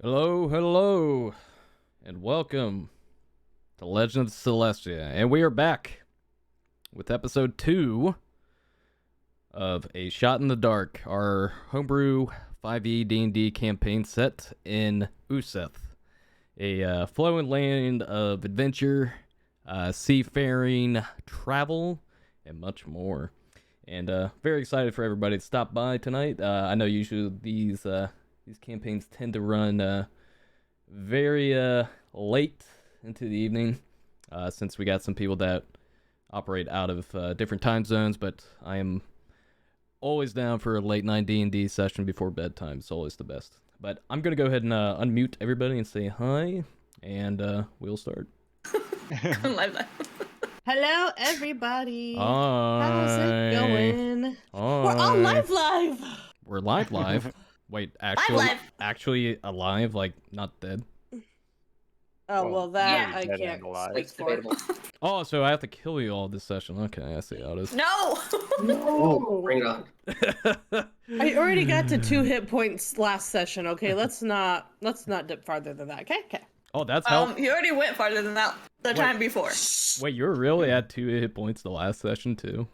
Hello, and welcome to Legends of Celestia. And we are back with episode 2 of A Shot in the Dark, our homebrew 5e D&D campaign set in Euseth, a flowing land of adventure, seafaring, travel, and much more. And very excited for everybody to stop by tonight. I know usually these campaigns tend to run very late into the evening, since we got some people that operate out of different time zones, but I am always down for a late night D&D session before bedtime. It's always the best. But I'm going to go ahead and unmute everybody and say hi, and we'll start. Hello, everybody. Hi. How's it going? Hi. We're all live. We're live. Wait, actually alive, like not dead. Oh, well, that yeah. I can't speak for. Oh, so I have to kill you all this session. Okay, I see how it is. No! No! Bring it on. I already got to 2 hit points last session, okay? Let's not dip farther than that, okay? Oh, that's how... You already went farther than that the time before. Wait, you were really at 2 hit points the last session, too?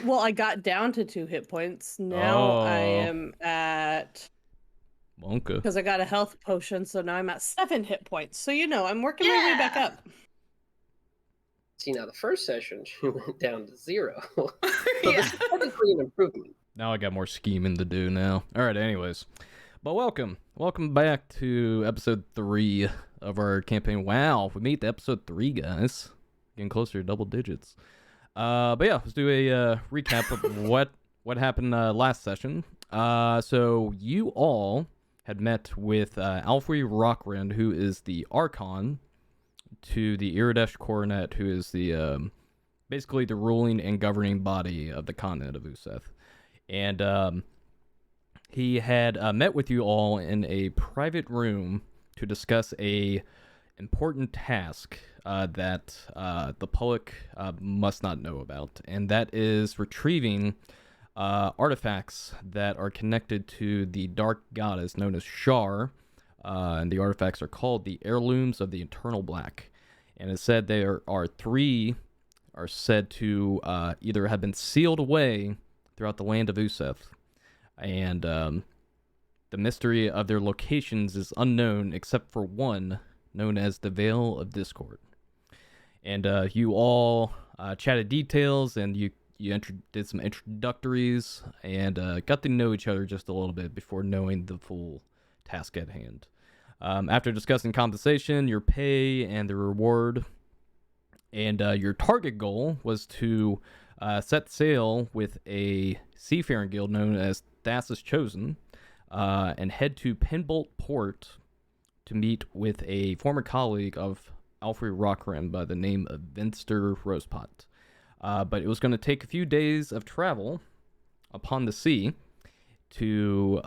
Well, I got down to 2 hit points. Now I am at... Wonka. Because I got a health potion, so now I'm at 7 hit points. So, I'm working my way back up. See, now the first session, she went down to 0. So Yeah. this is technically an improvement. Now I got more scheming to do now. Alright, anyways. But welcome back to episode 3 of our campaign. Wow, we made it to episode 3, guys. Getting closer to double digits. But yeah, let's do a recap of what happened last session. So you all had met with Alfred Rockrind, who is the Archon, to the Iridesh Coronet, who is the basically the ruling and governing body of the continent of Euseth. And he had met with you all in a private room to discuss a important task that the public must not know about, and that is retrieving artifacts that are connected to the dark goddess known as Shar, and the artifacts are called the heirlooms of the Eternal Black. And it's said there are 3 are said to either have been sealed away throughout the land of Euseth, and the mystery of their locations is unknown except for one, known as the Veil of Discord. And you all chatted details, and you did some introductories, and got to know each other just a little bit before knowing the full task at hand. After discussing compensation, your pay, and the reward, and your target goal was to set sail with a seafaring guild known as Thassa's Chosen, and head to Pinbolt Port to meet with a former colleague of Alfred Rockrind by the name of Vinster Rosepot. But it was going to take a few days of travel upon the sea to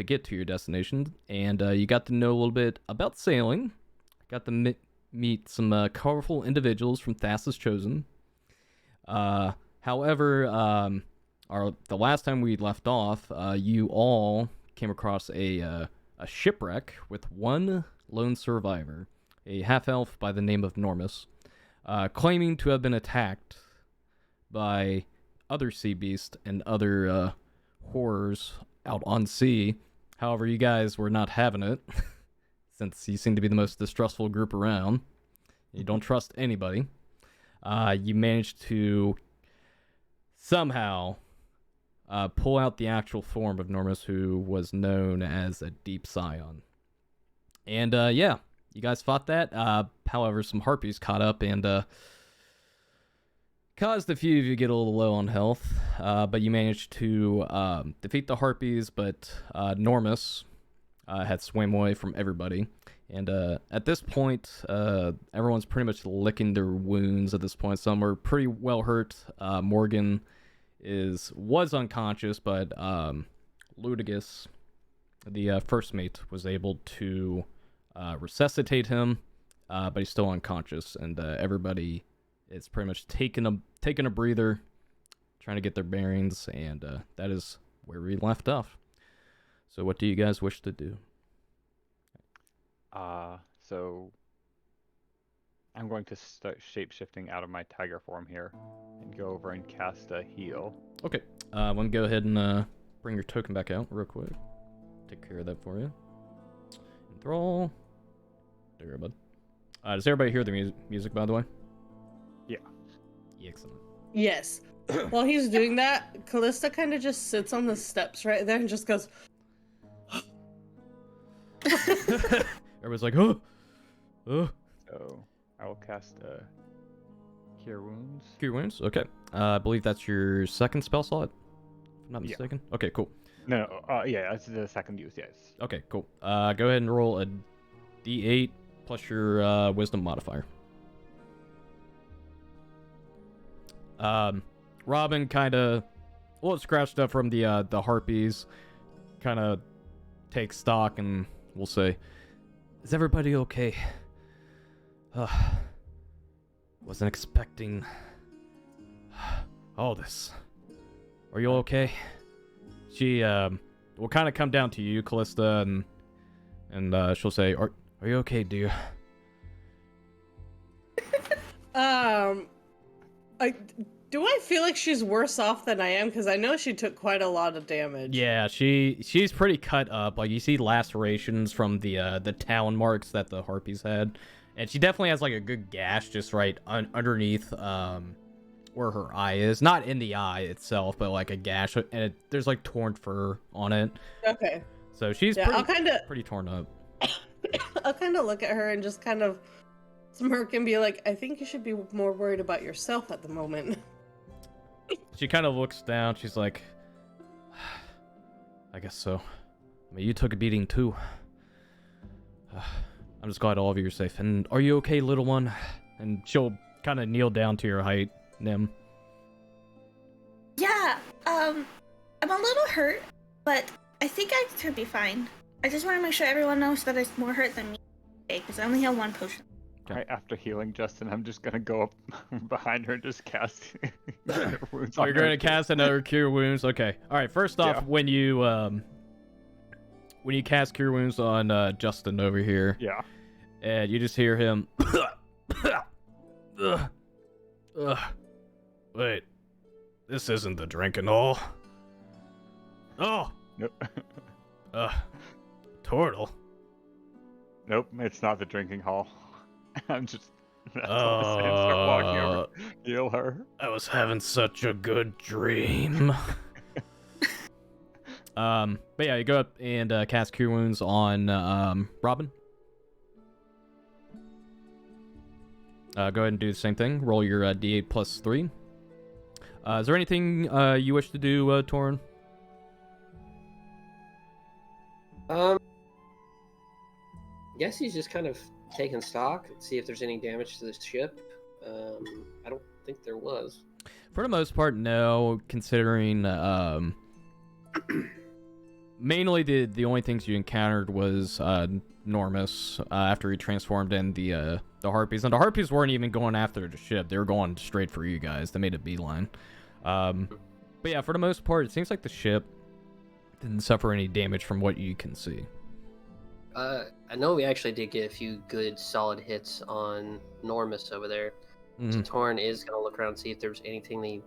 get to your destination, and you got to know a little bit about sailing. Got to meet some colorful individuals from Thassa's Chosen. However, the last time we left off, you all came across a shipwreck with one lone survivor, a half-elf by the name of Normus, claiming to have been attacked by other sea beasts and other horrors out on sea. However, you guys were not having it, since you seem to be the most distrustful group around. You don't trust anybody. You managed to somehow pull out the actual form of Normus, who was known as a Deep Scion. And yeah, you guys fought that. However, some harpies caught up and caused a few of you to get a little low on health, but you managed to defeat the harpies, but Normus had swam away from everybody. And at this point, everyone's pretty much licking their wounds at this point. Some were pretty well hurt. Morgan was unconscious, but Ludigus, the first mate, was able to resuscitate him, but he's still unconscious, and everybody is pretty much taking a breather, trying to get their bearings, and that is where we left off. So what do you guys wish to do? So I'm going to start shape-shifting out of my tiger form here and go over and cast a heal. Okay. I'm gonna go ahead and bring your token back out real quick. Take care of that for you. Enthrall. There, bud. Does everybody hear the music, by the way? Yeah. Excellent. Yes. While he's doing that, Callista kind of just sits on the steps right there and just goes. Everybody's like, oh. So I will cast Cure Wounds. Cure wounds. Okay. I believe that's your second spell slot, if I'm not Yeah. mistaken. Okay, cool. No, yeah, that's the second use, yes. Okay, cool. Go ahead and roll a d8 plus your wisdom modifier. Robin kind of, well, scratched up from the harpies, kind of takes stock and will say, "Is everybody okay? Wasn't expecting all this. Are you okay?" She will kind of come down to you, Callista, and she'll say, "Are you okay, dear?" Do I feel like she's worse off than I am? Because I know she took quite a lot of damage. Yeah, she's pretty cut up. Like, you see lacerations from the talon marks that the harpies had, and she definitely has like a good gash just right underneath where her eye is, not in the eye itself, but like a gash, and there's like torn fur on it. Okay. So she's pretty torn up. I'll kind of look at her and just kind of smirk and be like, I think you should be more worried about yourself at the moment. She kind of looks down. She's like, I guess so. I mean, you took a beating too. I'm just glad all of you are safe. And are you okay, little one? And she'll kind of kneel down to your height, Nim. Yeah, I'm a little hurt, but I think I should be fine. I just want to make sure everyone knows that it's more hurt than me, because I only have one potion. Okay. Right after healing Justin, I'm just gonna go up behind her and just cast wounds. Oh, you're going to cast another Cure Wounds? Okay. All right, first off, Yeah. when you cast Cure Wounds on Justin over here, Yeah. and you just hear him... Wait, this isn't the drink and all. Oh, Nope. turtle. Nope, it's not the drinking hall. I'm just. That's all I say. Start walking over, heal her. I was having such a good dream. But yeah, you go up and cast Cure Wounds on Robin. Go ahead and do the same thing. Roll your D8 plus 3. Is there anything you wish to do, Torin? Guess he's just kind of taking stock, see if there's any damage to the ship. I don't think there was. For the most part, no. Considering mainly the only things you encountered was Normus after he transformed in the harpies, and the harpies weren't even going after the ship; they were going straight for you guys. They made a beeline. But yeah, for the most part, it seems like the ship didn't suffer any damage from what you can see. I know we actually did get a few good solid hits on Normus over there. So Torn is going to look around and see if there's anything they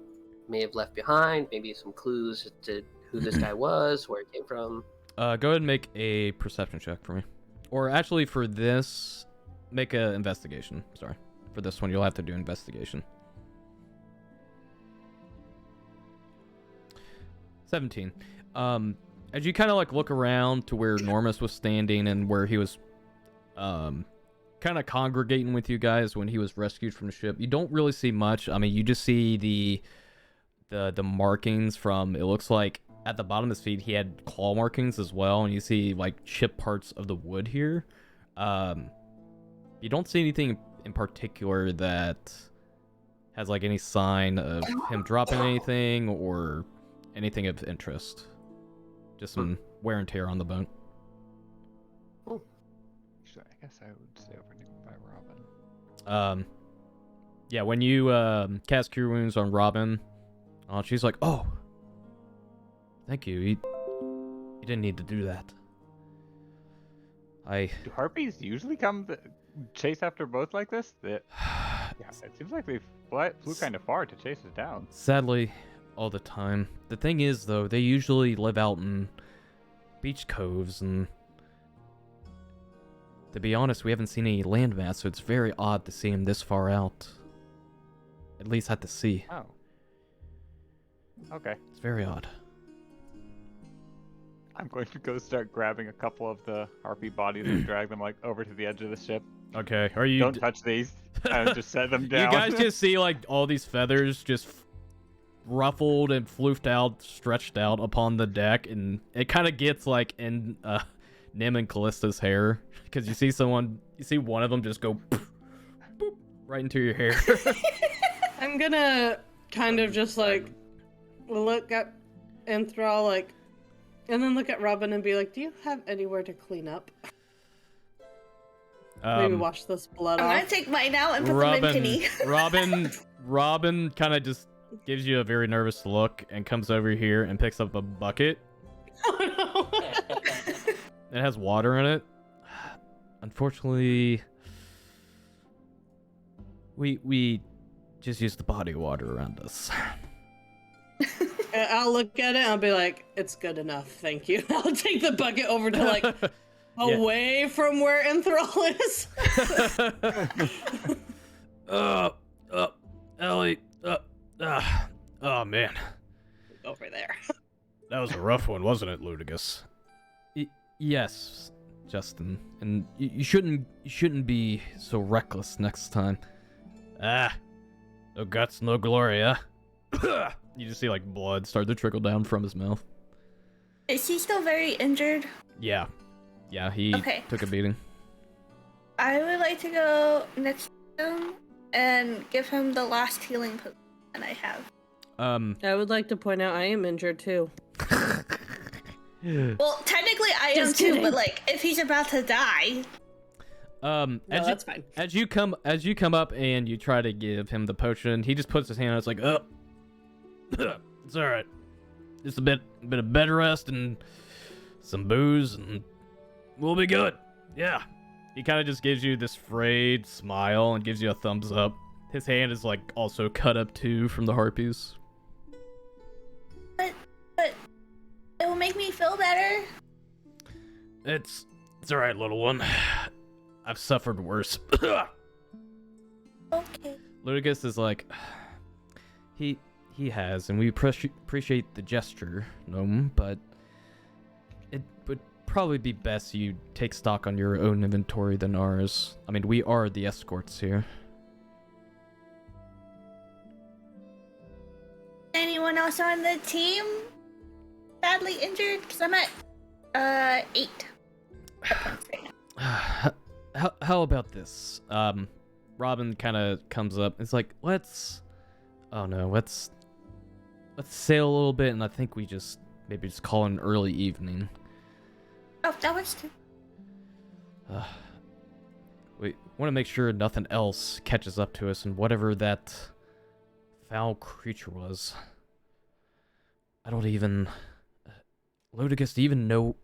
may have left behind, maybe some clues to who this guy was, where he came from. Go ahead and make a perception check for me. Or actually, for this, make an investigation. Sorry. For this one, you'll have to do investigation. 17. As you kind of like look around to where Normus was standing and where he was kind of congregating with you guys when he was rescued from the ship, you don't really see much. I mean, you just see the markings from, it looks like at the bottom of his feet he had claw markings as well, and you see like chipped parts of the wood here. You don't see anything in particular that has like any sign of him dropping anything or anything of interest. Just some wear and tear on the boat. Actually, I guess I would stay over by Robin. Yeah, when you cast Cure Wounds on Robin, she's like, "Oh, thank you. You didn't need to do that." I Do harpies usually come chase after boats like this? Yeah, it seems like they flew kind of far to chase us down. sadly all the time. The thing is, though, they usually live out in beach coves, and to be honest, we haven't seen any landmass, so it's very odd to see them this far out. At least at the sea. Oh. Okay. It's very odd. I'm going to go start grabbing a couple of the harpy bodies and drag them like over to the edge of the ship. Okay, are you... Don't touch these. And just set them down. You guys just see, like, all these feathers just ruffled and floofed out, stretched out upon the deck, and it kind of gets, like, in Nim and Callista's hair, because you see one of them just go boop, boop, right into your hair. I'm gonna kind of just like look at Enthrall, like, and then look at Robin and be like, "Do you have anywhere to clean up? Maybe wash this blood I'm off." gonna take mine out and put them in Penny. Robin kind of just gives you a very nervous look and comes over here and picks up a bucket. Oh no! It has water in it. Unfortunately, we just use the body water around us. I'll look at it and I'll be like, "It's good enough, thank you." I'll take the bucket over to like away from where Enthrall is. Ellie, oh man, Over there. that was a rough one, wasn't it, Ludigus? Yes, Justin, and you shouldn't be so reckless next time. No guts, no glory, huh? You just see like blood start to trickle down from his mouth. Is he still very injured? Yeah, he took a beating. I would like to go next to him and give him the last healing potion that I have. I would like to point out I am injured too. Well, technically I am Just too, kidding. but like if he's about to die. That's fine. As you come up and you try to give him the potion, he just puts his hand out. It's like, it's all right. Just a bit of bed rest and some booze, and we'll be good. Yeah. He kind of just gives you this frayed smile and gives you a thumbs up. His hand is like also cut up too from the harpies. But it will make me feel better. It's all right, little one. I've suffered worse. Okay. Ludigus is like, he has, and we appreciate the gesture, Gnome, but it would probably be best you take stock on your own inventory than ours. I mean, we are the escorts here. Anyone else on the team badly injured? Because I'm at 8 hit points right now. How about this? Robin kind of comes up. It's like, let's sail a little bit, and I think we maybe just call it an early evening. Oh, that works too. We want to make sure nothing else catches up to us, and whatever that foul creature was. I don't even... Ludigus, do you even know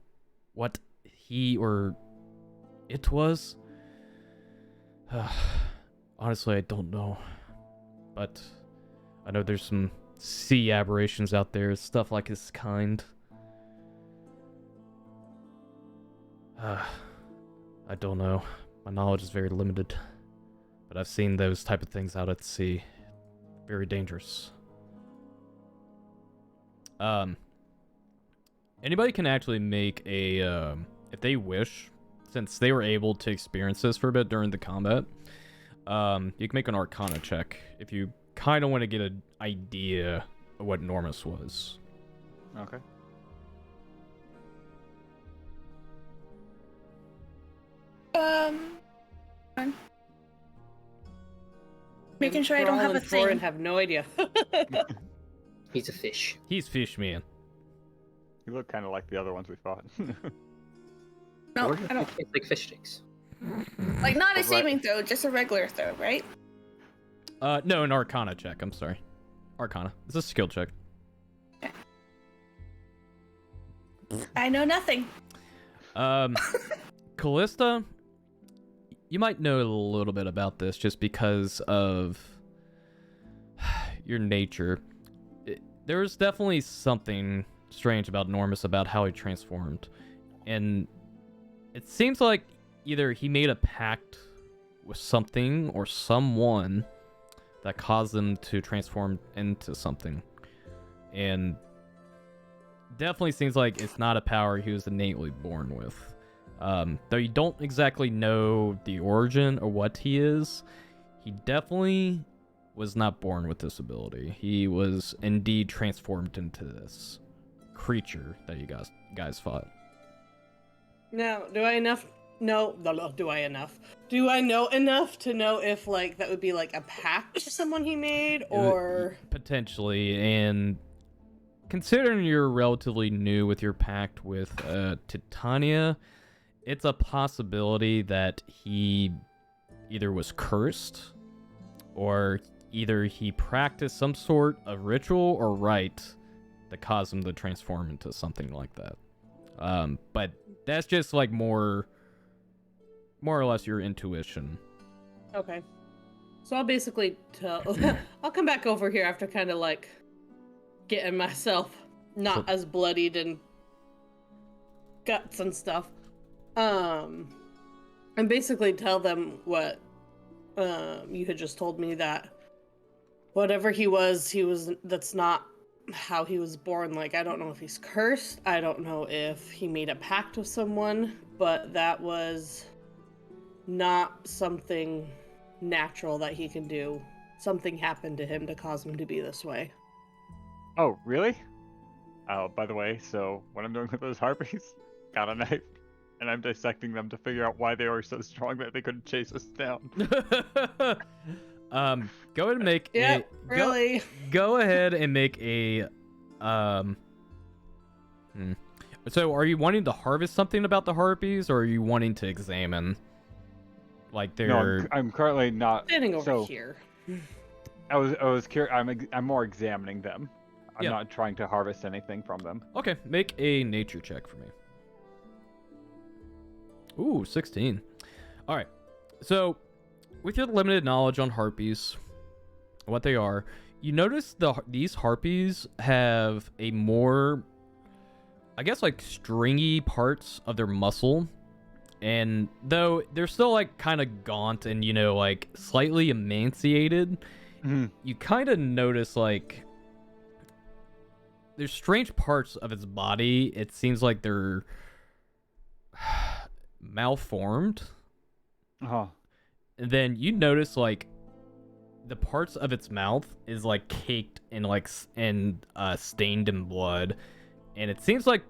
what he or it was? Honestly, I don't know. But I know there's some sea aberrations out there, stuff like this kind. I don't know. My knowledge is very limited. But I've seen those type of things out at sea. Very dangerous. Anybody can actually make a, if they wish, since they were able to experience this for a bit during the combat, you can make an Arcana check if you kind of want to get an idea of what Normus was. Okay. Making sure I don't have a thing. And have no idea. He's a fish. He's fish man. You look kind of like the other ones we fought. No, Or I don't. it's like fish sticks. Like, not a Right. saving throw, just a regular throw, right? No, an Arcana check. I'm sorry. Arcana. It's a skill check. I know nothing. Callista, you might know a little bit about this just because of your nature. There's definitely something strange about Normus, about how he transformed. And it seems like either he made a pact with something or someone that caused them to transform into something. And definitely seems like it's not a power he was innately born with. Though you don't exactly know the origin or what he is, he definitely was not born with this ability. He was indeed transformed into this creature that you guys fought. Now, do I know enough to know if like that would be like a pact to someone he made, or potentially? And considering you're relatively new with your pact with Titania, it's a possibility that he either was cursed, or either he practiced some sort of ritual or rite that caused him to transform into something like that. But that's just like more or less your intuition. Okay. So I'll basically I'll come back over here after kind of like getting myself not as bloodied and guts and stuff. And basically tell them what you had just told me, that whatever he was, that's not how he was born. Like, I don't know if he's cursed. I don't know if he made a pact with someone, but that was not something natural that he can do. Something happened to him to cause him to be this way. Oh, really? Oh, by the way, so what I'm doing with those harpies, got a knife, and I'm dissecting them to figure out why they were so strong that they couldn't chase us down. Go ahead and make really. Go ahead and make a So are you wanting to harvest something about the harpies, or are you wanting to examine like their... No, I'm currently not Standing over here. I was curious. I'm more examining them. I'm Yeah. not trying to harvest anything from them. Okay, make a nature check for me. Ooh, 16. All right. So, with your limited knowledge on harpies, what they are, you notice these harpies have a more, I guess, like stringy parts of their muscle. And though they're still like kind of gaunt and, you know, like slightly emaciated, you kind of notice like there's strange parts of its body. It seems like they're malformed. Uh-huh. And then you notice like the parts of its mouth is like caked in like stained in blood, and it seems like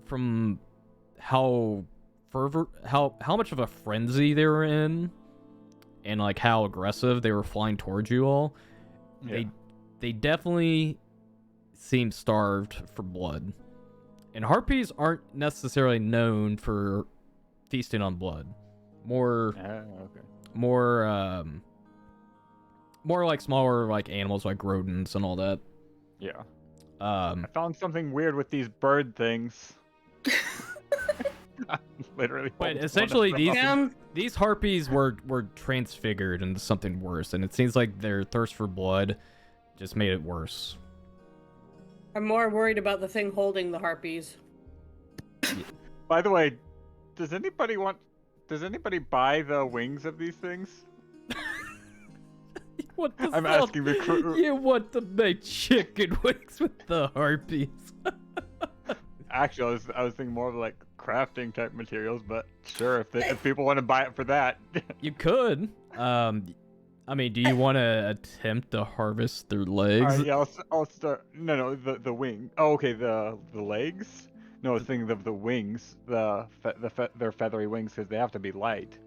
from how much of a frenzy they were in, and like how aggressive they were flying towards you all, Yeah. they definitely seem starved for blood. And harpies aren't necessarily known for feasting on blood. More like smaller like animals like rodents and all that. Yeah. I found something weird with these bird things. Literally. But essentially these harpies were transfigured into something worse, and it seems like their thirst for blood just made it worse. I'm more worried about the thing holding the harpies. By the way, does anybody buy the wings of these things? I'm asking the crew. You want to make chicken wings with the harpies? Actually, I was thinking more of like crafting type materials, but sure, if people want to buy it for that. You could. I mean, do you want to attempt to harvest their legs? Alright, yeah, I'll start. No, the wing. Oh, okay, the legs. No, I was thinking of the wings, their feathery wings, because they have to be light.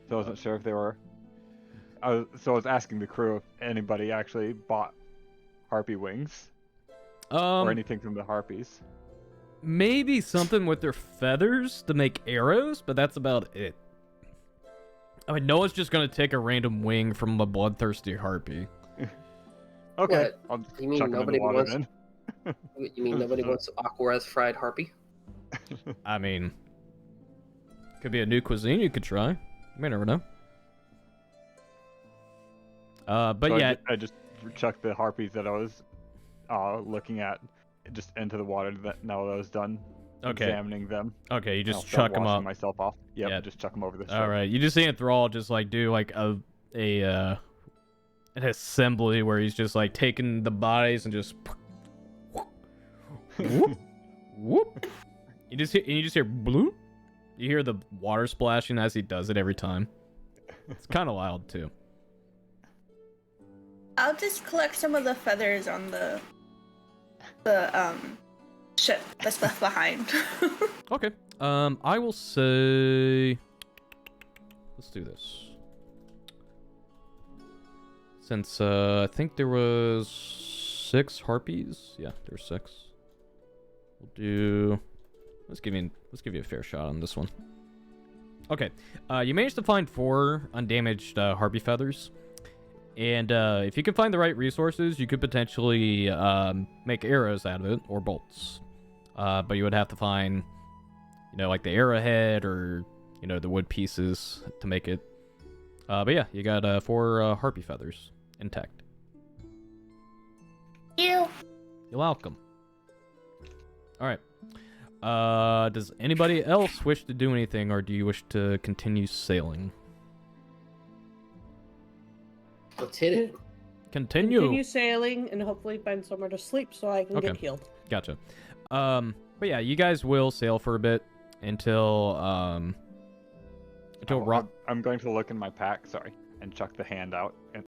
So I wasn't sure if they were. So I was asking the crew if anybody actually bought harpy wings or anything from the harpies. Maybe something with their feathers to make arrows, but that's about it. I mean, no one's just gonna take a random wing from a bloodthirsty harpy. Okay. What? You mean nobody wants? You mean nobody wants Aquareth fried harpy? I mean, Could be a new cuisine you could try. You may never know. But So yeah, I just chucked the harpies that I was looking at just into the water. Now that I was done examining them. Okay, you I'll just start chuck them washing up. myself off. Yep, Yeah. just chuck them over the ship. All right, you just see Thrall just like do like an assembly where he's just like taking the bodies and just whoop, whoop. You just hear bloop. You hear the water splashing as he does it every time. It's kind of loud too. I'll just collect some of the feathers on the ship that's left behind. Okay. I will say, let's do this. Since I think there was 6 harpies. Yeah, there's 6. We'll do. Let's give you a fair shot on this one. Okay. You managed to find 4 undamaged harpy feathers. And if you can find the right resources, you could potentially make arrows out of it, or bolts. But you would have to find, like the arrowhead or, the wood pieces to make it. But yeah, you got 4 harpy feathers intact. You're welcome. All right. Does anybody else wish to do anything, or do you wish to continue sailing? Let's hit it. Continue sailing and hopefully find somewhere to sleep so I can get healed. Gotcha. But yeah, you guys will sail for a bit until Rob. I'm going to look in my pack, and chuck the hand out. And...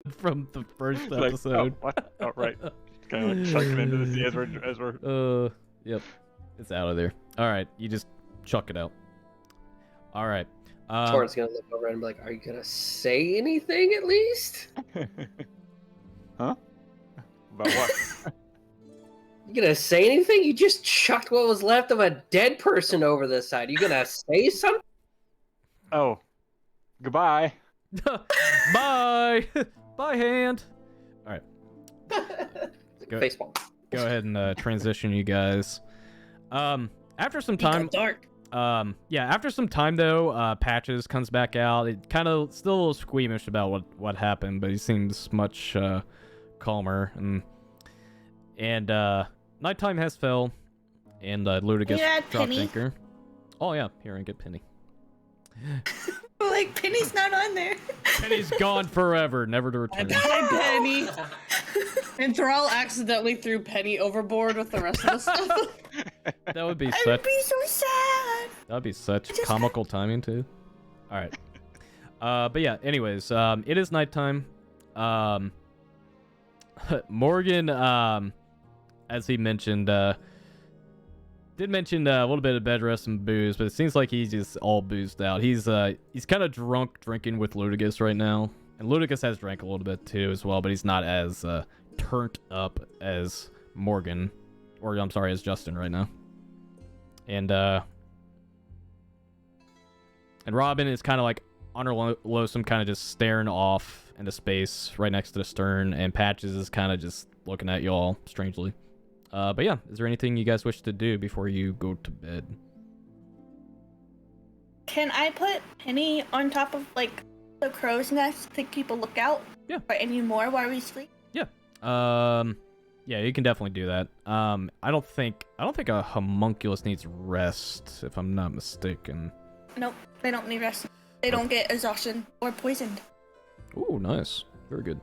From the first like, episode. Oh, what? Oh, right. Kind of like chuck it into the sea as we're. Yep. It's out of there. All right, you just chuck it out. All right. Torrent's gonna look over and be like, "Are you gonna say anything at least?" Huh? About what? You gonna say anything? You just chucked what was left of a dead person over the side. You gonna say something? Oh, goodbye. Bye. Bye, hand. All right. Baseball. Go ahead and transition, you guys. After some time. Dark. After some time though, Patches comes back out. It kind of still a little squeamish about what happened, but he seems much calmer. And nighttime has fell, and Ludigus dropped anchor. Oh yeah, here and get Penny. Like Penny's not on there. Penny's gone forever, never to return. Bye, Penny. And Thrall accidentally threw Penny overboard with the rest of the stuff. That would be I would be so sad. That would be such comical timing too. All right. But yeah. Anyways, it is nighttime. Morgan, as he mentioned, did mention a little bit of bed rest and booze, but it seems like he's just all boozed out. He's kind of drunk drinking with Ludigus right now, and Ludigus has drank a little bit too as well, but he's not as turned up as Morgan, or I'm sorry, as Justin right now. And Robin is kind of like on her lonesome, kind of just staring off into space right next to the stern, and Patches is kind of just looking at y'all strangely. But yeah, is there anything you guys wish to do before you go to bed? Can I put Penny on top of like the crow's nest to keep a lookout? Yeah. For any more while we sleep? Yeah. Yeah, you can definitely do that. I don't think a homunculus needs rest, if I'm not mistaken. Nope, they don't need rest. They don't get exhaustion or poisoned. Ooh, nice. Very good.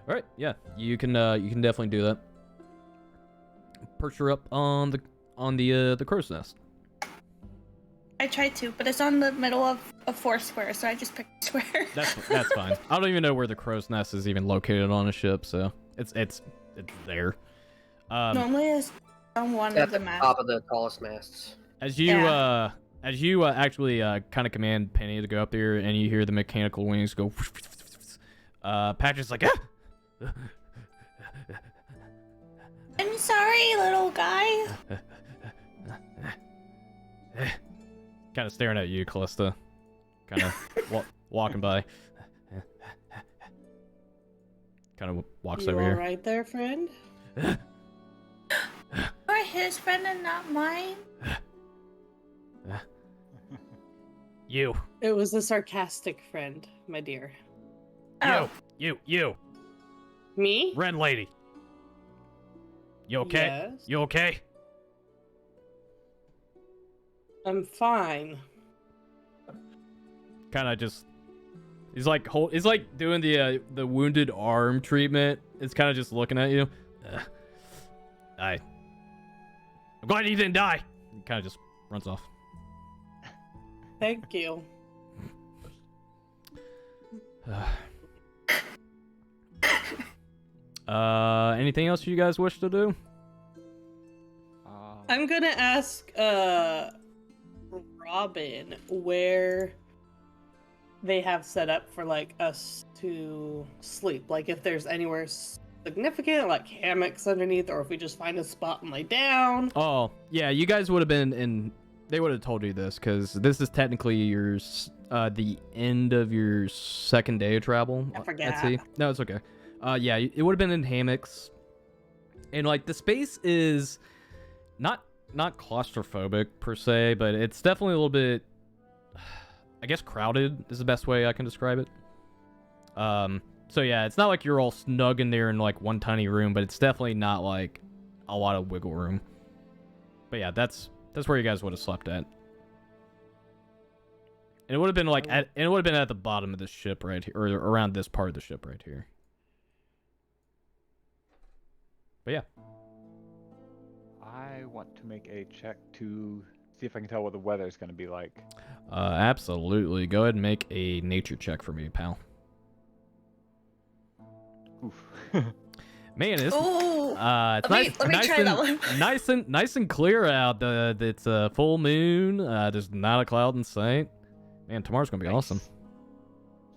All right, yeah, you can definitely do that. Perch her up on the crow's nest. I tried to, but it's on the middle of a 4 square, so I just picked a square. That's fine. I don't even know where the crow's nest is even located on a ship, so it's there. Normally it's on one At of the the masts. top of the tallest masts. As you actually kind of command Penny to go up there, and you hear the mechanical wings go. Patches like, ah! I'm sorry, little guy. Kind of staring at you, Callista. Kind of walking by. Kind of walks over here. You all right there, friend? My his friend and not mine? You. It was a sarcastic friend, my dear. Oh, You. Me? Red lady. You okay? Yes. You okay? I'm fine. Kind of just. He's like doing the wounded arm treatment. It's kind of just looking at you. I'm glad you didn't die. He kind of just runs off. Thank you. Anything else you guys wish to do? I'm gonna ask Robin where they have set up for like us to sleep. Like if there's anywhere significant, like hammocks underneath, or if we just find a spot and lay down. Oh, yeah, you guys would have been in. They would have told you this because this is technically your the end of your second day of travel. I forgot. At sea. No, it's okay. Yeah, it would have been in hammocks, and like the space is not claustrophobic per se, but it's definitely a little bit, I guess, crowded is the best way I can describe it. So yeah, it's not like you're all snug in there in like one tiny room, but it's definitely not like a lot of wiggle room. But yeah, that's where you guys would have slept at. And it would have been like at the bottom of the ship right here, or around this part of the ship right here. But yeah. I want to make a check to see if I can tell what the weather is going to be like. Absolutely. Go ahead and make a nature check for me, pal. Oof. Man, it's Ooh. it's let me try that one. nice and clear out. It's a full moon. There's not a cloud in sight. Man, tomorrow's gonna be awesome.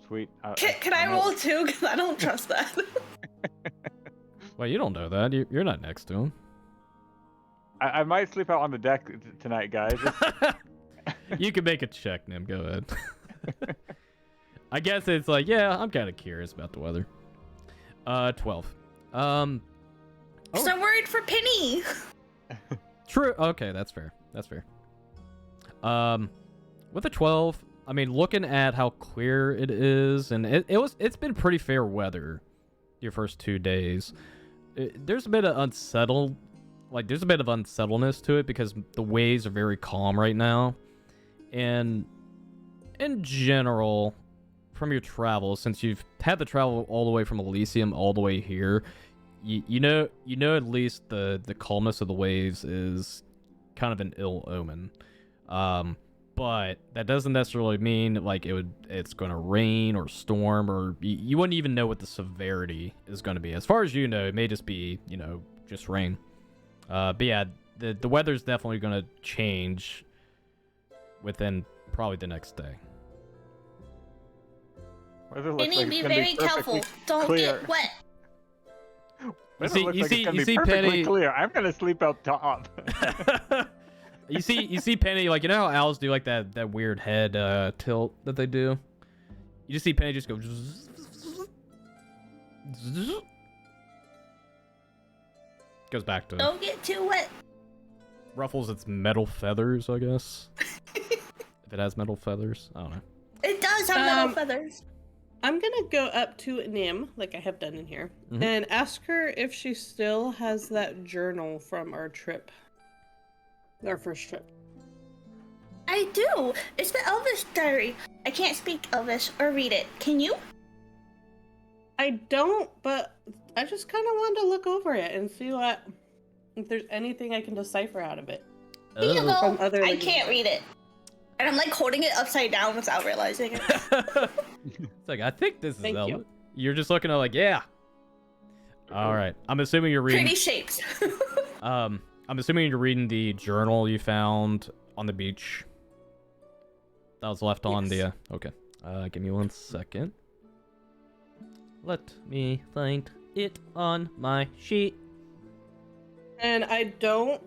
Sweet. Can I roll too? Because I don't trust that. Well, you don't know that. You're not next to him. I might sleep out on the deck tonight, guys. You can make a check, Nim. Go ahead. I guess it's like, yeah, I'm kind of curious about the weather. 12. So worried for Penny. True. Okay, that's fair. With a 12, I mean, looking at how clear it is, and it's been pretty fair weather your first 2 days. There's a bit of unsettledness to it because the waves are very calm right now. And in general, from your travels, since you've had to travel all the way from Elysium all the way here, you know at least the calmness of the waves is kind of an ill omen. But that doesn't necessarily mean like it's going to rain or storm, or you wouldn't even know what the severity is going to be. As far as you know, it may just be, just rain. But yeah, the weather's definitely going to change within probably the next day. Weather looks Penny, like be it's gonna very perfectly careful. Don't clear. get wet. Weather see- looks you like see- it's gonna you be see perfectly Penny- clear. I'm gonna sleep up top. You see Penny, like, you know how owls do like that weird head tilt that they do? You just see Penny just go goes back to Don't get too wet. ruffles its metal feathers, I guess. If it has metal feathers, I don't know. It does have metal feathers. I'm gonna go up to Nim, like I have done in here, Mhm. and ask her if she still has that journal from our trip. Our first trip. I do. It's the Elvish diary. I can't speak Elvish or read it. Can you? I don't, but I just kind of wanted to look over it and see if there's anything I can decipher out of it. Here you Oh. go. other I than- can't read it. And I'm like holding it upside down without realizing it. It's like, I think this is Thank Elvis. you. You're just looking at like, yeah. All right. I'm assuming you're reading. Pretty shapes. I'm assuming you're reading the journal you found on the beach. That was left on Yes. the. Okay. Give me 1 second. Let me find it on my sheet. And I don't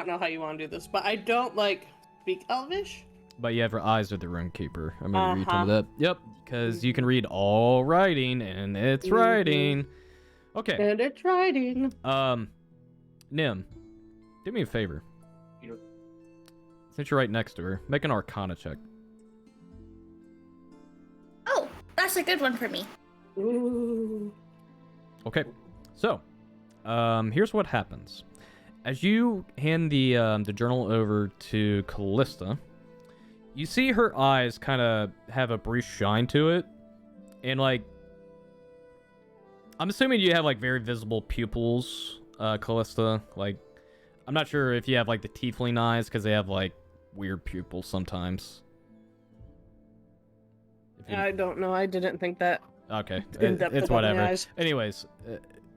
know how you want to do this, but I don't speak Elvish. But you have your eyes of the runekeeper. I remember you told me Uh-huh. that. Yep. Because you can read all writing, and it's Mhm. writing. Okay. And it's writing. Nim, do me a favor. Yeah. Since you're right next to her, make an Arcana check. Oh, that's a good one for me. Ooh. Okay, so here's what happens. As you hand the journal over to Callista, you see her eyes kind of have a brief shine to it, and like, I'm assuming you have like very visible pupils, Callista. Like, I'm not sure if you have like the tiefling eyes because they have like weird pupils sometimes. I don't know. I didn't think that. Okay, In-depth it's about my whatever. eyes. Anyways,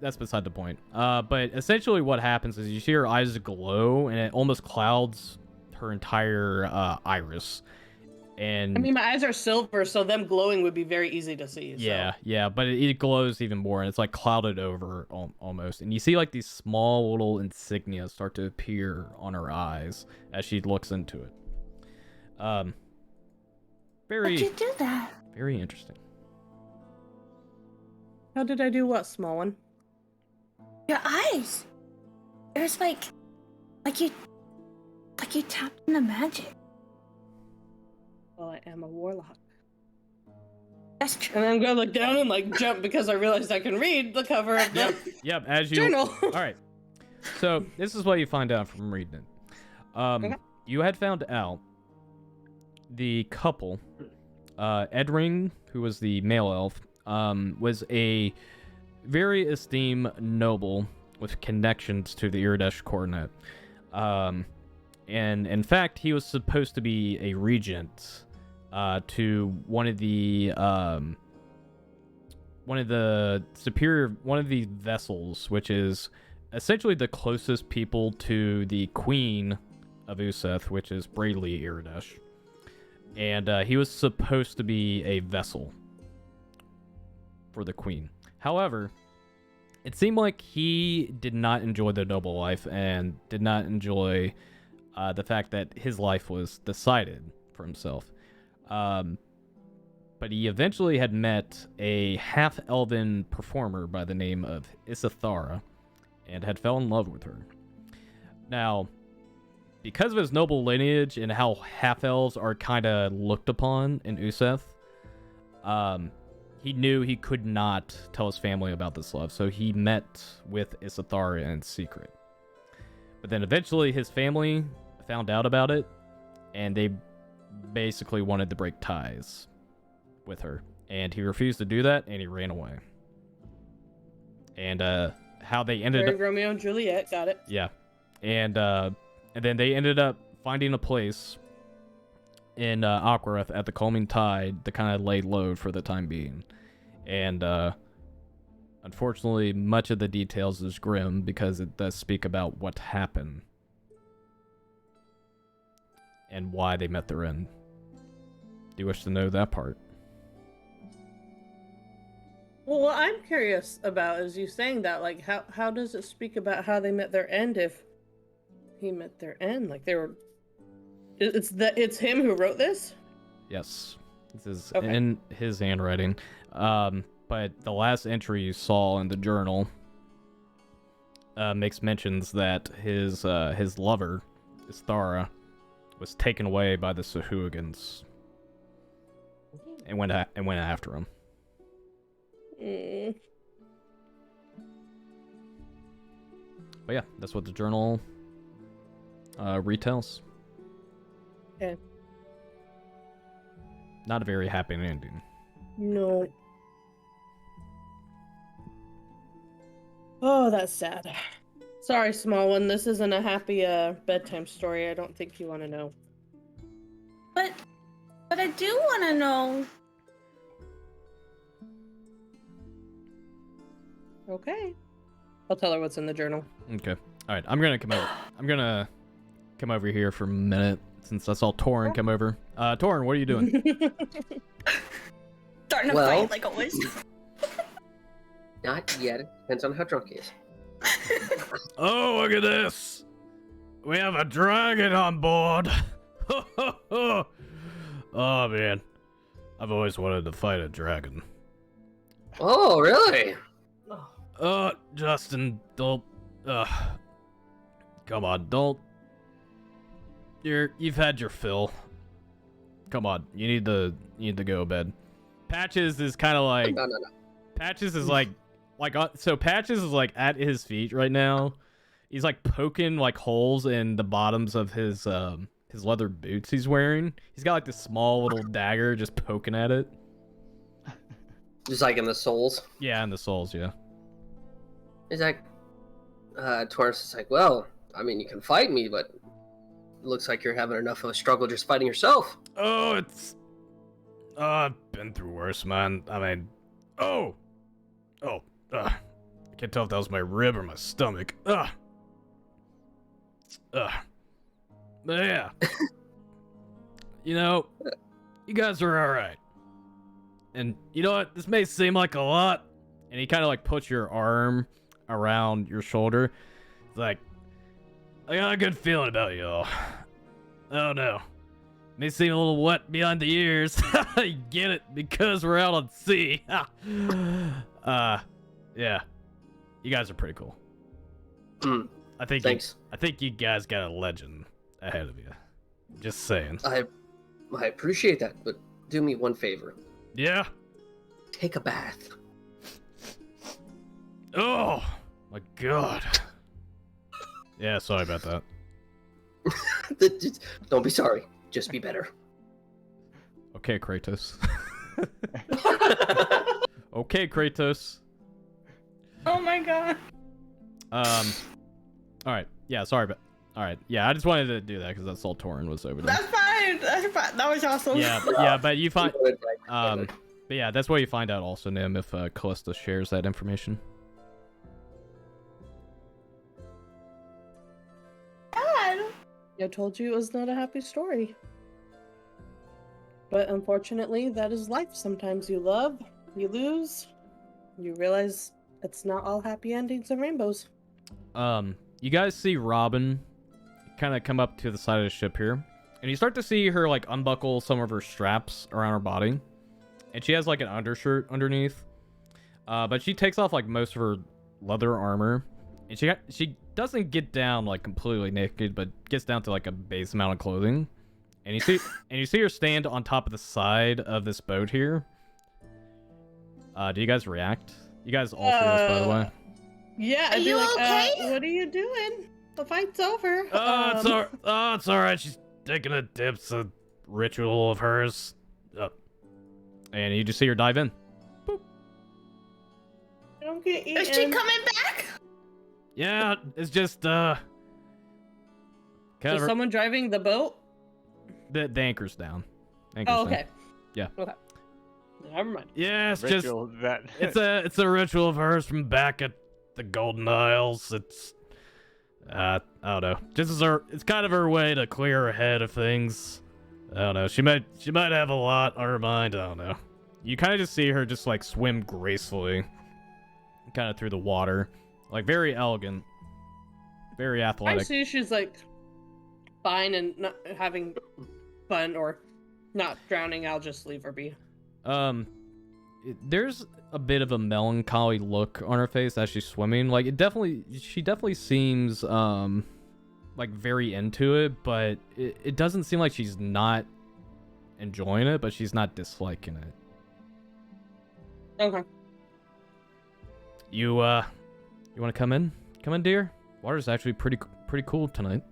that's beside the point. But essentially what happens is you see her eyes glow, and it almost clouds her entire iris. And I mean, my eyes are silver, so them glowing would be very easy to see. yeah, yeah, but it glows even more, and it's like clouded over almost. And you see like these small little insignia start to appear on her eyes as she looks into it. Very, How'd you do that? very interesting. How did I do what, small one? Your eyes. It was like you tapped into magic. Well, I am a warlock. That's true. And I'm gonna look down and like jump because I realized I can read the cover of the Yep, as you... journal. All right. So this is what you find out from reading it. Okay. You had found out the couple, Edring, who was the male elf, was a very esteemed noble with connections to the Iridesh Coronet. And in fact, he was supposed to be a regent to one of the vessels, which is essentially the closest people to the queen of Euseth, which is Braidley Iridesh. And he was supposed to be a vessel for the queen. However, it seemed like he did not enjoy the noble life and did not enjoy the fact that his life was decided for himself. But he eventually had met a half-elven performer by the name of Euseth and had fell in love with her. Now, because of his noble lineage and how half-elves are kind of looked upon in Euseth, he knew he could not tell his family about this love, so he met with Euseth in secret. But then eventually his family found out about it, and they basically wanted to break ties with her. And he refused to do that, and he ran away. And how they ended up... Romeo and Juliet, got it. Yeah. And then they ended up finding a place in Aquareth at the Calming Tide to kind of lay low for the time being. And unfortunately, much of the details is grim because it does speak about what happened and why they met their end. Do you wish to know that part? Well, what I'm curious about is you saying that, like, how does it speak about how they met their end if he met their end? Like, they were... It's him who wrote this? Yes. This is Okay. in his handwriting. But the last entry you saw in the journal makes mentions that his lover, Isthara, was taken away by the Sahuagins and went after him. Mm. But yeah, that's what the journal retells. Okay. Not a very happy ending. No. Oh, that's sad. Sorry, small one. This isn't a happy bedtime story. I don't think you want to know. But I do want to know. Okay. I'll tell her what's in the journal. Okay. All right. I'm gonna come over here for a minute since I saw Torin come over. Torin, what are you doing? Starting to Well- fight like always. Not yet. It depends on how drunk he is. Oh, look at this! We have a dragon on board. Oh man, I've always wanted to fight a dragon. Oh, really? Justin, don't. Come on, don't. You've had your fill. Come on, you need to go to bed. Patches is kind of like. No. Patches is so Patches is like at his feet right now. He's like poking like holes in the bottoms of his leather boots he's wearing. He's got like this small little dagger just poking at it. Just like in the soles. Yeah, in the soles, yeah. He's like, Taurus is like, well, I mean, you can fight me, but it looks like you're having enough of a struggle just fighting yourself. Oh, I've been through worse, man. I mean, I can't tell if that was my rib or my stomach. But yeah. You know, you guys are alright. And you know what? This may seem like a lot. And he kind of like puts your arm around your shoulder. It's like, I got a good feeling about y'all. Oh no. May seem a little wet behind the ears. I get it, because we're out on sea. Yeah. You guys are pretty cool. Thanks. I think you guys got a legend ahead of you. Just saying. I appreciate that, but do me one favor. Yeah? Take a bath. Oh, my God. Yeah, sorry about that. Don't be sorry. Just be better. Okay, Kratos. Okay, Kratos. Oh my god. Alright. Yeah, sorry, but... Alright, yeah, I just wanted to do that because that's all Torin was over there. That's fine. That's fine. That was awesome. Yeah, but you find... But yeah, that's where you find out also, Nim, if Callista shares that information. God. I told you it was not a happy story. But unfortunately, that is life. Sometimes you love, you lose, you realize it's not all happy endings and rainbows. You guys see Robin kind of come up to the side of the ship here, and you start to see her like unbuckle some of her straps around her body, and she has like an undershirt underneath. But she takes off like most of her leather armor, and she doesn't get down like completely naked, but gets down to like a base amount of clothing. And you see her stand on top of the side of this boat here. Do you guys react? You guys all see this, by the way. Yeah, Are I'd be you like, okay? what are you doing? The fight's over. It's alright. She's taking a dip. It's a ritual of hers. And you just see her dive in. Boop. Don't get eaten. Is she coming back? Yeah, it's just kind Is of someone driving the boat? the anchor's down. Oh, okay. Yeah. Okay. Never mind. Yeah, it's Ritual just that it's a ritual of hers from back at the Golden Isles. It's I don't know. It's kind of her way to clear her head of things. I don't know. She might have a lot on her mind. I don't know. You kind of just see her just like swim gracefully, kind of through the water, like very elegant, very athletic. I see she's like fine and not having fun or not drowning. I'll just leave her be. There's a bit of a melancholy look on her face as she's swimming. Like she definitely seems like very into it, but it doesn't seem like she's not enjoying it, but she's not disliking it. Okay. You want to come in? Come in, dear. Water's actually pretty cool tonight.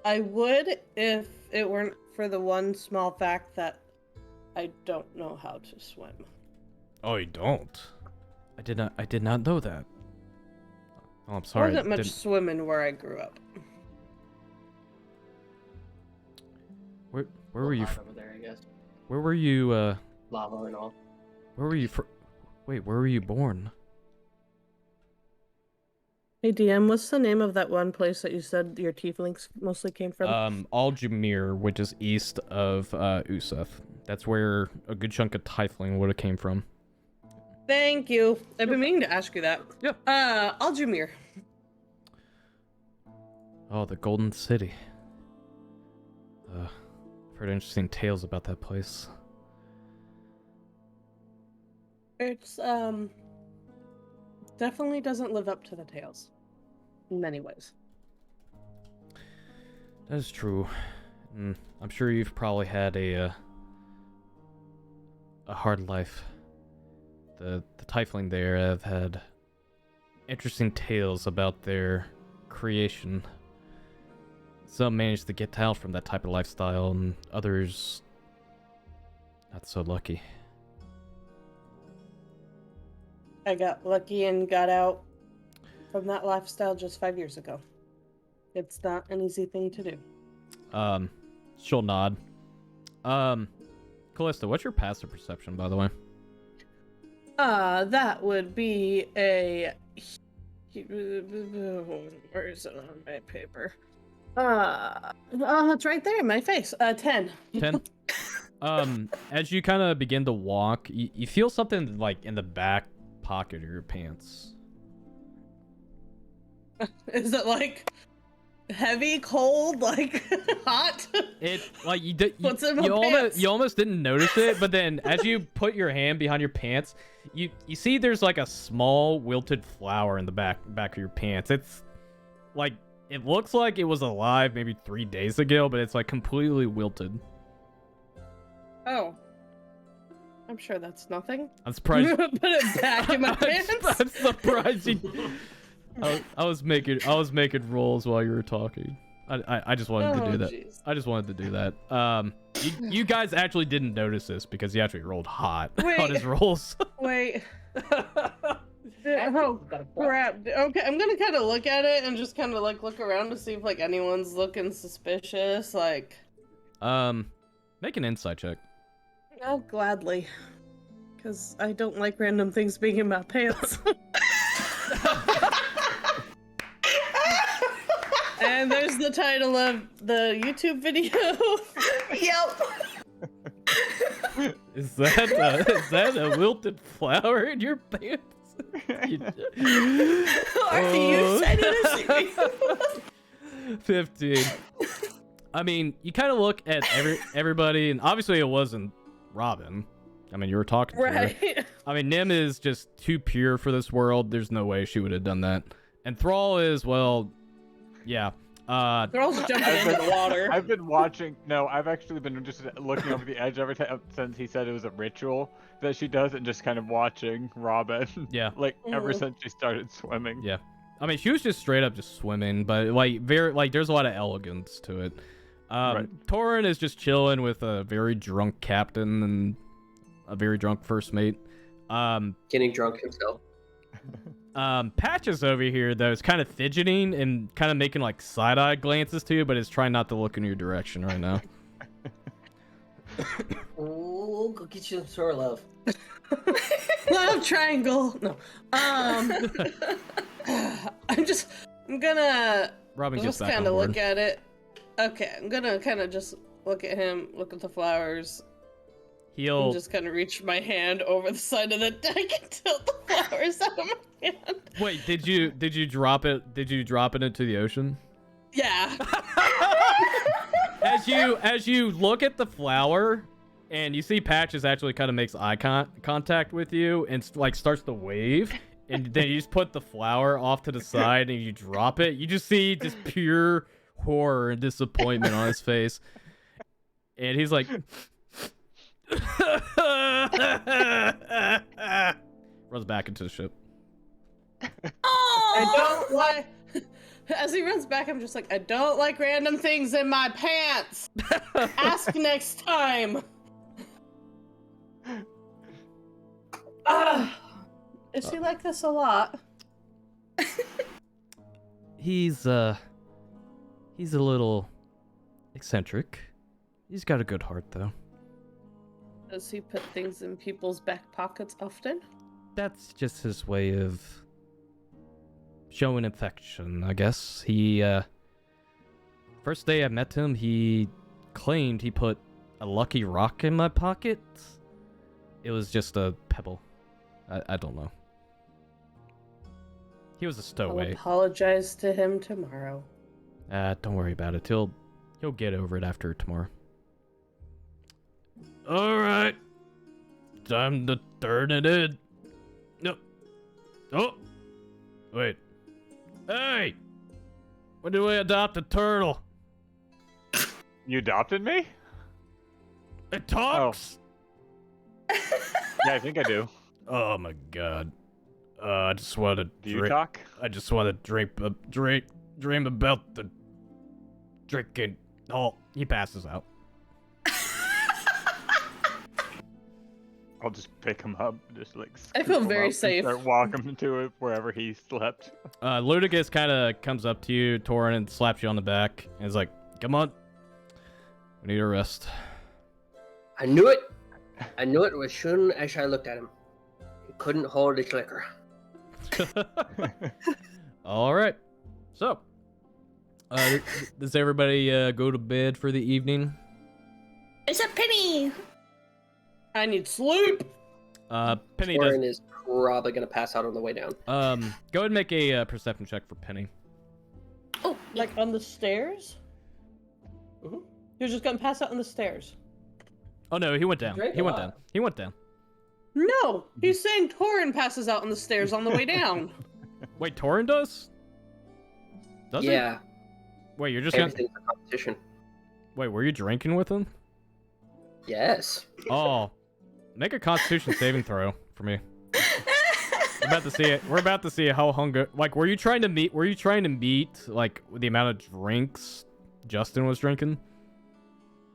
I would if it weren't for the one small fact that I don't know how to swim. Oh, you don't? I did not know that. Oh, I'm sorry. There wasn't much swimming where I grew up. Where were you? Over there, I guess. Where were you? Lava and all. Where were you? Wait, where were you born? Hey DM, what's the name of that one place that you said your tieflings mostly came from? Aljamir, which is east of Euseth. That's where a good chunk of tiefling would have came from. Thank you. I've been meaning to ask you that. Yeah. Aljamir. Oh, the Golden City. I've heard interesting tales about that place. It's definitely doesn't live up to the tales in many ways. That is true. I'm sure you've probably had a hard life. The Tiefling there have had interesting tales about their creation. Some managed to get out from that type of lifestyle, and others not so lucky. I got lucky and got out from that lifestyle just 5 years ago. It's not an easy thing to do. She'll nod. Callista, what's your passive perception, by the way? That would be a... Where is it on my paper? It's right there in my face. 10. 10? As you kind of begin to walk, you feel something like in the back pocket of your pants. Is it like heavy, cold, like hot? It like What's in my pants? you almost didn't notice it, but then as you put your hand behind your pants, you see there's like a small wilted flower in the back of your pants. It's like it looks like it was alive maybe 3 days ago, but it's like completely wilted. Oh. I'm sure that's nothing. I'm surprised. Put it back in my pants. I'm surprised you. I was making rolls while you were talking. I just wanted to do that. Geez. I just wanted to do that. You guys actually didn't notice this because he actually rolled hot on his rolls. Wait. Oh crap. Okay, I'm gonna kind of look at it and just kind of like look around to see if like anyone's looking suspicious. Like. Make an insight check. Oh, gladly. Because I don't like random things being in my pants. And there's the title of the YouTube video. Yep. Is that a wilted flower in your pants? You said it. 15. I mean, you kind of look at everybody, and obviously it wasn't Robin. I mean, you were talking to her. Right. I mean, Nim is just too pure for this world. There's no way she would have done that. And Thrall is, well, yeah. They're all just jumping into the water. I've been watching. No, I've actually been just looking over the edge every time since he said it was a ritual that she does, and just kind of watching Robin. Yeah. Like ever since she started swimming. Yeah. I mean, she was just straight up just swimming, but like there's a lot of elegance to it. Right. Torin is just chilling with a very drunk captain and a very drunk first mate. Getting drunk himself. Patches over here though is kind of fidgeting and kind of making like side-eye glances to you, but is trying not to look in your direction right now. Oh, go get you some sore love. Love triangle. No. I'm gonna Robin gets just back kind on of board. look at it. Okay, I'm gonna kind of just look at him, look at the flowers, He'll and just kind of reach my hand over the side of the deck and tilt the flowers out of my hand. wait. Did you drop it? Did you drop it into the ocean? Yeah. As you look at the flower, and you see Patches actually kind of makes eye contact with you and like starts to wave, and then you just put the flower off to the side and you drop it. You just see just pure horror and disappointment on his face, and he's like, runs back into the ship. I don't like. As he runs back, I'm just like, I don't like random things in my pants. Ask next time. Is he like this a lot? He's a little eccentric. He's got a good heart though. Does he put things in people's back pockets often? That's just his way of showing affection, I guess. He, first day I met him, he claimed he put a lucky rock in my pocket. It was just a pebble. I don't know. He was a I'll stowaway. apologize to him tomorrow. Don't worry about it. He'll get over it after tomorrow. All right. Time to turn it in. Oh! Wait. Hey! When did we adopt a turtle? You adopted me? It talks! Yeah, I think I do. Oh my god. I just want to Do you talk? I just want to dream about the drinking. Oh, he passes out. I'll just pick him up, just like. I feel scoop him very up and safe. Start walking him to it wherever he slept. Ludicus kind of comes up to you, Torin, and slaps you on the back, and is like, "Come on, we need a rest." I knew it. I knew it as soon as I looked at him. He couldn't hold his liquor. All right. So, does everybody go to bed for the evening? It's a penny. I need sleep. Penny Torin does. is probably gonna pass out on the way down. Go ahead and make a perception check for Penny. Oh, Like on the stairs? Mhm. You're just gonna pass out on the stairs. Oh no, he went down. Drank He a went lot. down. He went down. No, he's saying Torin passes out on the stairs on the way down. Wait, Torin does? Does Yeah, he? Wait, you're just gonna. everything's a competition. Wait, were you drinking with him? Yes. Oh, make a Constitution saving throw for me. We're about to see it. We're about to see how hunger. Like, were you trying to meet like the amount of drinks Justin was drinking?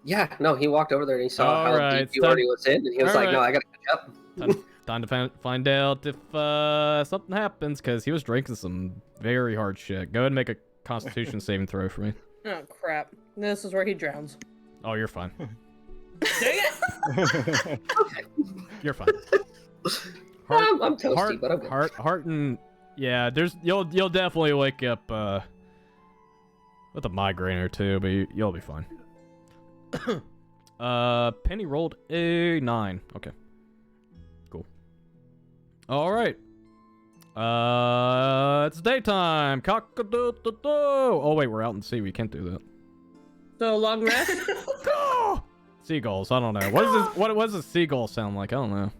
Yeah, no, he walked over there and he saw All how right, deep you time- already was in, and he was all like, "No, right. I gotta catch up." Time to find out if something happens, because he was drinking some very hard shit. Go ahead and make a Constitution saving throw for me. Oh crap! This is where he drowns. Oh, you're fine. Dang it! You're fine. I'm toasty, but I'm good. Heart and yeah, you'll definitely wake up with a migraine or two, but you'll be fine. Penny rolled a 9. Okay. Cool. All right. It's daytime. Cock-a-doodle-doo. Oh wait, we're out in sea. We can't do that. So long rest. Seagulls. I don't know. What is this? What does a seagull sound like? I don't know.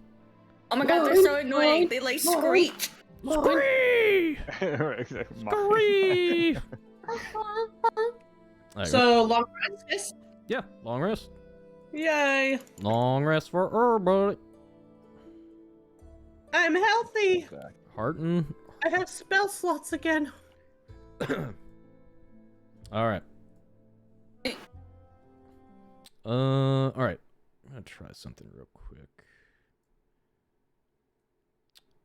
oh my god, they're so annoying. They like screech. Scree! Exactly. Scree! So long rest. Yes. Yeah, long rest. Yay! Long rest for everybody. I'm healthy. Heart and I have spell slots again. all right. All right. I'm gonna try something real quick.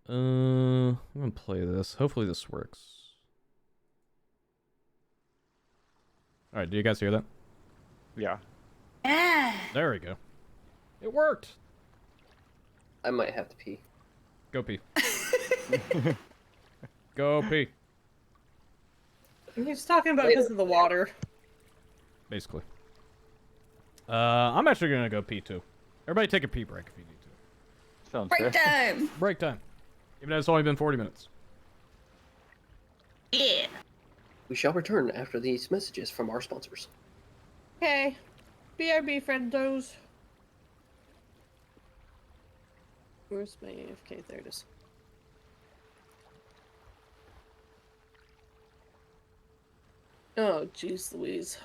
I'm gonna play this. Hopefully this works. All right. Do you guys hear that? Yeah. Yeah. There we go. It worked. I might have to pee. Go pee. Go pee. He's talking about because of the water. Basically. I'm actually gonna go pee too. Everybody take a pee break if you need to. Sounds Break good. time. Break time. Even though it's only been 40 minutes. Yeah. We shall return after these messages from our sponsors. Okay. BRB friendos. Where's my AFK? There it is. Oh, jeez Louise.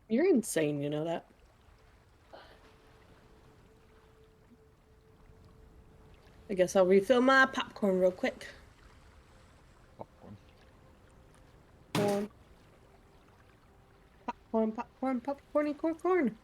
You're insane, you know that? I guess I'll refill my popcorn real quick. Popcorn. Popcorny corn.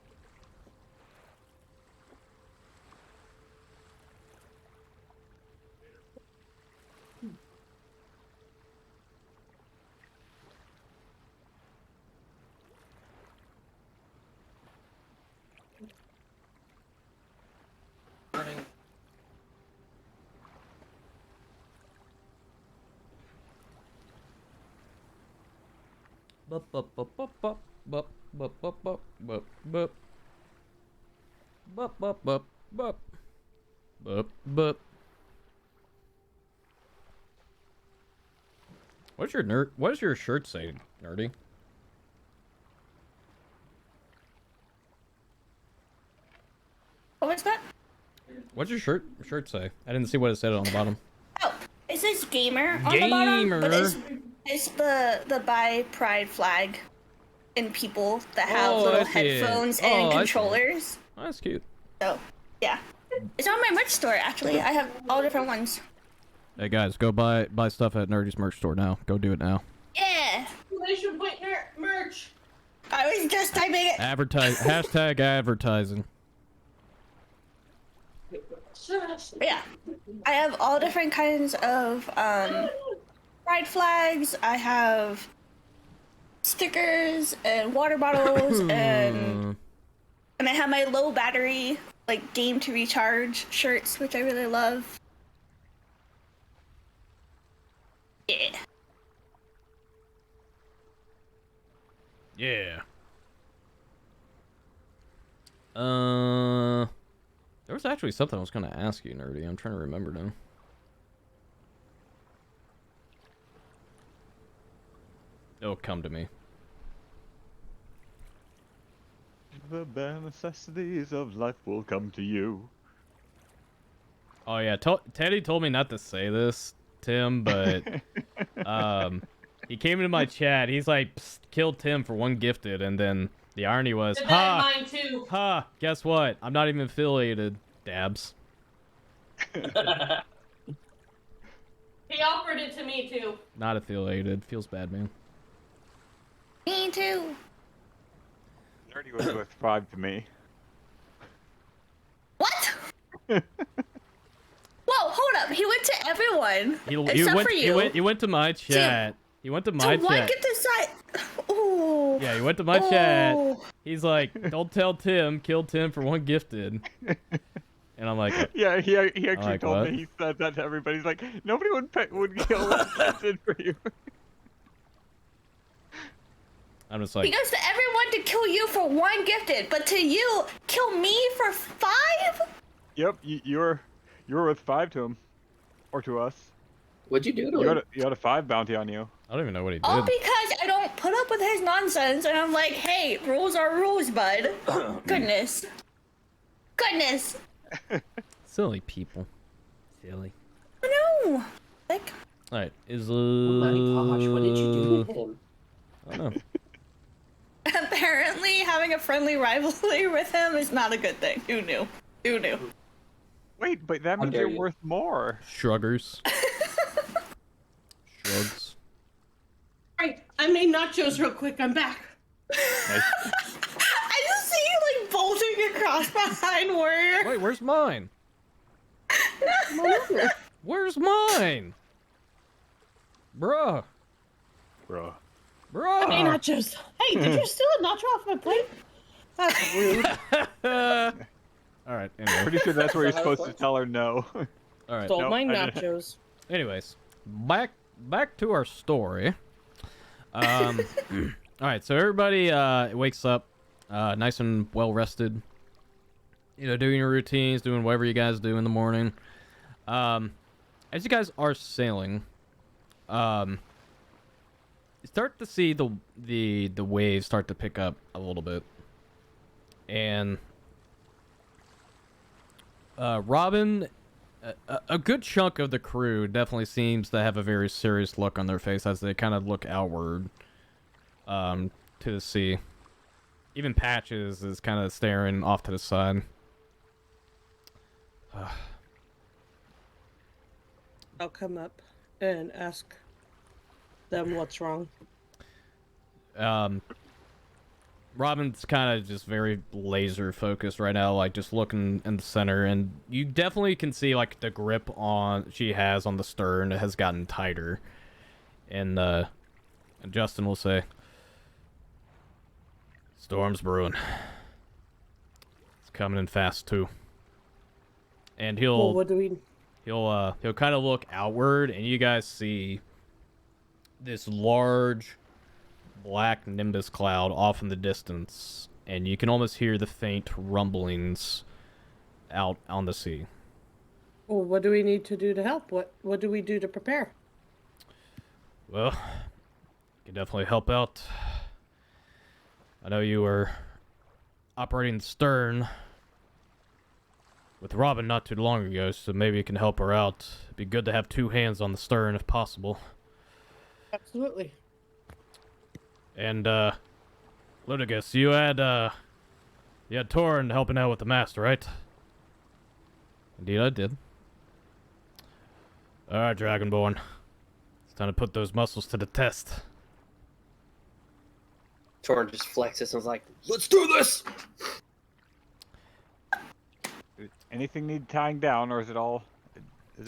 Bup, bup, bup, bup, bup, bup, bup, bup, bup, bup, bup. Bup, bup, bup, bup. Bup, bup. What does your shirt say, nerdy? What was that? What's your shirt say? I didn't see what it said on the bottom. Oh, it says gamer on the bottom, but it's the bi pride flag and people that have little headphones and controllers. Oh, that's cute. So, yeah. It's on my merch store, actually. I have all different ones. Hey guys, go buy stuff at Nerdy's merch store now. Go do it now. Yeah! Exclamation point merch! I was just typing it! Hashtag advertising. Yeah. I have all different kinds of, pride flags. I have stickers and water bottles and I have my low battery, like, game to recharge shirts, which I really love. Yeah. Yeah. There was actually something I was gonna ask you, Nerdy. I'm trying to remember now. It'll come to me. The bare necessities of life will come to you. Oh yeah, Teddy told me not to say this, Tim, but he came into my chat. He's like, killed Tim for one gifted, and then the irony was, Mine too. Guess what? I'm not even affiliated. Dabs. He offered it to me too. Not affiliated. Feels bad, man. Me too. Nerdy was worth 5 to me. What? Whoa, hold up. He went to everyone. Except for you. He went to my chat. He went to my chat. Why get this side? Ooh. Yeah, he went to my chat. He's like, don't tell Tim, kill Tim for one gifted. And I'm like, yeah, he actually like, told what? me, he said that to everybody. He's like, nobody would kill one gifted for you. I'm just like, He goes to everyone to kill you for one gifted, but to you, kill me for 5? Yep, you were worth 5 to him, or to us. What'd you do to him? You had a 5 bounty on you. I don't even know what he did. All because I don't put up with his nonsense, and I'm like, hey, rules are rules, bud. Goodness. Goodness. Silly people. Silly. No. Like. All right, is Oh my gosh, what did you do to him? I don't know. Apparently, having a friendly rivalry with him is not a good thing. Who knew? Who knew? Wait, but that means dare you're you. worth more. Shruggers. Shrugs. Right, I made nachos real quick. I'm back. Nice. I just see you like bolting across behind Warrior. Wait, where's mine? Where's mine? Bruh. Bro. Bruh. I made nachos. Hey, did you steal a nacho off my plate? That's rude. All right. Anyway. Pretty sure that's where you're supposed to tell her no. All right. Stole Nope, my I didn't. nachos. Anyways, back to our story. All right. So everybody wakes up, nice and well rested. You know, doing your routines, doing whatever you guys do in the morning. As you guys are sailing, you start to see the waves start to pick up a little bit, and Robin, a good chunk of the crew definitely seems to have a very serious look on their face as they kind of look outward to the sea. Even Patches is kind of staring off to the side. I'll come up and ask them what's wrong. Robin's kind of just very laser focused right now, like just looking in the center, and you definitely can see like the grip she has on the stern has gotten tighter. And Justin will say, "Storm's brewing. It's coming in fast too." And Well, what do we? he'll kind of look outward, and you guys see this large black nimbus cloud off in the distance, and you can almost hear the faint rumblings out on the sea. Well, what do we need to do to help? What do we do to prepare? Well, can definitely help out. I know you were operating the stern. with Robin not too long ago, so maybe you can help her out. It'd be good to have 2 hands on the stern if possible. Absolutely. And, Ludicus, you had Torin helping out with the master, right? Indeed, I did. Alright, Dragonborn. It's time to put those muscles to the test. Torin just flexes and is like, let's do this! Anything need tying down, or is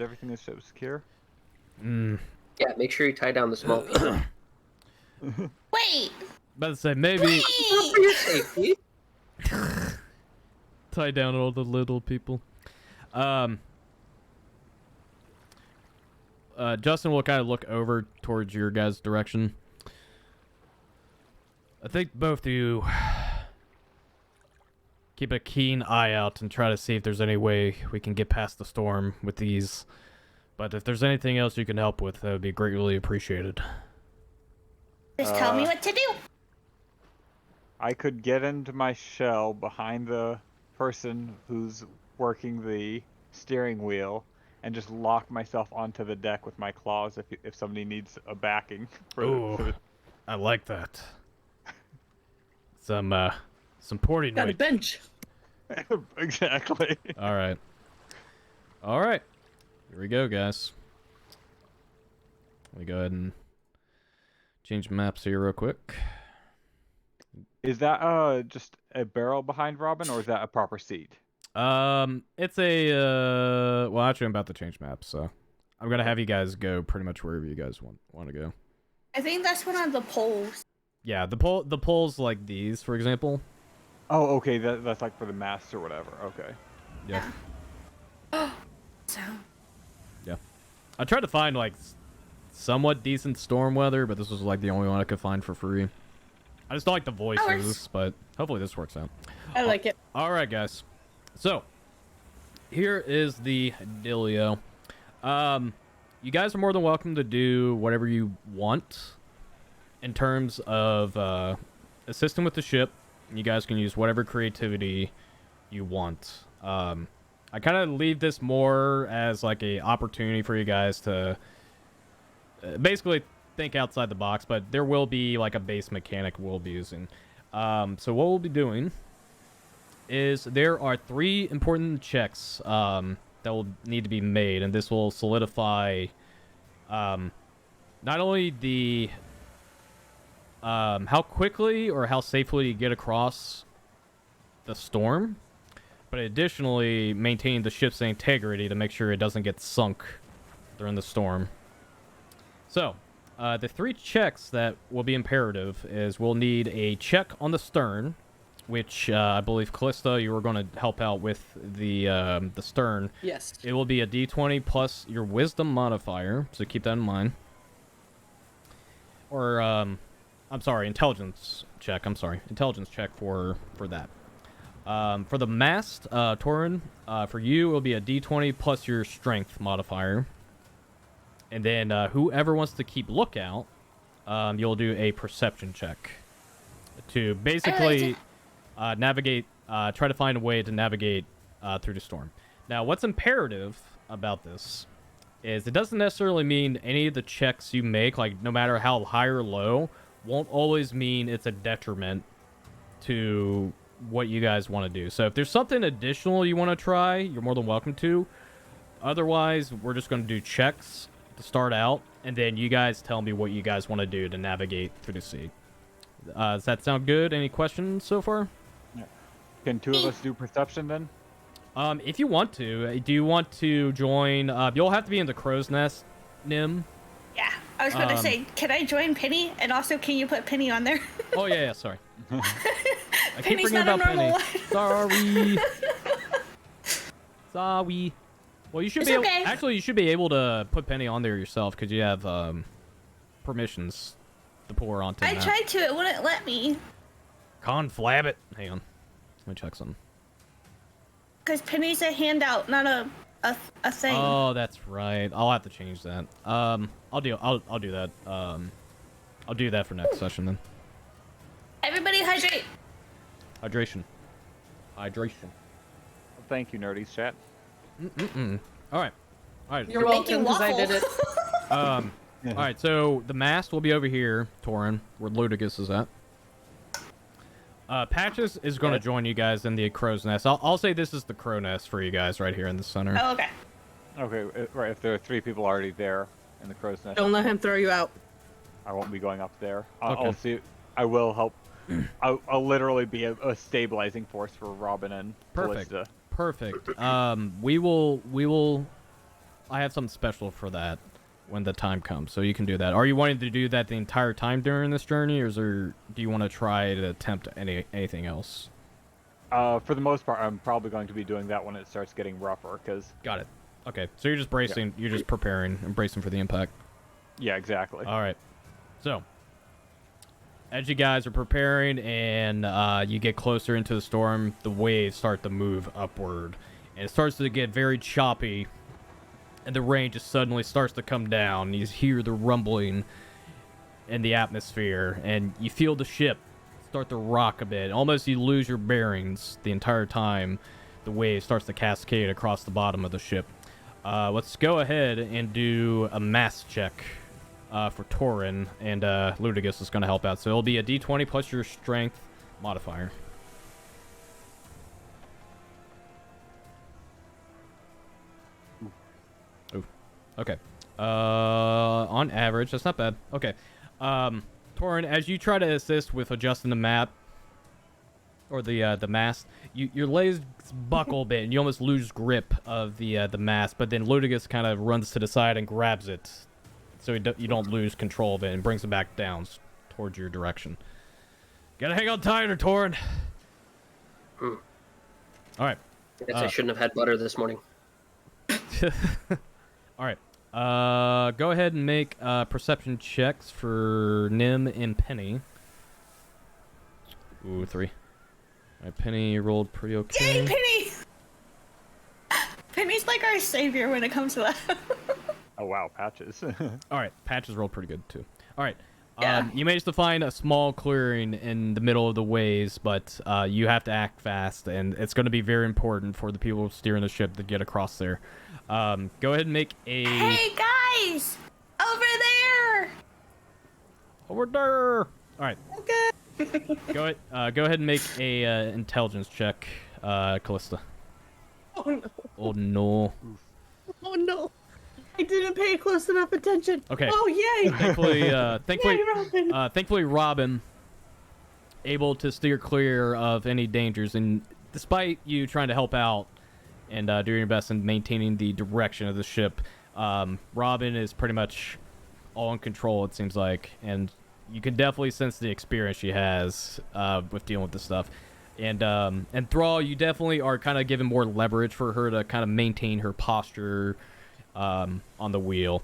everything so secure? Hmm. Yeah, make sure you tie down the small people. Wait! About to say, maybe... For your safety. tie down all the little people. Justin will kind of look over towards your guys' direction. I think both of you keep a keen eye out and try to see if there's any way we can get past the storm with these. But if there's anything else you can help with, that would be greatly appreciated. Just tell me what to do. I could get into my shell behind the person who's working the steering wheel and just lock myself onto the deck with my claws if somebody needs a backing. I like that. Some porty Got a night. bench. Exactly. All right. Here we go, guys. Let me go ahead and change maps here real quick. Is that just a barrel behind Robin, or is that a proper seat? It's a well, actually I'm about to change maps, so I'm gonna have you guys go pretty much wherever you guys want to go. I think that's one of the poles. Yeah, the poles like these, for example. Oh, okay, that's like for the masts or whatever. Okay. Yeah. So. Yeah. I tried to find like somewhat decent storm weather, but this was like the only one I could find for free. I just don't like the voices, but hopefully this works out. I like it. All right, guys. So, here is the dealio. You guys are more than welcome to do whatever you want in terms of assisting with the ship. You guys can use whatever creativity you want. I kind of leave this more as like a opportunity for you guys to basically think outside the box, but there will be like a base mechanic we'll be using. So what we'll be doing is there are 3 important checks that will need to be made, and this will solidify not only the how quickly or how safely you get across the storm, but additionally maintain the ship's integrity to make sure it doesn't get sunk during the storm. So, the 3 checks that will be imperative is we'll need a check on the stern, which I believe, Callista, you were going to help out with the stern. Yes. It will be a d20 plus your wisdom modifier, so keep that in mind. Or, I'm sorry, intelligence check. Intelligence check for that. For the mast, Torin, for you, it will be a d20 plus your strength modifier. And then whoever wants to keep lookout, you'll do a perception check to basically navigate, try to find a way to navigate through the storm. Now, what's imperative about this is it doesn't necessarily mean any of the checks you make, like no matter how high or low, won't always mean it's a detriment to what you guys want to do. So if there's something additional you want to try, you're more than welcome to. Otherwise, we're just going to do checks to start out, and then you guys tell me what you guys want to do to navigate through the sea. Does that sound good? Any questions so far? Yeah. Can 2 of us do perception then? If you want to. Do you want to join? You'll have to be in the crow's nest, Nim. Yeah, I was going to say, can I join Penny? And also, can you put Penny on there? Oh, yeah, sorry. I keep Penny's forgetting not about a normal Penny. one. Sorry. Well, you should It's be able, okay. actually, you should be able to put Penny on there yourself because you have permissions to pour onto I that. tried to, it wouldn't let me. Conflab it. Hang on. Let me check something. Because Penny's a handout, not a thing. Oh, that's right. I'll have to change that. I'll do that. I'll do that for next session then. Everybody hydrate. Hydration. Thank you, nerdy chat. All right. You're welcome, because I did it. All right, so the mast will be over here, Torin, where Ludigus is at. Patches is going to join you guys in the crow's nest. I'll say this is the crow nest for you guys right here in the center. Oh, okay. Okay, right. If there are 3 people already there in the crow's nest, Don't let him throw you out. I won't be going up there. Okay. I'll see. I will help. I'll literally be a stabilizing force for Robin and Callista. Perfect. We will. I have something special for that when the time comes, so you can do that. Are you wanting to do that the entire time during this journey, or do you want to try to attempt anything else? For the most part, I'm probably going to be doing that when it starts getting rougher, because... Got it. Okay, so you're just bracing, you're just preparing and bracing for the impact. Yeah, exactly. All right. So, as you guys are preparing and you get closer into the storm, the waves start to move upward. And it starts to get very choppy, and the rain just suddenly starts to come down. You hear the rumbling in the atmosphere, and you feel the ship start to rock a bit. Almost you lose your bearings the entire time the wave starts to cascade across the bottom of the ship. Let's go ahead and do a mass check for Torin, and Ludigus is going to help out. So it'll be a d20 plus your strength modifier. Okay. On average, that's not bad. Okay. Torin, as you try to assist with adjusting the map or the mast, your legs buckle a bit and you almost lose grip of the mast. But then Ludigus kind of runs to the side and grabs it, so you don't lose control of it, and brings it back down towards your direction. Gotta hang on tighter, Torin. All right. I guess I shouldn't have had butter this morning. All right. Go ahead and make perception checks for Nim and Penny. Ooh, 3. All right, Penny rolled pretty okay. Yay, Penny! Penny's like our savior when it comes to that. Oh wow, Patches. All right, Patches rolled pretty good too. All right. Yeah. You managed to find a small clearing in the middle of the waves, but you have to act fast, and it's going to be very important for the people steering the ship to get across there. Go ahead and make a... Hey, guys! Over there! Over there! All right. Okay. Go ahead and make a intelligence check, Callista. Oh no. Oh, no. Oh no. I didn't pay close enough attention. Okay. Oh yay! Thankfully, Robin able to steer clear of any dangers, and despite you trying to help out and doing your best in maintaining the direction of the ship, Robin is pretty much all in control, it seems like, and you can definitely sense the experience she has with dealing with this stuff. And Thrall, you definitely are kind of giving more leverage for her to kind of maintain her posture on the wheel.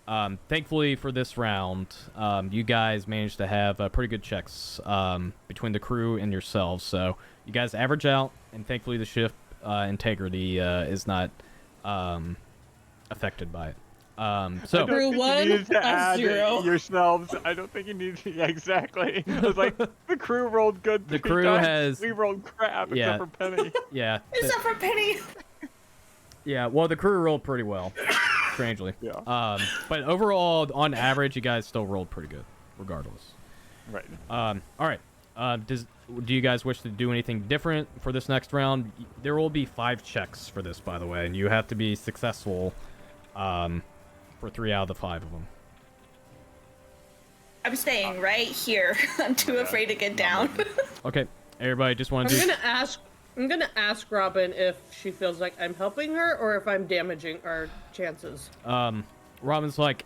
Thankfully for this round, you guys managed to have pretty good checks between the crew and yourselves. So you guys average out, and thankfully the ship integrity is not affected by it. So Crew 1, to add 0. yourselves. I don't think you need to. Yeah, exactly. I was like, the crew rolled good. The 3 crew times. has... We rolled crap Yeah. except for Penny. yeah, Except for Penny. yeah. Well, the crew rolled pretty well, strangely. Yeah. But overall, on average, you guys still rolled pretty good, regardless. Right. All right. Do you guys wish to do anything different for this next round? There will be 5 checks for this, by the way, and you have to be successful for 3 out of the 5 of them. I'm staying right here. I'm too afraid to get down. Okay, everybody, just want to do... I'm gonna ask Robin if she feels like I'm helping her or if I'm damaging our chances. Robin's like,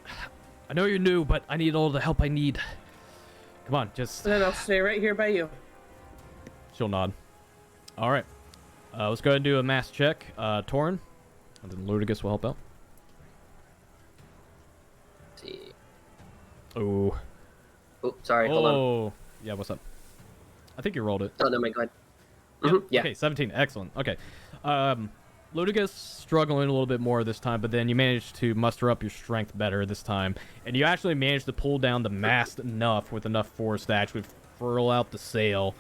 I know you're new, but I need all the help I need. Come on, just... And then I'll stay right here by you. She'll nod. All right. Let's go ahead and do a mass check. Torin, and then Ludigus will help out. Let's see. Oh. Oh, sorry. Hold on. Oh. Yeah, what's up? I think you rolled it. Oh, no, my God. Yep. Yeah. Okay, 17. Excellent. Okay. Ludigus struggling a little bit more this time, but then you managed to muster up your strength better this time, and you actually managed to pull down the mast enough with enough force to actually furl out the sail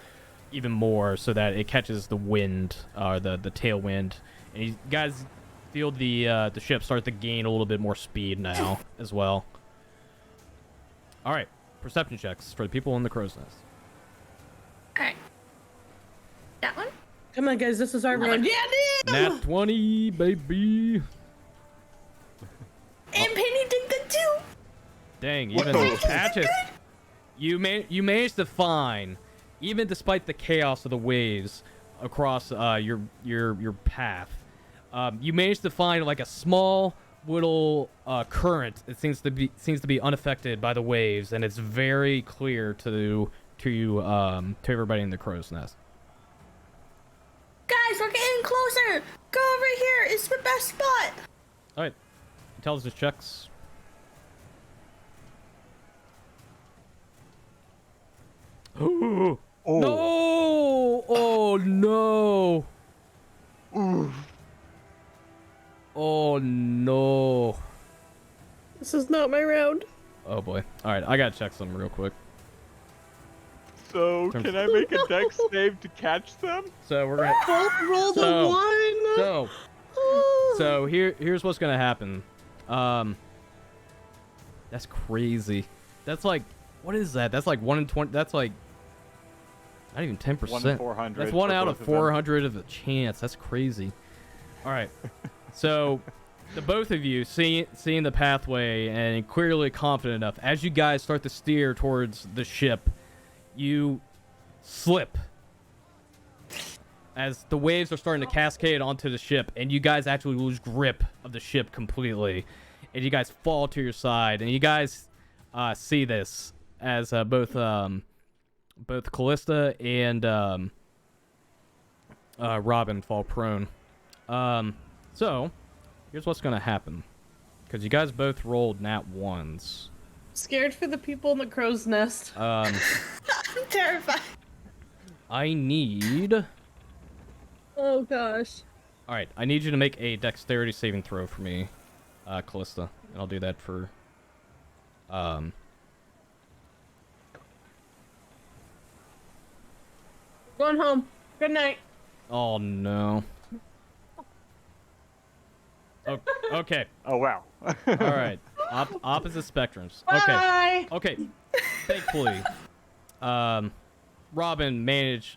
even more so that it catches the wind, the tailwind, and you guys feel the ship start to gain a little bit more speed now as well. All right, perception checks for the people in the crow's nest. All right. That one? Come on, guys, this is our round. Yeah, Nat 20, baby. And Penny did good too. Dang, even Patches. You managed to find, even despite the chaos of the waves across your path, you managed to find like a small little current. It seems to be unaffected by the waves, and it's very clear to everybody in the crow's nest. Guys, we're getting closer. Go over here. It's the best spot. All right, intelligence checks. Oh. No! Oh no! Oof. Oh no! This is not my round. Oh boy! All right, I gotta check something real quick. So can I make a dex save to catch them? So we're gonna Roll the one. So here's what's gonna happen. That's crazy. That's like, what is that? That's like 1 in 20. That's like not even 10%. 1 in 400. That's 1 out of both 400 of a chance. That's crazy. All right. So the both of you seeing the pathway and clearly confident enough, as you guys start to steer towards the ship, you slip as the waves are starting to cascade onto the ship, and you guys actually lose grip of the ship completely, and you guys fall to your side, and you guys see this as both Callista and Robin fall prone. So here's what's gonna happen, because you guys both rolled nat 1s. Scared for the people in the crow's nest. I'm terrified. I need... Oh gosh. Alright, I need you to make a dexterity saving throw for me, Callista. And I'll do that for... Going home. Good night. Oh, no. Okay. Oh wow. Alright. Opposite spectrums. Bye. Okay. Thankfully, Robin managed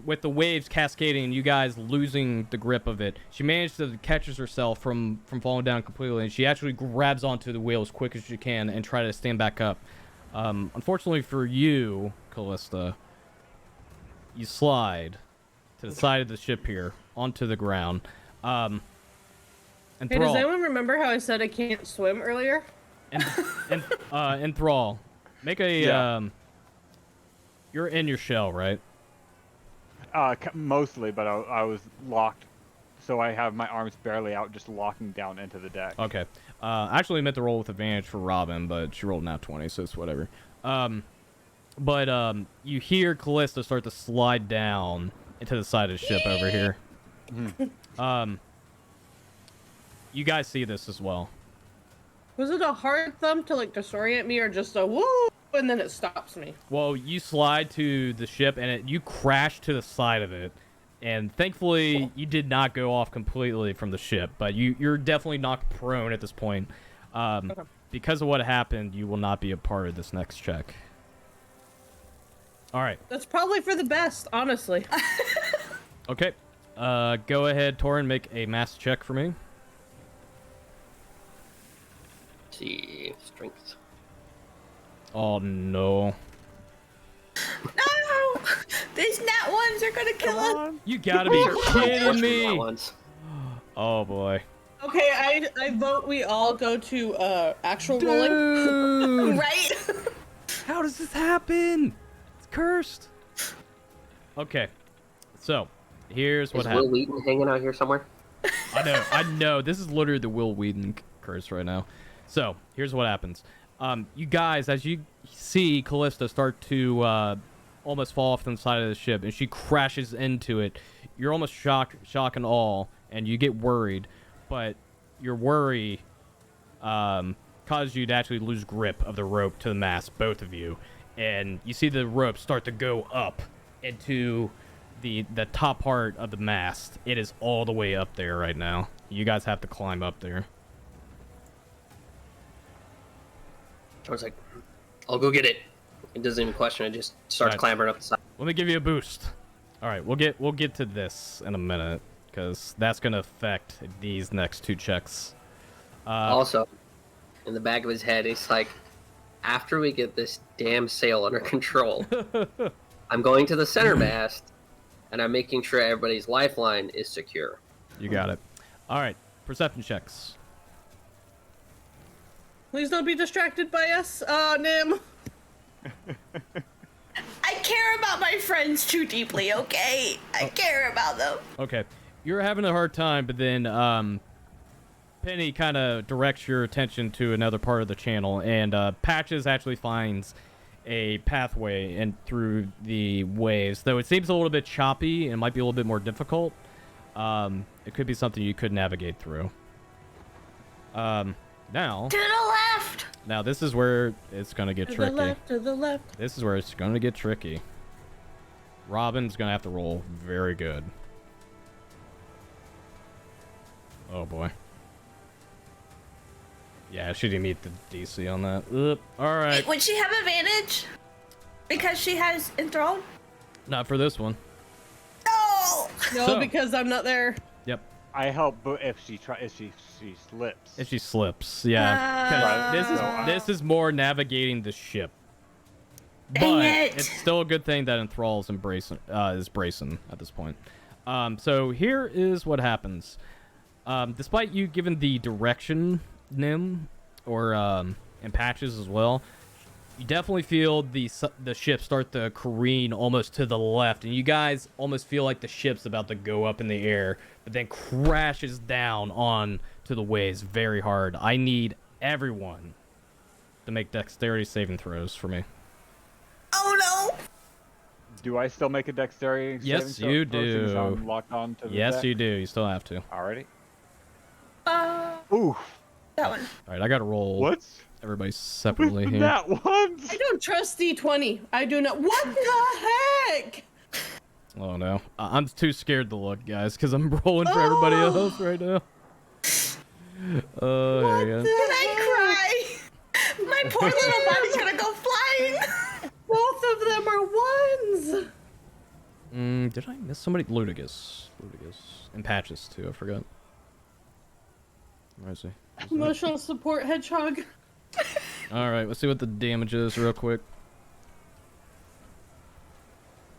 with the waves cascading and you guys losing the grip of it. She managed to catch herself from falling down completely, and she actually grabs onto the wheel as quick as she can and try to stand back up. Unfortunately for you, Callista, you slide to the side of the ship here onto the ground. And Hey, does anyone remember how I said I can't swim earlier? And Thrall, make a you're in your shell, right? Mostly, but I was locked, so I have my arms barely out, just locking down into the deck. Okay. Actually meant to roll with advantage for Robin, but she rolled nat 20, so it's whatever. But you hear Callista start to slide down into the side of the ship over here. You guys see this as well. Was it a hard thump to like disorient me, or just a woo, and then it stops me? Well, you slide to the ship, and you crash to the side of it. And thankfully, you did not go off completely from the ship, but you're definitely knocked prone at this point. Okay. Because of what happened, you will not be a part of this next check. All right. That's probably for the best, honestly. Okay. Go ahead, Torin, make a mass check for me. See, strength. Oh, no. No! These nat ones are gonna kill us. You gotta be kidding me! Once. Oh, boy. Okay, I vote we all go to actual rolling. Dude! Right? How does this happen? It's cursed. Okay. So, here's what Is Will happened. Wheaton hanging out here somewhere? I know. This is literally the Will Wheaton curse right now. So, here's what happens. You guys, as you see Callista start to almost fall off the side of the ship, and she crashes into it, you're almost shock and awe, and you get worried. But your worry causes you to actually lose grip of the rope to the mast, both of you. And you see the rope start to go up into the top part of the mast. It is all the way up there right now. You guys have to climb up there. I was like, I'll go get it. It doesn't even question it, just starts clambering up the side. Let me give you a boost. All right, we'll get to this in a minute, because that's going to affect these next 2 checks. Also, in the back of his head, he's like, after we get this damn sail under control, I'm going to the center mast, and I'm making sure everybody's lifeline is secure. You got it. All right, perception checks. Please don't be distracted by us, Nim. I care about my friends too deeply, okay? I care about them. Okay. You're having a hard time, but then Penny kind of directs your attention to another part of the channel, and Patches actually finds a pathway and through the waves. Though it seems a little bit choppy and might be a little bit more difficult, it could be something you could navigate through. Now... To the left! Now, this is where it's going to get tricky. To the left. This is where it's going to get tricky. Robin's going to have to roll very good. Oh, boy. Yeah, she didn't meet the DC on that. All right. Would she have advantage? Because she has enthralled? Not for this one. No! No, So- because I'm not there. Yep. I help, but if she slips. If she slips, yeah. 'Cause this is more navigating the ship. Dang But it. it's still a good thing that Enthrall is bracing at this point. So here is what happens. Despite you giving the direction, Nim, or and Patches as well, you definitely feel the ship start to careen almost to the left, and you guys almost feel like the ship's about to go up in the air, but then crashes down on to the waves very hard. I need everyone to make dexterity saving throws for me. Oh no! Do I still make a dexterity? Yes, saving you throw since do. I'm locked on to the Yes, deck? you do. You still have to. Alrighty. Oof. That one. All right, I got to roll What? everybody separately With here. that one? I don't trust D20. I do not. What the heck? Oh no, I'm too scared to look, guys, because I'm rolling for everybody else right now. Oh, there you go. Can I cry? My poor little body's gonna go flying. Both of them are ones. Did I miss somebody? Ludigus, and Patches too. I forgot. Where is he? Emotional support hedgehog. All right, let's see what the damage is real quick.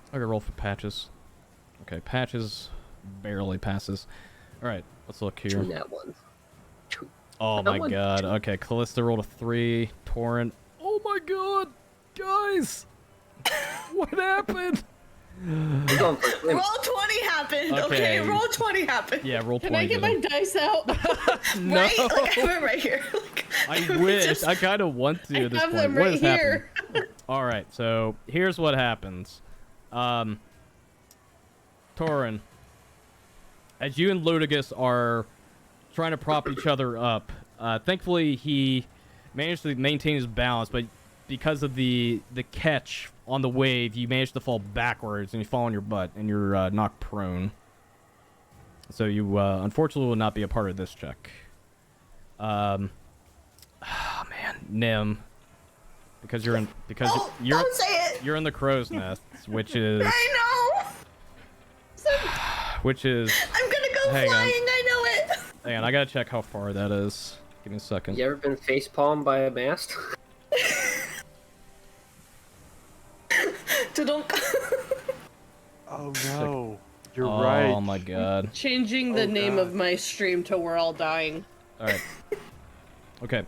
I gotta roll for Patches. Okay, Patches barely passes. All right, let's look here. That one. Oh my god. Okay, Callista rolled a 3. Torrent. Oh my god, guys, what happened? We're going for a swim. Roll 20 happened, Okay. okay? Roll 20 happened. Yeah, roll 20. Can I get my dice out? No. Right? Like, I'm right here. Like, I wish. I kind of want to I at this have point. them What right is here. happening? All right, so here's what happens. Torin, as you and Ludigus are trying to prop each other up, thankfully he managed to maintain his balance, but because of the catch on the wave, you managed to fall backwards and you fall on your butt and you're knocked prone. So you unfortunately will not be a part of this check. Oh man, Nim, because you're in don't say it. you're in the crow's nest, which is I know. which is I'm gonna go Hang on. flying. I know it. hang on, I gotta check how far that is. Give me a second. You ever been facepalmed by a mast? Don't. Oh no. You're oh right. my god. Changing the name of my stream to We're All Dying. All right. Okay.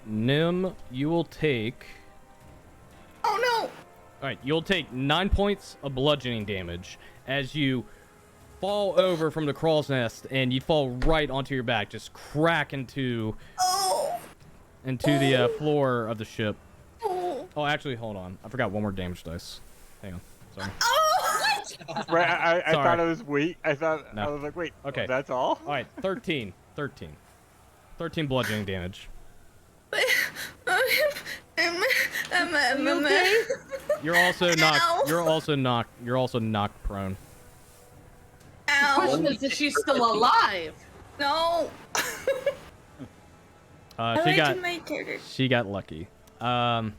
Nim, you will take. Oh no. All right, you'll take 9 points of bludgeoning damage as you fall over from the crawl's nest and you fall right onto your back, just crack into the floor of the ship. Oh, actually, hold on. I forgot one more damage dice. Hang on. Sorry. Right, I Sorry. thought it was weak. I thought No. I was like, wait. Okay. That's all? All right, 13 bludgeoning damage. You okay? You're also knocked. You're also knocked prone. The Ow. question is she still alive? No. She got lucky. Because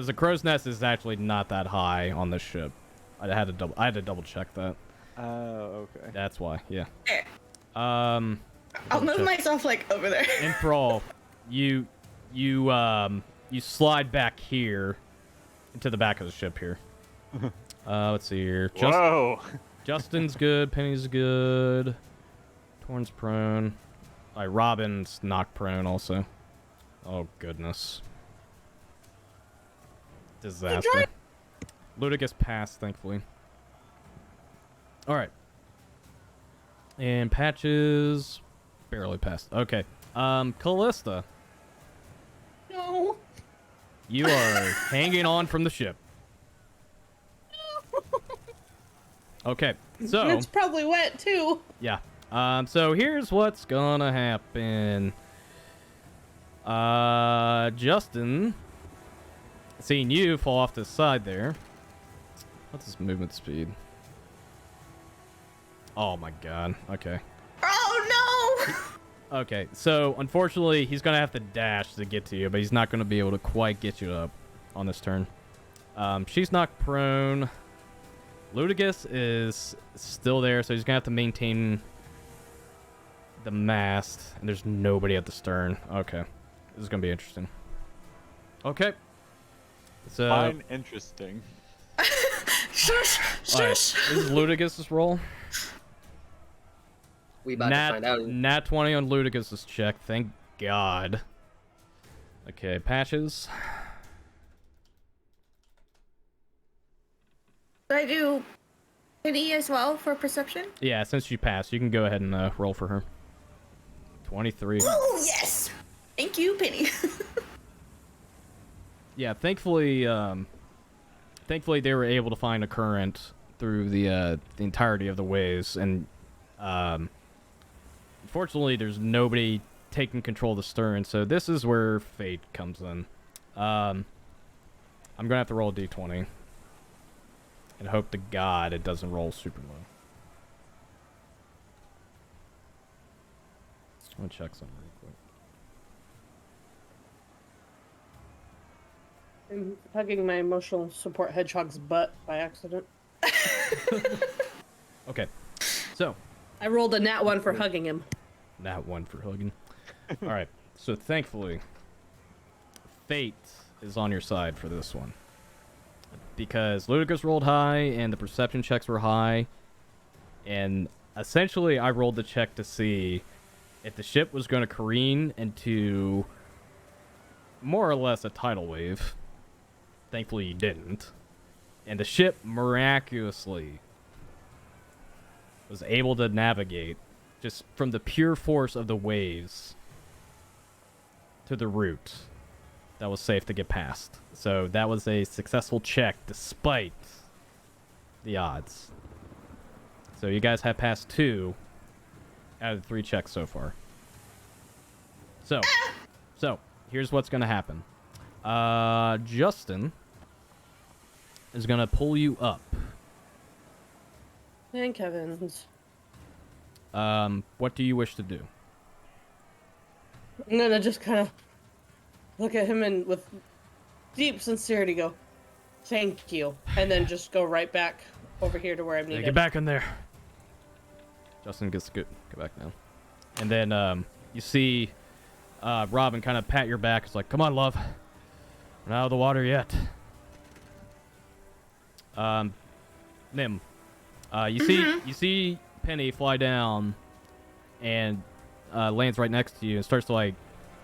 the crow's nest is actually not that high on this ship. I had to double check that. Oh, okay. That's why. Yeah. There. I'll move myself like over there. And Thrall, you slide back here into the back of the ship here. Let's see here. Whoa. Justin's good. Penny's good. Torn's prone. All right, Robin's knocked prone also. Oh goodness. Disaster. Ludicus passed, thankfully. All right. And Patches barely passed. Okay. Callista. No. You are hanging on from the ship. Okay. So It's probably wet too. yeah. So here's what's gonna happen. Justin, seeing you fall off the side there. What's his movement speed? Oh my god. Okay. Oh no! Okay, so unfortunately he's gonna have to dash to get to you, but he's not gonna be able to quite get you up on this turn. She's knocked prone. Ludicus is still there, so he's gonna have to maintain the mast, and there's nobody at the stern. Okay, this is gonna be interesting. Okay, so Fine, interesting. Shush! all right, Shush! this is Ludicus's roll. We about to find out. Nat 20 on Ludicus's check. Thank God. Okay, Patches. Do I do Penny as well for perception? Yeah, since you passed, you can go ahead and roll for her. 23. Oh yes! Thank you, Penny. Yeah, thankfully they were able to find a current through the entirety of the waves, and unfortunately there's nobody taking control of the stern, so this is where fate comes in. I'm gonna have to roll a d20 and hope to God it doesn't roll super low. I'm gonna check something real quick. I'm hugging my emotional support hedgehog's butt by accident. Okay, so I rolled a nat 1 for hugging him. Nat 1 for hugging. All right, so thankfully, fate is on your side for this one. Because Ludicus rolled high, and the perception checks were high, and essentially I rolled the check to see if the ship was going to careen into more or less a tidal wave. Thankfully you didn't. And the ship miraculously was able to navigate just from the pure force of the waves to the route that was safe to get past. So that was a successful check despite the odds. So you guys have passed 2 out of the 3 checks so far. So here's what's gonna happen. Justin is gonna pull you up. Thank heavens. What do you wish to do? I'm gonna just kind of look at him and with deep sincerity go, thank you. And then just go right back over here to where I'm needed. Get back in there. Justin gets good. Get back now. And then you see Robin kind of pat your back. It's like, come on, love. We're not out of the water yet. Nim, you see Penny fly down and lands right next to you and starts to like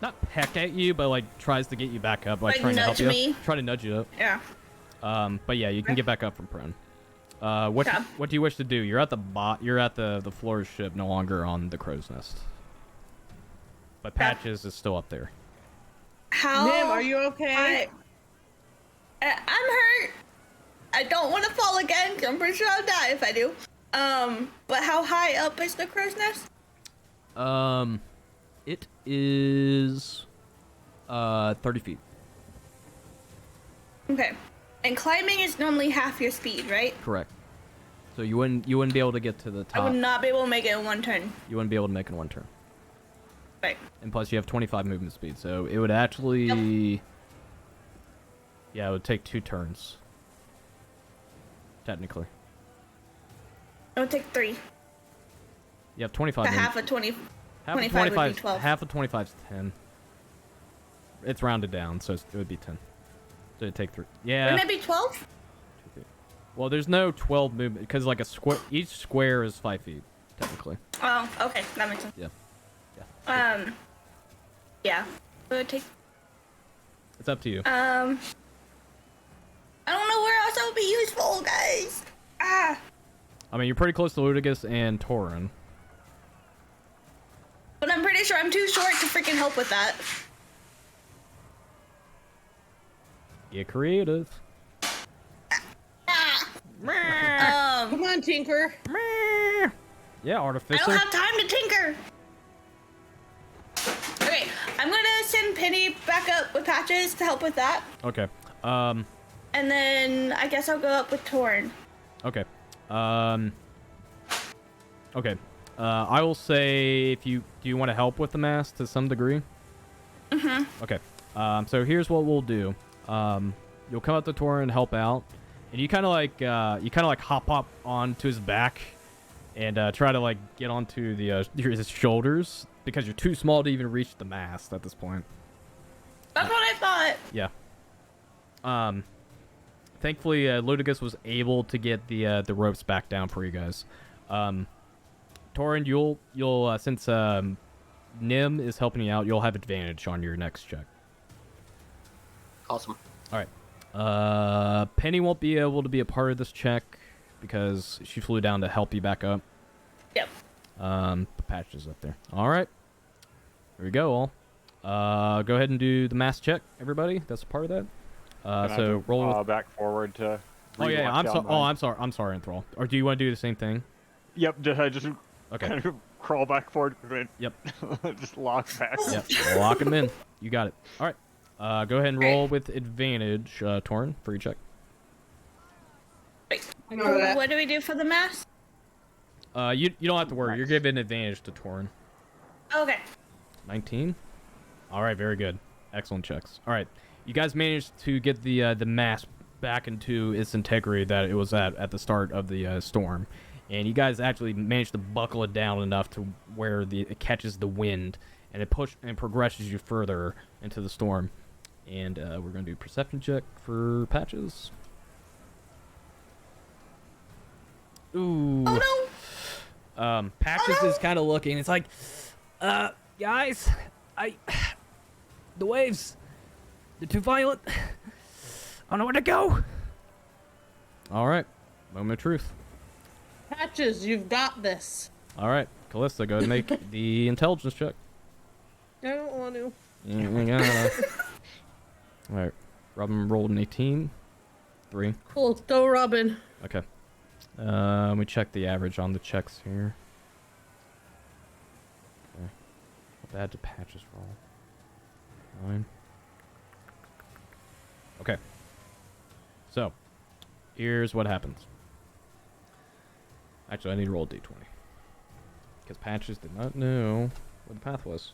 not peck at you, but like tries to get you back up, like trying to help you. Try to nudge you up. Yeah. But yeah, you can get back up from prone. What do you wish to do? You're at the floor of the ship, no longer on the crow's nest. But Patches is still up there. How? Nim, are you okay? I'm hurt. I don't want to fall again, 'cause I'm pretty sure I'll die if I do. But how high up is the crow's nest? It is 30 feet. Okay. And climbing is normally half your speed, right? Correct. So you wouldn't be able to get to the top. I would not be able to make it in one turn. You wouldn't be able to make it in one turn. Right. And plus, you have 25 movement speed, so it would actually... Yep. Yeah, it would take 2 turns. Technically. It would take 3. You have 25 To movement. half of 20. Half 25 of 25 would be 12. Half of 25 is 10. It's rounded down, so it would be 10. So it'd take 3. Yeah. Wouldn't it be 12? Well, there's no 12 movement, because like a square, each square is 5 feet, technically. Oh, okay. That makes sense. Yeah. Yeah. It would take... It's up to you. I don't know where else that would be useful, guys. Ah. I mean, you're pretty close to Ludigus and Tauren. But I'm pretty sure I'm too short to freaking help with that. Get creative. Come on, Tinker. Yeah, I Artificer. don't have time to tinker. Okay, I'm gonna send Penny back up with Patches to help with that. Okay. And then I guess I'll go up with Torn. Okay. Okay. I will say if you do you want to help with the mask to some degree? Mm-hmm. Okay. So here's what we'll do. You'll come up to Torin and help out, and you kind of like hop up onto his back, and try to like get onto his shoulders because you're too small to even reach the mast at this point. That's what I thought. Yeah. Thankfully, Ludigus was able to get the ropes back down for you guys. Torin, you'll since Nim is helping you out, you'll have advantage on your next check. Awesome. All right. Penny won't be able to be a part of this check because she flew down to help you back up. Yep. Patch is up there. All right. Here we go, all. Go ahead and do the mass check, everybody. That's a part of that. So roll with... back forward to. Oh yeah, I'm sorry. Oh, I'm sorry, Enthrall. Or do you want to do the same thing? Yep. Just Okay. kind of crawl back forward. Yep. Just lock back. Yep. Lock him in. You got it. All right. Go ahead and roll with advantage, Torn, for your check. Wait, what do we do for the mask? You don't have to worry. You're giving advantage to Torn. Okay. 19. All right. Very good. Excellent checks. All right. You guys managed to get the mask back into its integrity that it was at the start of the storm, and you guys actually managed to buckle it down enough to where it catches the wind and it progresses you further into the storm. And we're gonna do a perception check for Patches. Ooh. Oh no. Patches is kind of looking. It's like, guys, the waves. They're too violent. I don't know where to go. All right. Moment of truth. Patches, you've got this. All right. Callista, go ahead and make the intelligence check. I don't want to. You gotta. All right. Robin rolled an 18. 3. Cool. Go, Robin. Okay. Let me check the average on the checks here. Okay. How bad did Patches roll? 9. Okay. So, here's what happens. Actually, I need to roll a d20. Because Patches did not know what the path was.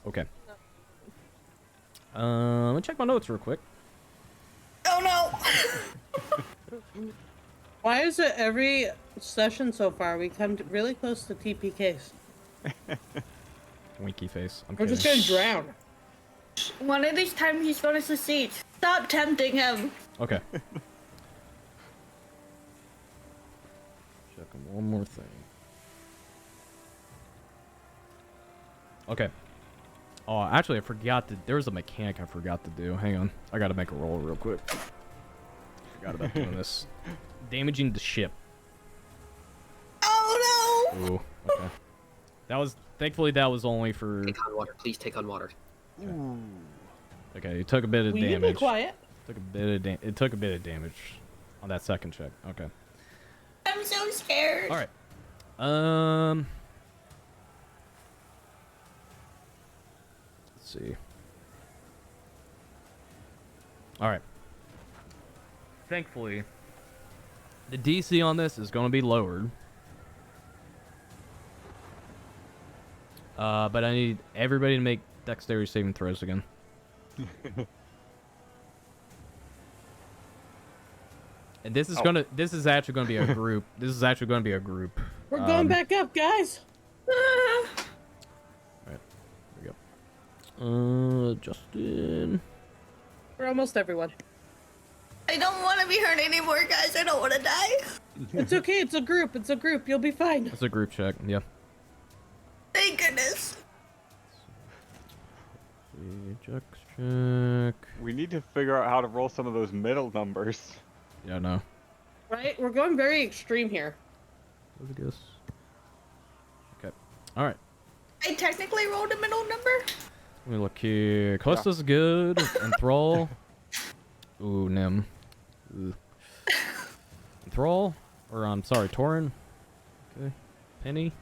Okay. Let me check my notes real quick. Oh no! Why is it every session so far we come really close to TPKs? Winky face. I'm We're kidding. just gonna drown. One of these times he's going to succeed. Stop tempting him. Okay. Checking one more thing. Okay. Oh, actually, I forgot to... There was a mechanic I forgot to do. Hang on. I gotta make a roll real quick. Forgot about doing this. Damaging the ship. Oh no! Ooh, okay. That was... Thankfully, that was only for... Take on water. Please take on water. Okay, you took a bit of Will you damage. be quiet? It took a bit of damage on that second check. Okay. I'm so scared. All right. Let's see. All right. thankfully, the DC on this is going to be lowered. But I need everybody to make dexterity saving throws again. And this is actually gonna be a group. This is actually gonna be a group. We're going back up, guys. Alright, there we go. Justin. We're almost everyone. I don't want to be hurt anymore, guys. I don't want to die. It's okay. It's a group. It's a group. You'll be fine. It's a group check. Yeah. Thank goodness. Check. We need to figure out how to roll some of those middle numbers. Yeah, no. Right? We're going very extreme here. What I guess. Okay. All right. I technically rolled a middle number. Let me look here. Callista's good. Enthrall. Ooh, Nim. Ooh. Enthrall. Or, I'm sorry, Torin. Okay. Penny.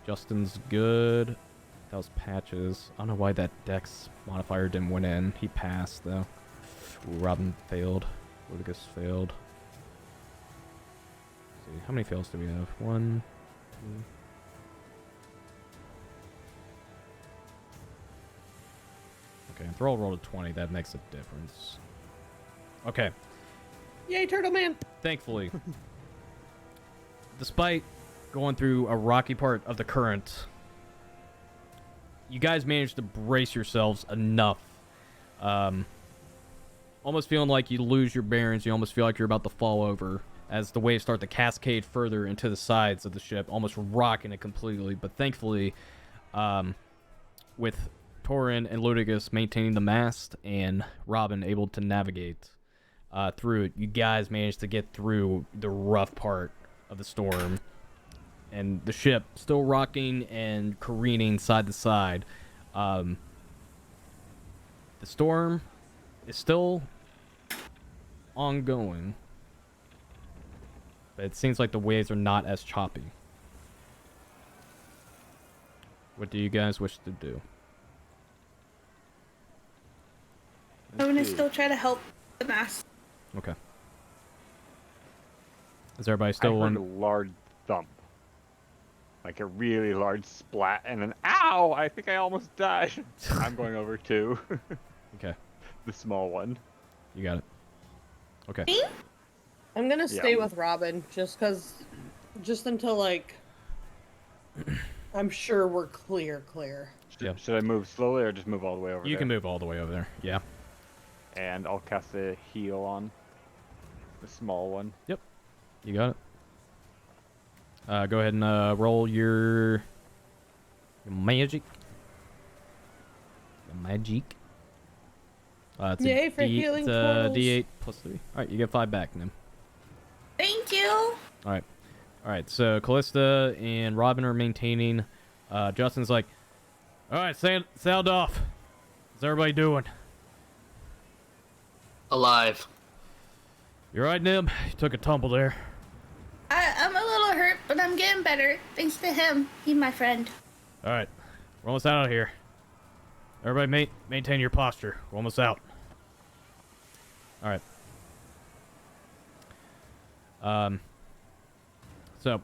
Justin's good. That was Patches. I don't know why that Dex modifier didn't went in. He passed, though. Ooh, Robin failed. Ludicus failed. Let's see, how many fails do we have? 1, 2. Okay, Enthrall rolled a 20. That makes a difference. Okay. Yay, Turtle Man. Thankfully, despite going through a rocky part of the current, you guys managed to brace yourselves enough. Almost feeling like you lose your bearings. You almost feel like you're about to fall over as the waves start to cascade further into the sides of the ship, almost rocking it completely. But thankfully, with Torin and Ludicus maintaining the mast and Robin able to navigate through it, you guys managed to get through the rough part of the storm. And the ship still rocking and careening side to side. The storm is still ongoing, but it seems like the waves are not as choppy. What do you guys wish to do? I'm gonna still try to help the mass. Okay. Is everybody still I heard on? a large thump. Like a really large splat and an ow! I think I almost died. I'm going over too. Okay, The small one. you got it. Okay. Me? I'm gonna stay Yeah. with Robin just until like I'm sure we're clear. Yeah. Should I move slowly or just move all the way over You there? can move all the way over there. Yeah. And I'll cast a heal on the small one. Yep. You got it. Go ahead and roll your magic. Your magic. It's Yay for healing It's a portals. D8 plus 3. All right, you get 5 back, Nim. Thank you. All right. So Callista and Robin are maintaining. Justin's like, all right, sound off. How's everybody doing? Alive. You all right, Nim? You took a tumble there. I'm a little hurt, but I'm getting better. Thanks to him. He's my friend. All right, we're almost out of here. Everybody maintain your posture. We're almost out. All right. So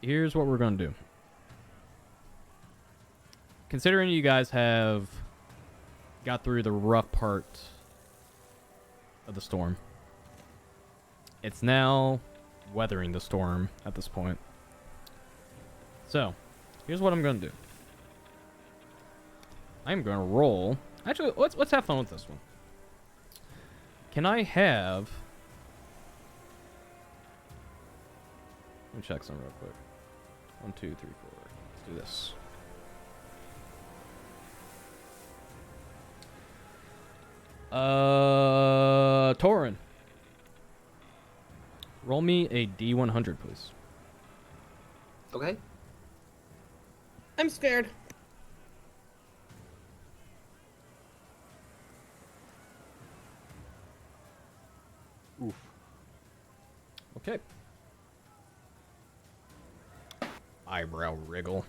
here's what we're gonna do. Considering you guys have got through the rough part of the storm, it's now weathering the storm at this point. So here's what I'm gonna do. I'm gonna roll. Actually, let's have fun with this one. Can I have? Let me check some real quick. 1, 2, 3, 4. Let's do this. Torin. Roll me a D100, please. Okay. I'm scared. Oof. Okay. Eyebrow wriggle.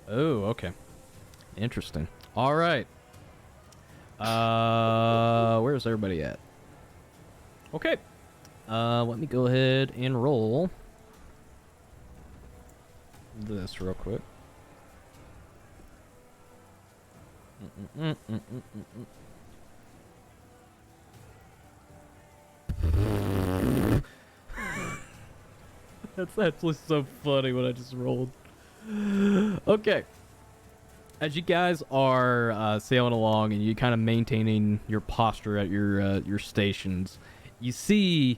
Oh, okay. Interesting. All right. Where's everybody at? Okay. Let me go ahead and roll this real quick. That's actually so funny what I just rolled. Okay. As you guys are sailing along and you kind of maintaining your posture at your stations, you see,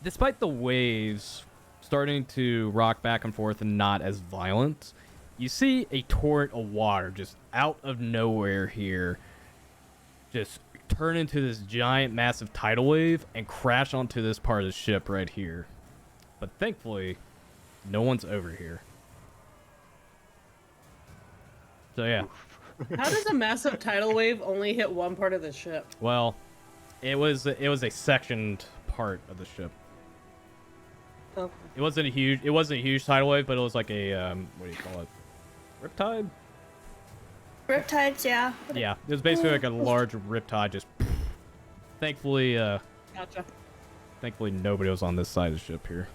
despite the waves starting to rock back and forth and not as violent, you see a torrent of water just out of nowhere here just turn into this giant massive tidal wave and crash onto this part of the ship right here. But thankfully, no one's over here. So yeah. How does a massive tidal wave only hit one part of the ship? Well, it was a sectioned part of the ship. Okay. It wasn't a huge tidal wave, but it was like a what do you call it? Riptide? Riptides, yeah. Yeah, it was basically like a large riptide. Just thankfully, Gotcha. thankfully nobody was on this side of the ship here.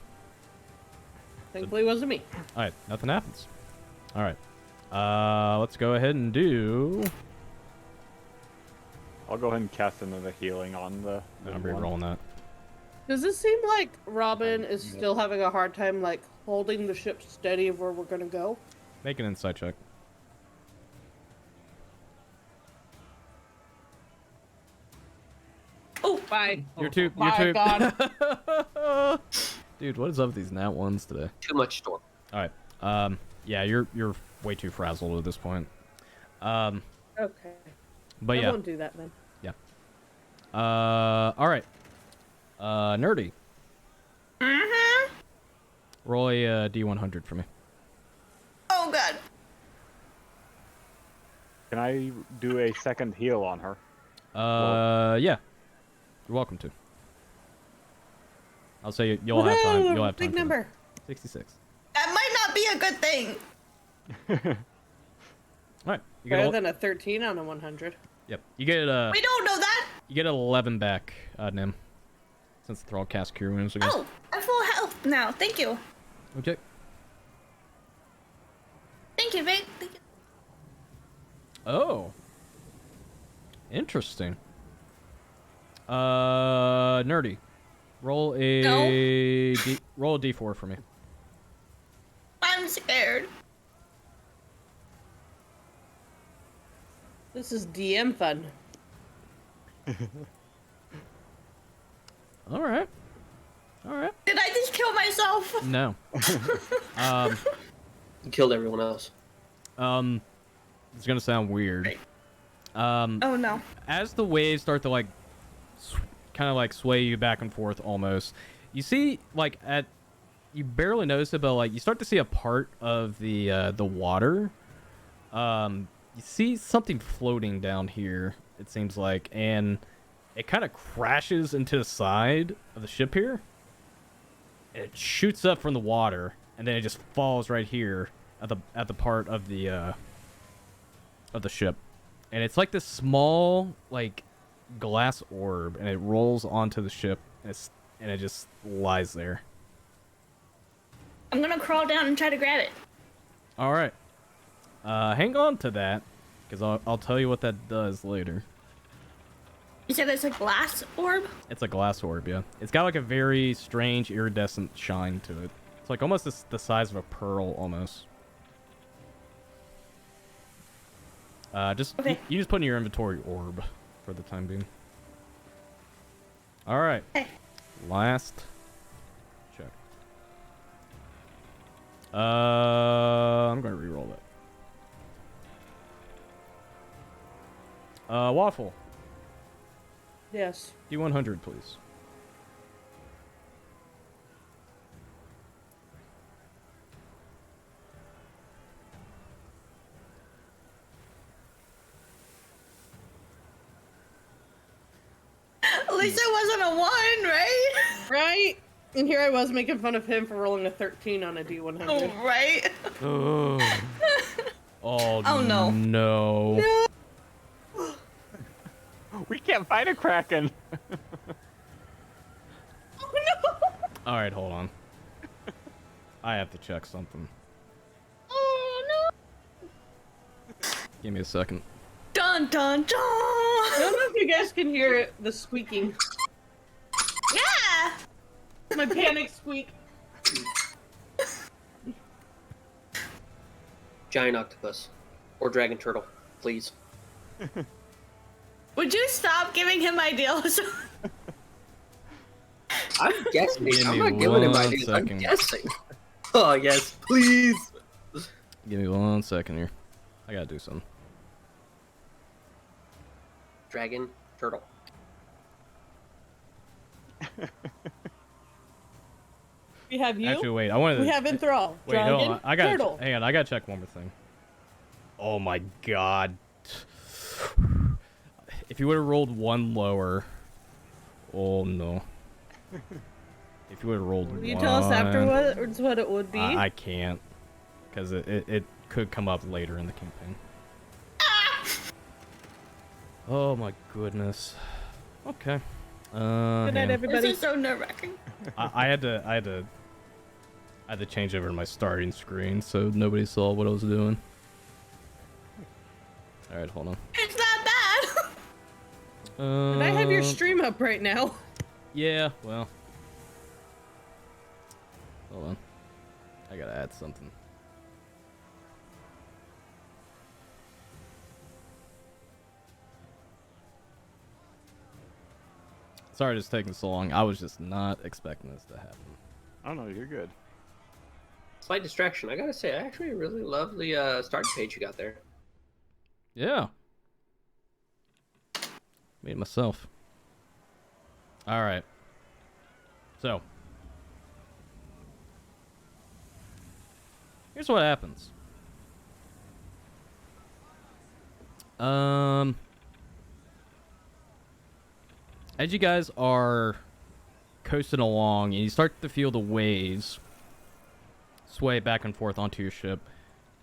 Thankfully, it wasn't me. All right, nothing happens. All right, let's go ahead and do. I'll go ahead and cast another healing on the. I'm re-rolling that. Does it seem like Robin is still having a hard time, like, holding the ship steady of where we're gonna go? Make an insight check. Oh, bye. You're too. God. Dude, what is up with these nat ones today? Too much storm. All right. Yeah, you're way too frazzled at this point. Okay. But I yeah. won't do that then. Yeah. All right. Nerdy. Mm-hmm. Roll a D100 for me. Oh, God. Can I do a second heal on her? Yeah. You're welcome to. I'll say you'll have time. You'll have time. Big number. 66. That might not be a good thing. All right. You Better get than a 13 on a 100. Yep. You get We don't know that. You get 11 back, Nim. Since the Thrall cast Cure Wounds again. Oh, I'm full health now. Thank you. Okay. Thank you, Vic. Thank you. Oh. Interesting. Nerdy. Roll a No. roll a D4 for me. I'm scared. This is DM fun. All right. All right. Did I just kill myself? No. You killed everyone else. It's gonna sound weird. Oh, no. As the waves start to like, kind of like sway you back and forth, almost, you see like you barely notice it, but like you start to see a part of the water. You see something floating down here. It seems like, and it kind of crashes into the side of the ship here. And it shoots up from the water, and then it just falls right here at the part of the ship. And it's like this small like glass orb, and it rolls onto the ship, and it just lies there. I'm gonna crawl down and try to grab it. All right. Hang on to that, because I'll tell you what that does later. You said it's a glass orb? It's a glass orb, yeah. It's got like a very strange iridescent shine to it. It's like almost the size of a pearl, almost. Okay. You just put in your inventory orb for the time being. All right. Okay. Last check. I'm gonna re-roll that. Waffle. Yes. D100, please. At least it wasn't a 1, right? Right? And here I was making fun of him for rolling a 13 on a D100. Oh, right. Oh. Oh Oh, no. No. We can't fight a kraken. Oh no! All right, hold on. I have to check something. Oh no! Give me a second. Dun dun dun! I don't know if you guys can hear it, the squeaking. Yeah! My panic squeak. Giant octopus. Or dragon turtle, please. Would you stop giving him ideas? I'm guessing. Give I'm me not giving him one ideas. second. I'm guessing. Oh, yes, please. Give me 1 second here. I gotta do something. Dragon turtle. We have you. Actually, wait. I wanted to. We have Enthrall. Wait, hold Dragon. on. I gotta. Turtle. Hang on. I gotta check one more thing. Oh my god. If you would have rolled one lower. Oh no. If you would have rolled Will one. you tell us afterwards what it would be? I can't. Because it could come up later in the campaign. Oh my goodness. Okay. Good night, hang on. everybody. This is so nerve-wracking. I had to change over to my starting screen so nobody saw what I was doing. All right, hold on. It's not bad. And I have your stream up right now. Yeah, well. Hold on. I gotta add something. Sorry it's taking so long. I was just not expecting this to happen. Oh no, you're good. Slight distraction. I gotta say, I actually really love the start page you got there. Yeah. Made it myself. Alright. So. Here's what happens. As you guys are coasting along and you start to feel the waves sway back and forth onto your ship,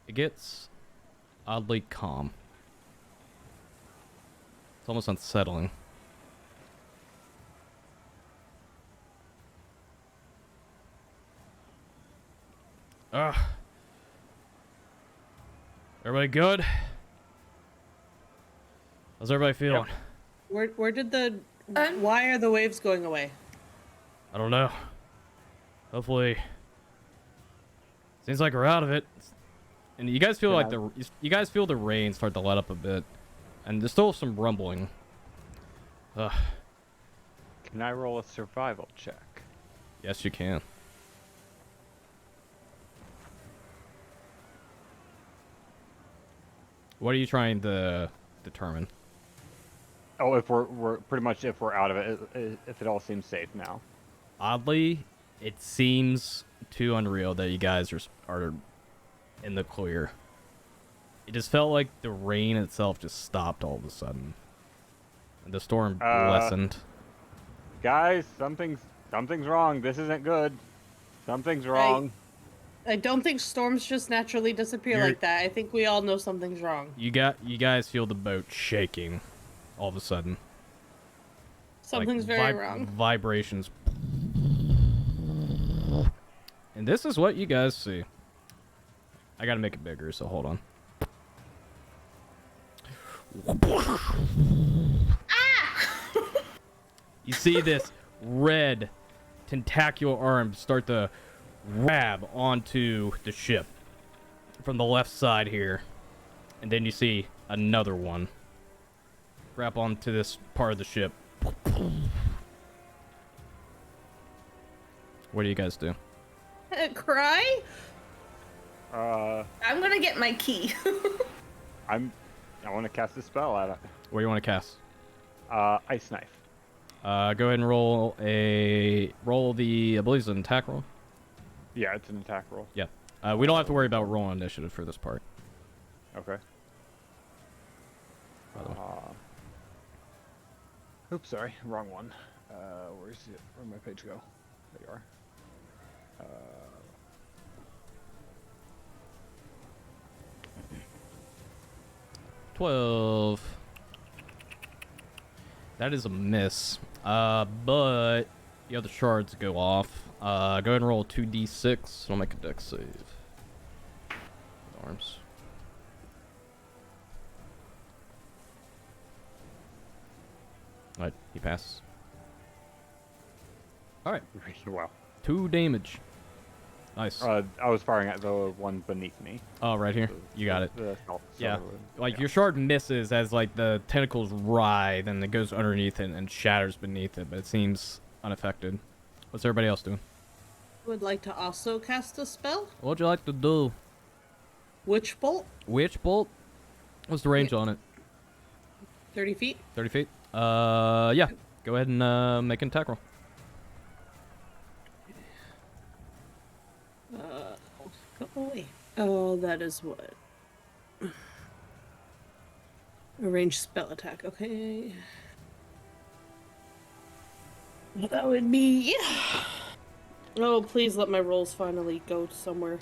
it gets oddly calm. It's almost unsettling. Ugh. Everybody good? How's everybody feeling? Yep. Where did the... Why are the waves going away? I don't know. Hopefully... Seems like we're out of it. And you guys feel like you guys feel the rain start to let up a bit. And there's still some rumbling. Ugh. Can I roll a survival check? Yes, you can. What are you trying to determine? Oh, if we're pretty much if we're out of it, if it all seems safe now. Oddly, it seems too unreal that you guys are in the clear. It just felt like the rain itself just stopped all of a sudden. And the storm lessened. Guys, something's wrong. This isn't good. Something's wrong. I don't think storms just naturally disappear like that. I think we all know something's wrong. You guys feel the boat shaking all of a sudden. Something's very wrong. Vibrations. And this is what you guys see. I gotta make it bigger, so hold on. You see this red tentacular arm start to grab onto the ship from the left side here. And then you see another one grab onto this part of the ship. What do you guys do? Cry? I'm gonna get my key. I want to cast a spell at it. What do you want to cast? Ice knife. Go ahead and roll the, I believe it's an attack roll. Yeah, it's an attack roll. Yeah. We don't have to worry about rolling initiative for this part. Okay. Oops, sorry, wrong one. Where's it? Where'd my page go? There you are. 12. That is a miss. But the other shards go off. Go ahead and roll 2d6. I'll make a dex save. Arms. Alright, he passes. Alright. Wow. 2 damage. Nice. I was firing at the one beneath me. Oh, right here. You got it. Yeah. Like, yeah. your shard misses as, like, the tentacles writhe, and it goes underneath it and shatters beneath it, but it seems unaffected. What's everybody else doing? Would like to also cast a spell. What'd you like to do? Witch Bolt. Witch Bolt? What's the range on it? 30 feet. 30 feet? Yeah. Go ahead and make an attack roll. Go away. Oh, that is what? A ranged spell attack. Okay. That would be... Oh, please let my rolls finally go somewhere.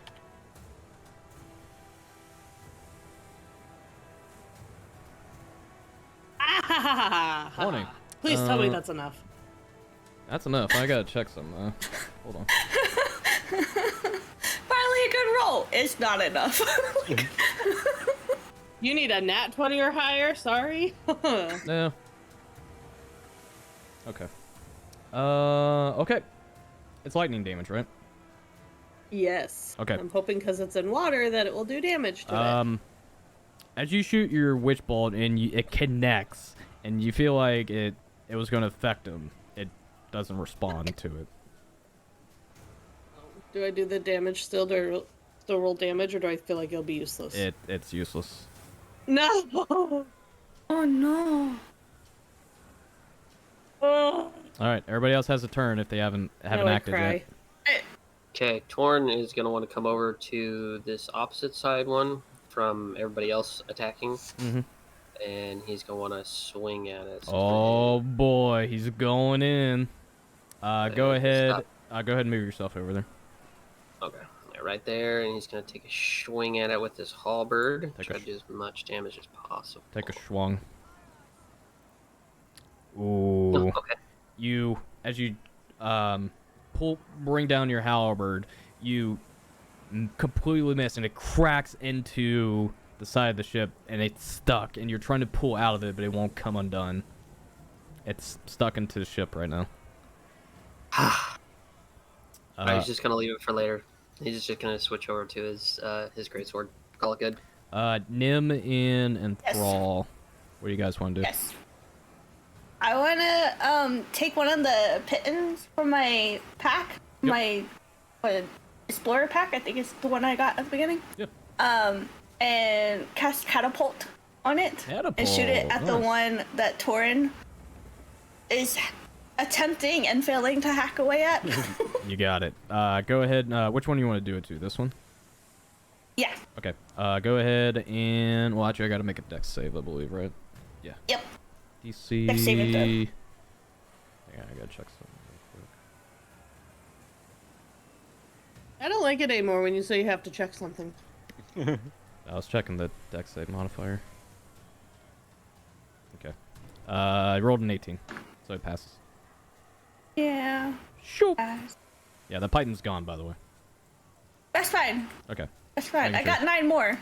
Morning. Please tell me that's enough. That's enough. I gotta check some. Hold on. Finally a good roll. It's not enough. You need a nat 20 or higher? Sorry. No. Okay. Okay. It's lightning damage, right? Yes. Okay. I'm hoping because it's in water that it will do damage to it. As you shoot your witch bolt and it connects, and you feel like it was going to affect him, it doesn't respond to it. Do I do the damage still? Do I still roll damage, or do I feel like it'll be useless? It's useless. No! Oh no. Oh. Alright, everybody else has a turn if they haven't acted yet. Okay, Torn is going to want to come over to this opposite side one from everybody else attacking. Mm-hmm. And he's going to want to swing at it. Oh boy, he's going in. Go ahead. Go ahead and move yourself over there. Okay, yeah, right there, and he's going to take a swing at it with his halberd. Try to do as much damage as possible. Take a swung. Ooh. Oh, okay. As you bring down your halberd, you completely miss, and it cracks into the side of the ship, and it's stuck, and you're trying to pull out of it, but it won't come undone. It's stuck into the ship right now. He's just gonna leave it for later. He's just gonna switch over to his greatsword. Call it good. Nim, In, and Yes. Thrall. What do you guys want to do? Yes. I wanna take one of the pittons from my pack. Yep. My explorer pack, I think it's the one I got at the beginning. Yep. And cast catapult on it. Catapult, and shoot it at the nice. one that Torin is attempting and failing to hack away at. You got it. Go ahead. Which one do you want to do it to? This one? Yeah. Okay. Go ahead and... Well, actually, I got to make a dex save, I believe, right? Yeah. Yep. DC... Dex save it, though. Yeah, I got to check something real I don't like it anymore when you say you have to check something. quick. I was checking the dex save modifier. Okay. I rolled an 18, so it passes. Yeah. Shoop! Yeah, the Python's gone, by the way. That's fine. Okay. That's fine. Making I got 9 more.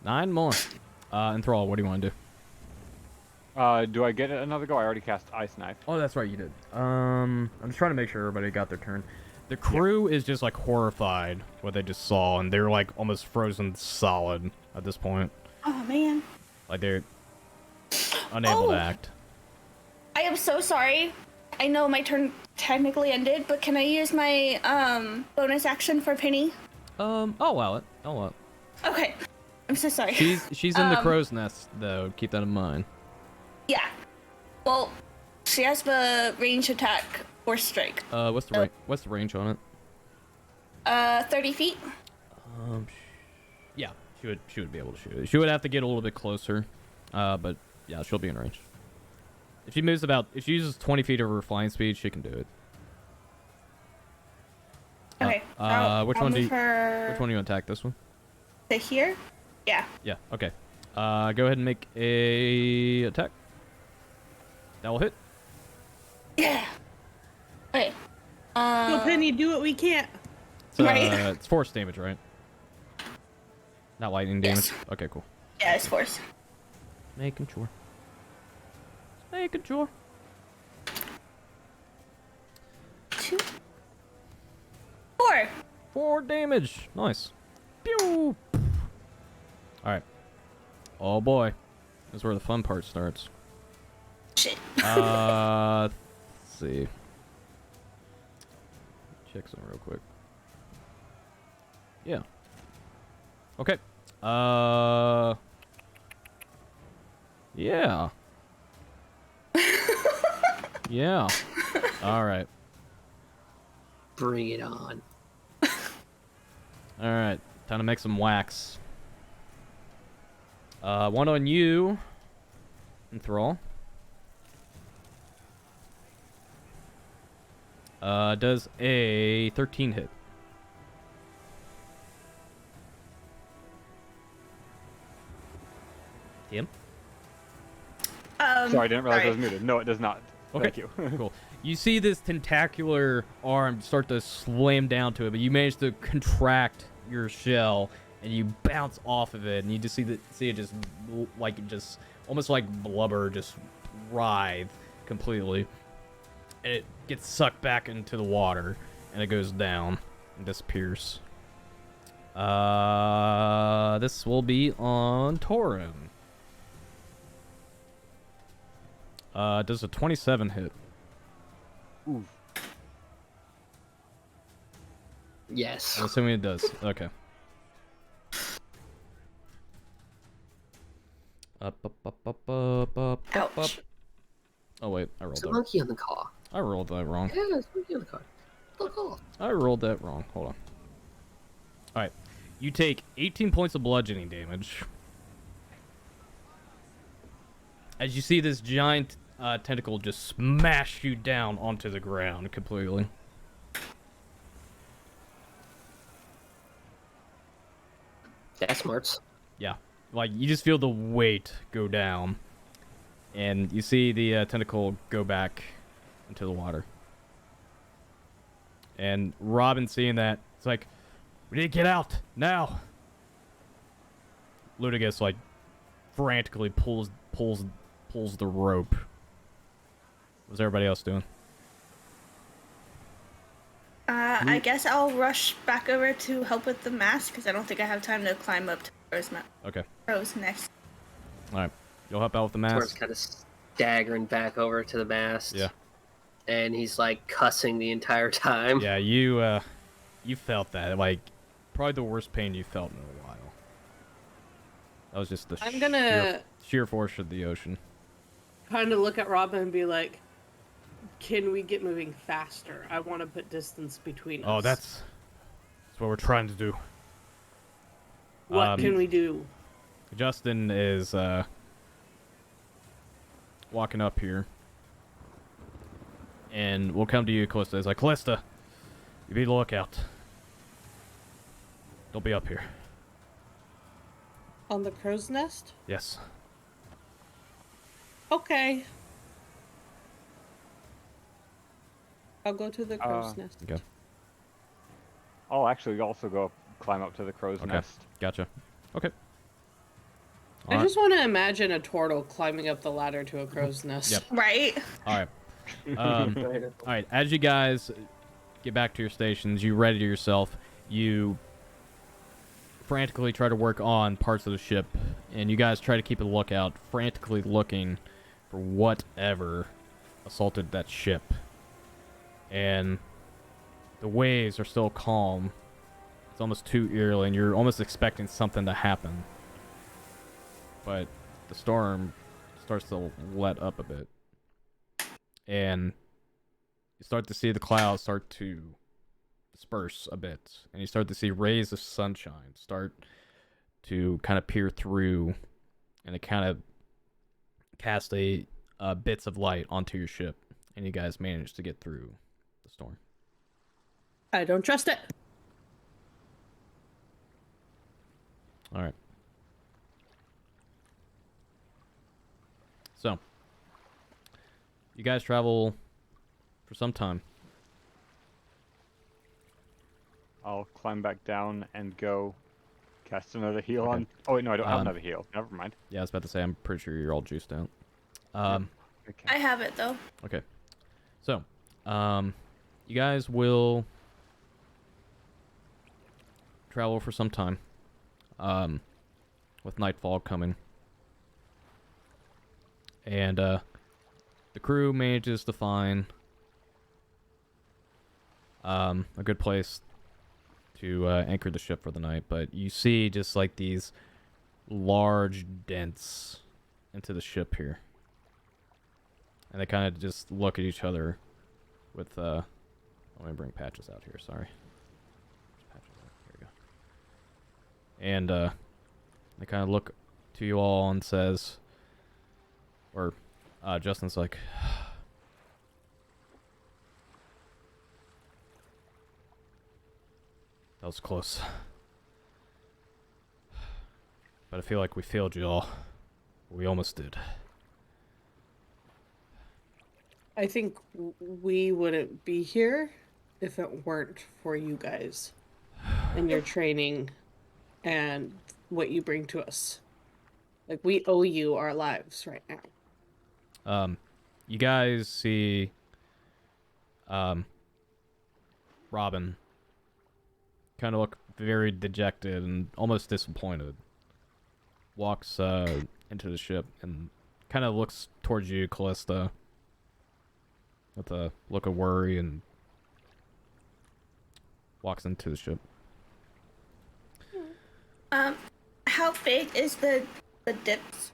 9 more. Enthrall, what do you want to do? Do I get another go? I already cast Ice Knife. Oh, that's right, you did. I'm just trying to make sure everybody got their turn. The crew is just, like, horrified what they just saw, and they're, like, almost frozen solid at this point. Oh, man. Like, they're unable to act. I am so sorry. I know my turn technically ended, but can I use my bonus action for Penny? I'll allow it. I'll allow it. Okay. I'm so sorry. She's in the crow's nest, though. Keep that in mind. Yeah. Well, she has the range attack or strike. What's the range on it? 30 feet. Yeah, she would be able to shoot it. She would have to get a little bit closer, but yeah, she'll be in range. If she uses 20 feet of her flying speed, she can do it. Okay. Which one do you Which want to attack? This one? To here? Yeah. Yeah. Okay. Go ahead and make a attack. That will hit. Yeah. Okay. Go, Penny, do what we can't. It's, Right. it's force damage, right? Not lightning damage. Yes. Okay, cool. Yeah, it's force. Making sure. Making sure. 2, 4. 4 damage. Nice. Pew! Alright. Oh boy. This is where the fun part starts. Shit. Let's see. Check some real quick. Yeah. Okay. Yeah. Yeah. Alright. Bring it on. Alright. Time to make some wax. One on you. Enthrall. Does a 13 hit? Tim? Sorry, I didn't realize I was muted. No, it does not. Okay. Thank you. Cool. You see this tentacular arm start to slam down to it, but you manage to contract your shell and you bounce off of it, and you just see it just almost like blubber just writhe completely, and it gets sucked back into the water, and it goes down and disappears. This will be on Torin. Does a 27 hit? Ooh. Yes. I'm assuming it does. Okay. Up. Ouch. Oh wait, I rolled There's a that. monkey on the car. I rolled that wrong. Yeah, there's a monkey on the car. Look off. I rolled that wrong. Hold on. Alright. You take 18 points of bludgeoning damage. As you see this giant tentacle just smash you down onto the ground completely. That smarts. Yeah. Like, you just feel the weight go down. And you see the tentacle go back into the water. And Robin, seeing that, it's like, we need to get out now. Ludigus like frantically pulls the rope. What's everybody else doing? I guess I'll rush back over to help with the mask because I don't think I have time to climb up to Okay. Crow's next. All right. You'll help out with the Tor's mask. kind of staggering back over to the mast. Yeah. And he's like cussing the entire time. Yeah, you felt that, like, probably the worst pain you felt in a while. That was just the I'm gonna sheer force of the ocean. kind of look at Robin and be like, can we get moving faster? I want to put distance between us. Oh, that's what we're trying to do. What can we do? Justin is walking up here. And we'll come to you, Callista. He's like, Callista, you be the lookout. Don't be up here. On the crow's nest? Yes. Okay. I'll go to the crow's nest. Okay. I'll actually also go climb up to the crow's Okay. nest. Gotcha. Okay. I just want to imagine a turtle climbing up the ladder to a crow's nest. Yep. Right? All right. All right. As you guys get back to your stations, you ready yourself. You frantically try to work on parts of the ship, and you guys try to keep a lookout, frantically looking for whatever assaulted that ship. And the waves are still calm. It's almost too eerily, and you're almost expecting something to happen. But the storm starts to let up a bit. And you start to see the clouds start to disperse a bit. And you start to see rays of sunshine start to kind of peer through. And it kind of cast bits of light onto your ship. And you guys manage to get through the storm. I don't trust it. All right. So, you guys travel for some time. I'll climb back down and go cast another heal Okay. on. Oh wait, no, I don't have another heal. Never mind. Yeah, I was about to say, I'm pretty sure you're all juiced out. Okay. I have it though. Okay. So, you guys will travel for some time. With nightfall coming. And, the crew manages to find, a good place to, anchor the ship for the night. But you see just, like, these large dents into the ship here. And they kind of just look at each other with, let me bring Patches out here, sorry. Patches out. Here we go. And, they kind of look to you all and says, or, Justin's like, that was close. But I feel like we failed you all. We almost did. I think we wouldn't be here if it weren't for you guys and your training and what you bring to us. Like, we owe you our lives right now. You guys see, Robin kind of look very dejected and almost disappointed. Walks, into the ship and kind of looks towards you, Callista, with a look of worry, and walks into the ship. How big is the dips?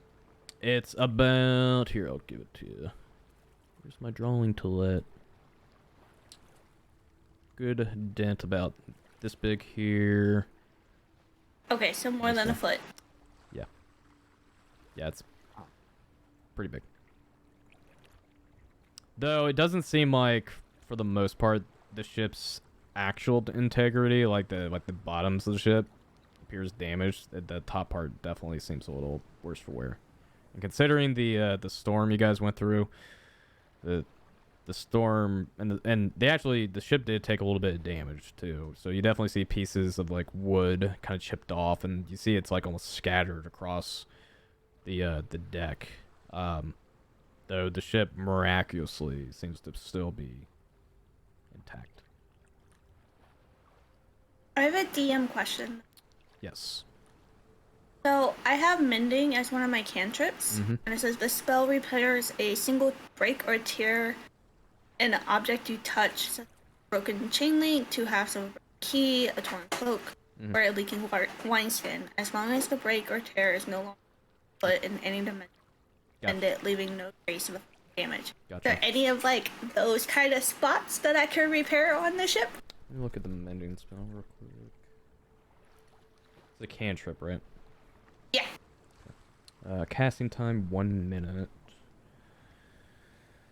It's about, here, I'll give it to you. Here's my drawing toollet. Good dent about this big here. Okay, so more than a foot. Yeah, it's pretty big. Though it doesn't seem like, for the most part, the ship's actual integrity, like the bottoms of the ship, appears damaged. The top part definitely seems a little worse for wear. And considering the storm you guys went through, the storm and the ship did take a little bit of damage too. So you definitely see pieces of like wood kind of chipped off, and you see it's like almost scattered across the deck. Though the ship miraculously seems to still be intact. I have a DM question. Yes. So I have mending as one of my cantrips, and it says the spell repairs a single break or tear in an object you touch, such as a broken chain link, two halves of a key, a torn cloak, or a leaking wineskin, as long as the break or tear is no longer put in any dimension, and it leaving no trace of damage. Gotcha. Are there any of like those kind of spots that I can repair on the ship? Let me look at the mending spell real quick. It's a cantrip, right? Yeah. Casting time 1 minute.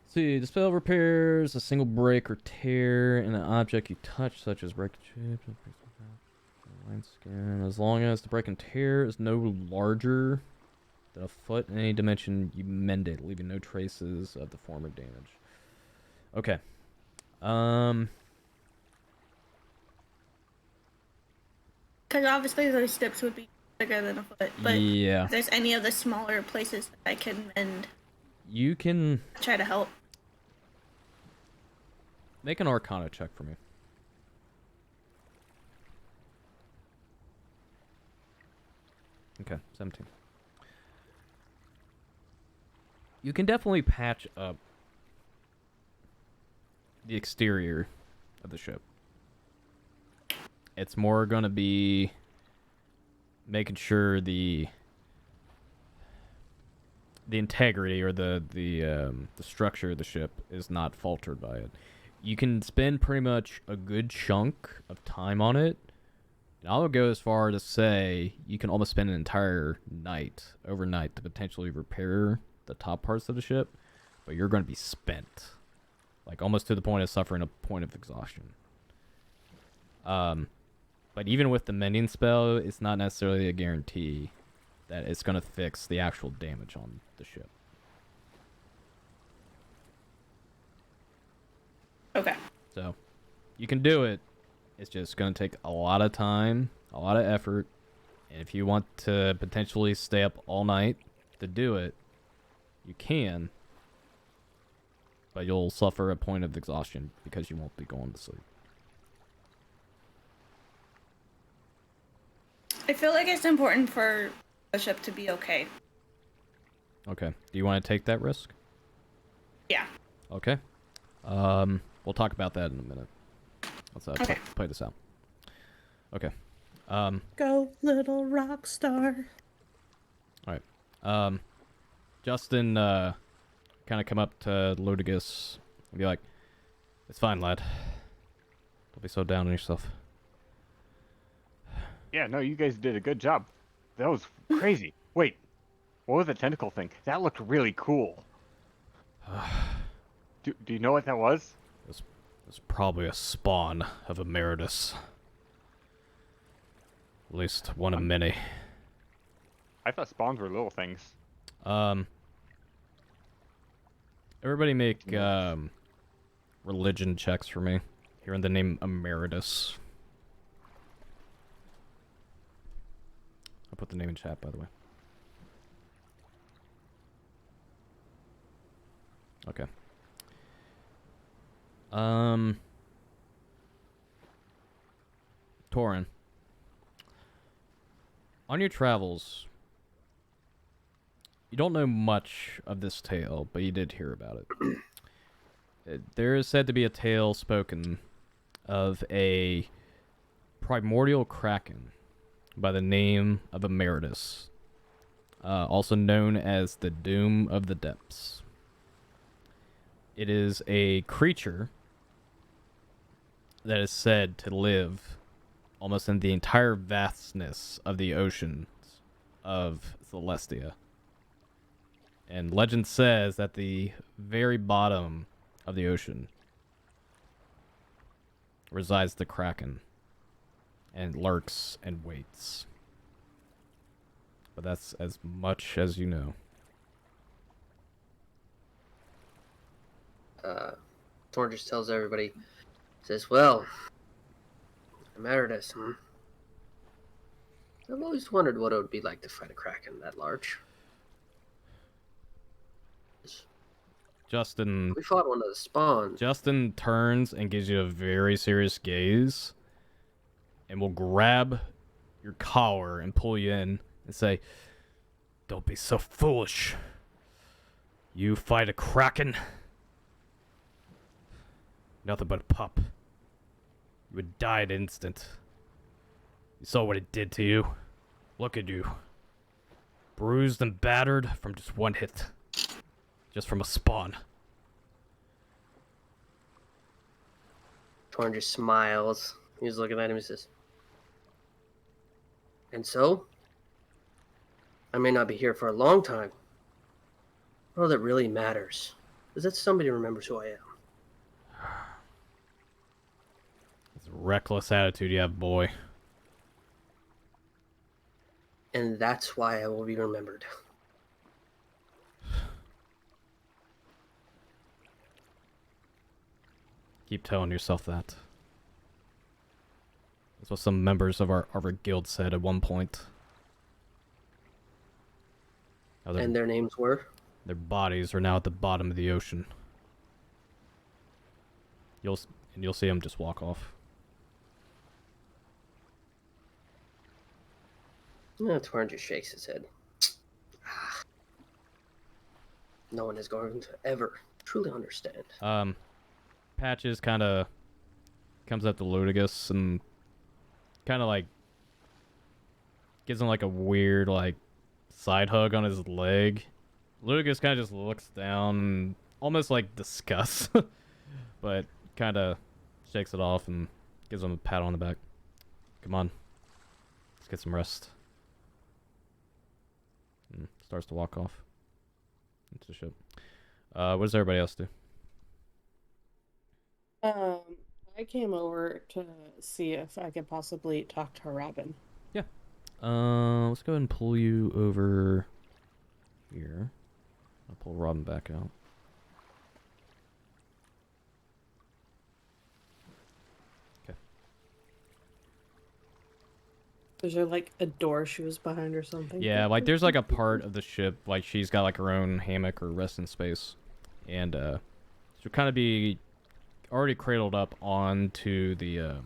See, the spell repairs a single break or tear in an object you touch, such as break chips, wineskin, as long as the break and tear is no larger than a foot in any dimension, you mend it, leaving no traces of the former damage. Okay. Because obviously those dips would be bigger than a foot, but yeah. if there's any of the smaller places that I can mend, You can try to help. make an Arcana check for me. Okay, 17. You can definitely patch up the exterior of the ship. It's more going to be making sure the integrity or the structure of the ship is not faltered by it. You can spend pretty much a good chunk of time on it. And I would go as far to say you can almost spend an entire night, overnight, to potentially repair the top parts of the ship, but you're going to be spent, like almost to the point of suffering a point of exhaustion. But even with the mending spell, it's not necessarily a guarantee that it's going to fix the actual damage on the ship. So, you can do it. It's just going to take a lot of time, a lot of effort. And if you want to potentially stay up all night to do it, you can. But you'll suffer a point of exhaustion because you won't be going to sleep. I feel like it's important for Bishop to be okay. Okay. Do you want to take that risk? Yeah. Okay. We'll talk about that in a minute. Let's Okay. play this out. Okay. Go, little rock star. All right. Justin, kind of come up to Ludigus and be like, "It's fine, lad. Don't be so down on yourself." Yeah, no, you guys did a good job. That was crazy. Wait, what was the tentacle thing? That looked really cool. Do you know what that was? It's probably a spawn of emeritus. At least one of many. I thought spawns were little things. Everybody make religion checks for me. Hearing the name emeritus. I'll put the name in chat, by the way. Okay. Torin. On your travels, you don't know much of this tale, but you did hear about it. There is said to be a tale spoken of a primordial kraken by the name of Emeritus, also known as the Doom of the Depths. It is a creature that is said to live almost in the entire vastness of the oceans of Celestia. And legend says that the very bottom of the ocean resides the Kraken and lurks and waits. But that's as much as you know. Thorn just tells everybody, says, well, Emeritus, I've always wondered what it would be like to fight a Kraken that large. Justin... We fought one of the spawns. Justin turns and gives you a very serious gaze and will grab your collar and pull you in and say, "Don't be so foolish. You fight a Kraken? Nothing but a pup. You would die at instant. You saw what it did to you. Look at you. Bruised and battered from just one hit. Just from a spawn." Torn just smiles. He's looking at him and says, and so? I may not be here for a long time. All that really matters is that somebody remembers who I am. It's a reckless attitude you have, boy. And that's why I will be remembered. Keep telling yourself that. That's what some members of our guild said at one point. How And their names were? their bodies are now at the bottom of the ocean. You'll see them just walk off. Torn just shakes his head. No one is going to ever truly understand. Patches kind of comes up to Ludigus and kind of like gives him like a weird like side hug on his leg. Ludigus kind of just looks down and almost like disgust, but kind of shakes it off and gives him a pat on the back. Come on, let's get some rest. And starts to walk off into the ship. What does everybody else do? I came over to see if I could possibly talk to Robin. Yeah. Let's go ahead and pull you over here. I'll pull Robin back out. Is there like a door she was behind or something? Yeah, like there's like a part of the ship, like she's got like her own hammock or resting space, and she'll kind of be already cradled up onto the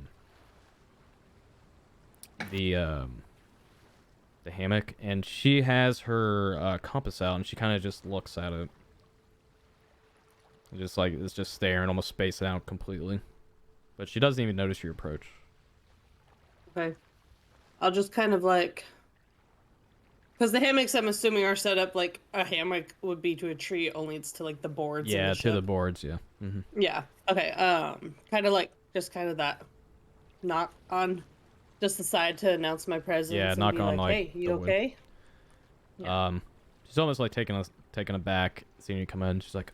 hammock, and she has her compass out, and she kind of just looks at it, just like it's just staring, almost spaced out completely, but she doesn't even notice your approach. Okay. I'll just kind of like, because the hammocks I'm assuming are set up like a hammock would be to a tree, only it's to like the boards. Yeah, in the to ship. the boards. Yeah. Yeah. Okay. Kind of like just kind of that knock on just the side to announce my presence. Yeah, and knock be on, like, like, hey, you the wood. okay? Yeah. She's almost like taken aback seeing you come in. She's like,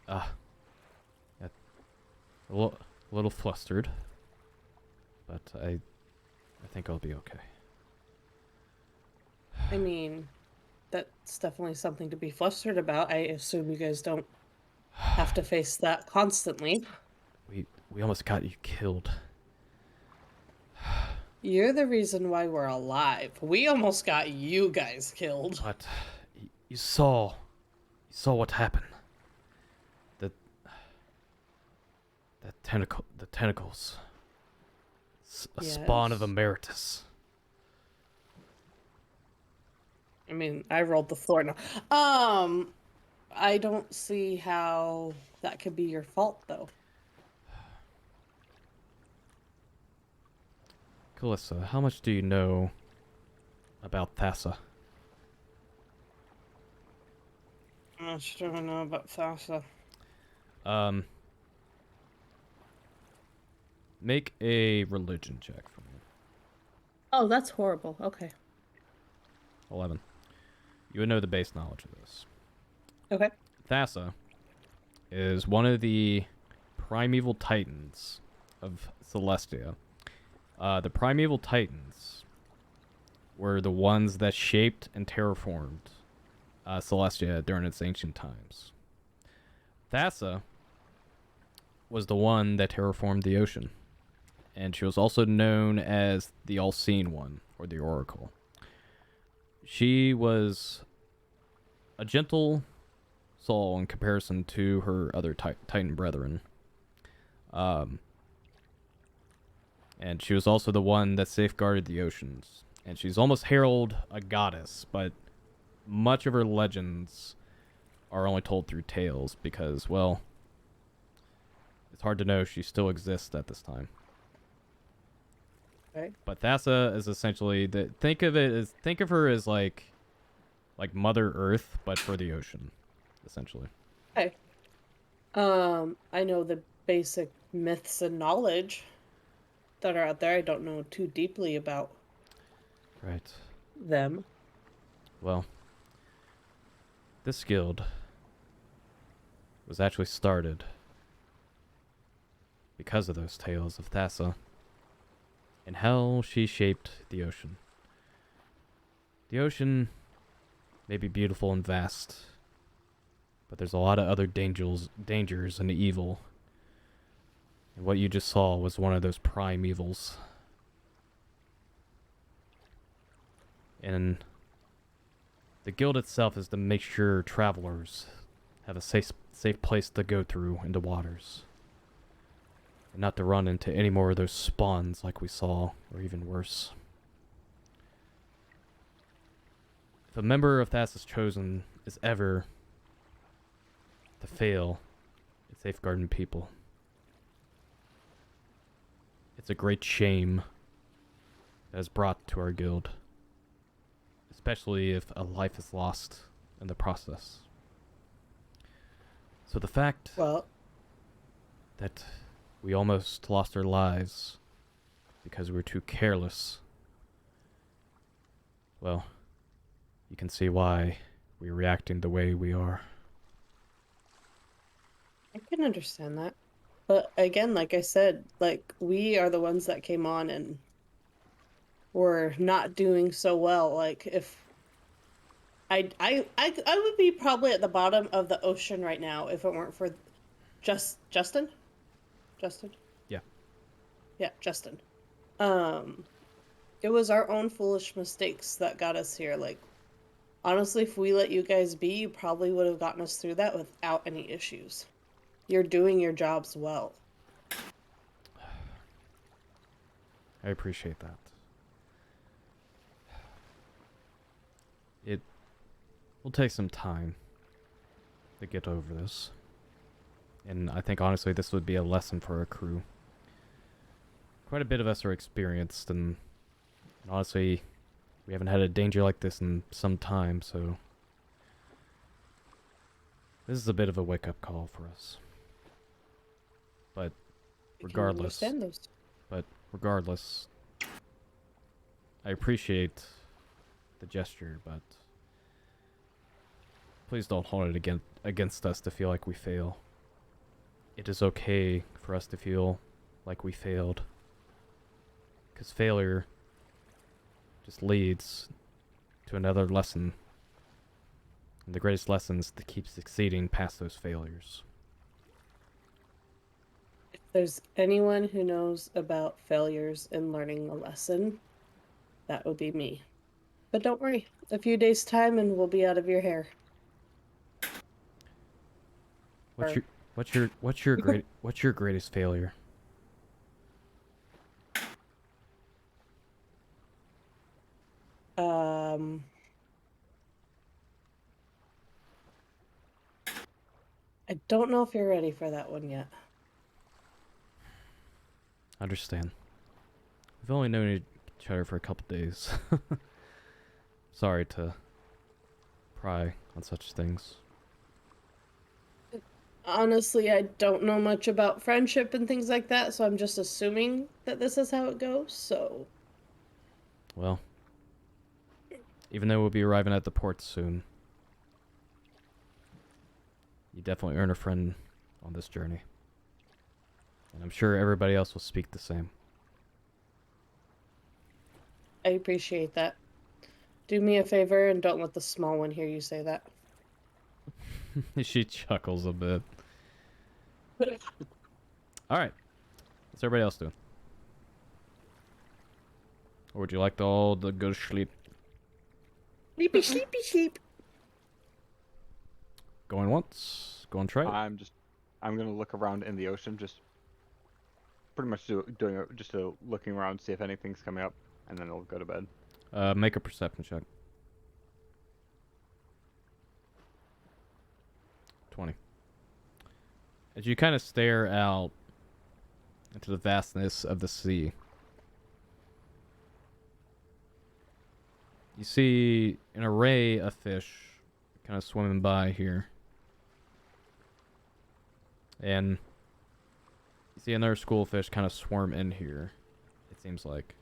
yeah, a little flustered, but I think I'll be okay. I mean, that's definitely something to be flustered about. I assume you guys don't have to face that constantly. We almost got you killed. You're the reason why we're alive. We almost got you guys killed. But you saw what happened. The tentacles. A spawn of Yes. emeritus. I mean, I rolled the floor now. I don't see how that could be your fault, though. Calissa, how much do you know about Thassa? How much do I know about Thassa? Make a religion check for me. Oh, that's horrible. Okay. 11. You would know the base knowledge of this. Okay. Thassa is one of the primeval titans of Celestia. The primeval titans were the ones that shaped and terraformed Celestia during its ancient times. Thassa was the one that terraformed the ocean, and she was also known as the All-Seeing One, or the Oracle. She was a gentle soul in comparison to her other Titan brethren. And she was also the one that safeguarded the oceans. And she's almost heralded a goddess, but much of her legends are only told through tales because, well, it's hard to know she still exists at this time. Okay. But Thassa is essentially think of her as like Mother Earth, but for the ocean, essentially. Okay. I know the basic myths and knowledge that are out there. I don't know too deeply about Right. them. Well, this guild was actually started because of those tales of Thassa and how she shaped the ocean. The ocean may be beautiful and vast, but there's a lot of other dangers and evil. And what you just saw was one of those prime evils. And the guild itself is to make sure travelers have a safe place to go through in the waters. And not to run into any more of those spawns like we saw, or even worse. If a member of Thassa's Chosen is ever to fail in safeguarding people, it's a great shame that is brought to our guild. Especially if a life is lost in the process. So the fact that we almost lost our lives because we were too careless, well, you can see why we're reacting the way we are. I can understand that. But again, like I said, like we are the ones that came on and were not doing so well. Like if I would be probably at the bottom of the ocean right now if it weren't for Justin? Yeah. Yeah. Yeah, Justin. It was our own foolish mistakes that got us here. Like, honestly, if we let you guys be, you probably would have gotten us through that without any issues. You're doing your jobs well. I appreciate that. It will take some time to get over this. And I think, honestly, this would be a lesson for our crew. Quite a bit of us are experienced, and honestly, we haven't had a danger like this in some time, so this is a bit of a wake-up call for us. But regardless, I appreciate the gesture, but please don't hold it against us to feel like we fail. It is okay for us to feel like we failed, because failure just leads to another lesson. And the greatest lesson is to keep succeeding past those failures. If there's anyone who knows about failures and learning a lesson, that would be me. But don't worry, a few days' time and we'll be out of your hair. What's your greatest failure? I don't know if you're ready for that one yet. Understand. We've only known each other for a couple days. Sorry to pry on such things. Honestly, I don't know much about friendship and things like that, so I'm just assuming that this is how it goes, so... Well, even though we'll be arriving at the port soon, you definitely earn a friend on this journey. And I'm sure everybody else will speak the same. I appreciate that. Do me a favor and don't let the small one hear you say that. She chuckles a bit. Alright. What's everybody else doing? Or would you like to all to go to sleep? Sleepy, sleepy, sleep. Going once? Going twice? I'm gonna look around in the ocean, just pretty much just looking around, see if anything's coming up, and then I'll go to bed. Make a perception check. 20. As you kind of stare out into the vastness of the sea, you see an array of fish kind of swimming by here. And you see another school of fish kind of swarm in here, it seems like.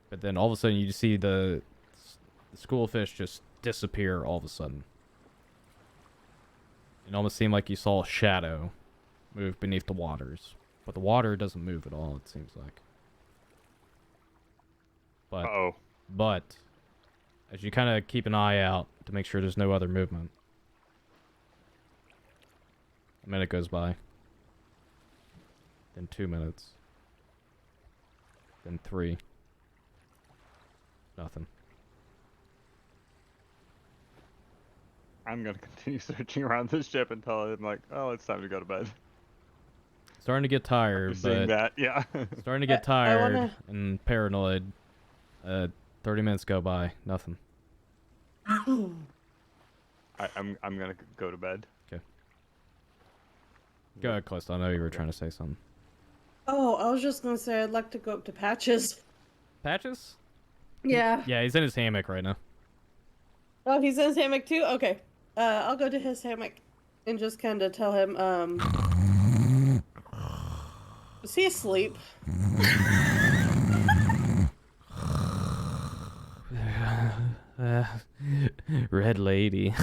But then all of a sudden you see the school of fish just disappear all of a sudden. It almost seemed like you saw a shadow move beneath the waters. But the water doesn't move at all, it seems like. But as you kind of keep an eye out to make sure there's no other movement, a minute goes by. Then 2 minutes. Then 3. Nothing. I'm gonna continue searching around this ship until I'm like, oh, it's time to go to bed. Starting to get tired, After seeing that, yeah. starting to get tired and paranoid. 30 minutes go by, nothing. I'm gonna go to bed. Okay. Go ahead, Clest. I know you were trying to say something. Oh, I was just gonna say I'd like to go up to Patches. Patches? Yeah. Yeah, he's in his hammock right now. Oh, he's in his hammock too? Okay. I'll go to his hammock and just kind of tell him, is he asleep? Red lady.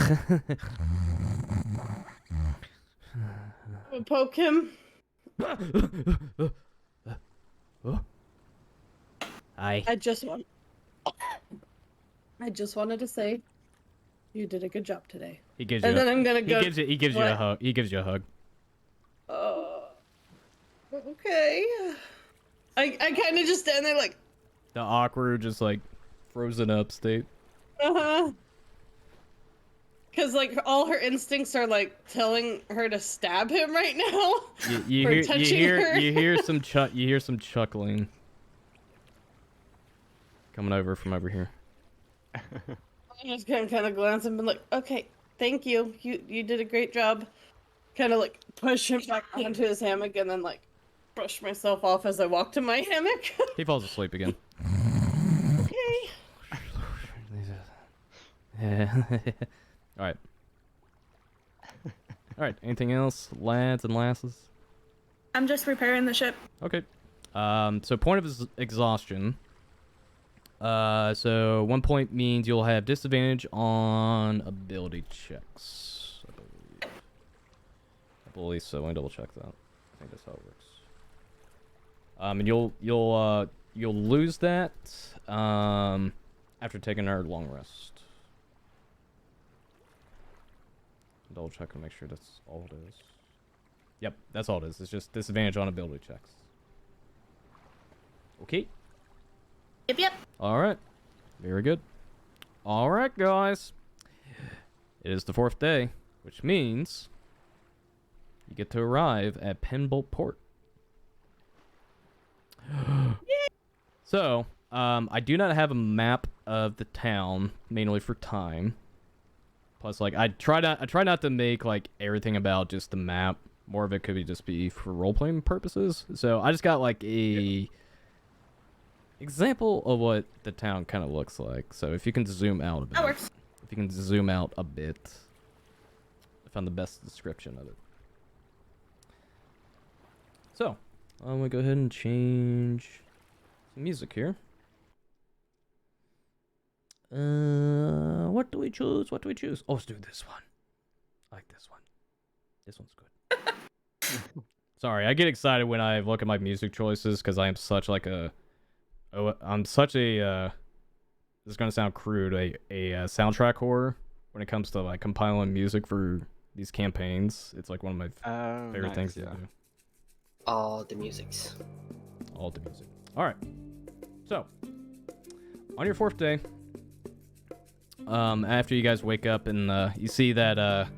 I'll poke him. Hi. I just wanted to say you did a good job today. He gives and you. Then I'm gonna go. He gives you a hug. He gives you a hug. Okay. I kind of just stand there like, The awkward, just like frozen up state. Because like all her instincts are like telling her to stab him right now. You for hear touching her. you hear some chuckling coming over from over here. I just kind of glance and be like, okay, thank you. You did a great job. Kind of like push him back onto his hammock and then like brush myself off as I walk to my hammock. He falls asleep again. Okay. All right. All right. Anything else, lads and lasses? I'm just repairing the ship. Okay. So point of exhaustion. So 1 point means you'll have disadvantage on ability checks. I believe so. Let me double check that. I think that's how it works. And you'll lose that after taking our long rest. Double check and make sure that's all it is. Yep, that's all it is. It's just disadvantage on ability checks. Okay. Yep. All right. Very good. All right, guys. It is the 4th day, which means you get to arrive at Penbolt Port. So, I do not have a map of the town, mainly for time. Plus, like, I try not to make like everything about just the map. More of it could just be for role-playing purposes. So I just got like a example of what the town kind of looks like. So if you can zoom out a bit. That works. If you can zoom out a bit. I found the best description of it. So, I'm gonna go ahead and change some music here. What do we choose? What do we choose? Oh, let's do this one. I like this one. This one's good. Sorry, I get excited when I look at my music choices because I am such like a... I'm such a... this is gonna sound crude. A soundtrack whore when it comes to like compiling music for these campaigns. It's like one of my favorite things to do. All the musics. All the music. All right. So, on your 4th day, after you guys wake up and you see that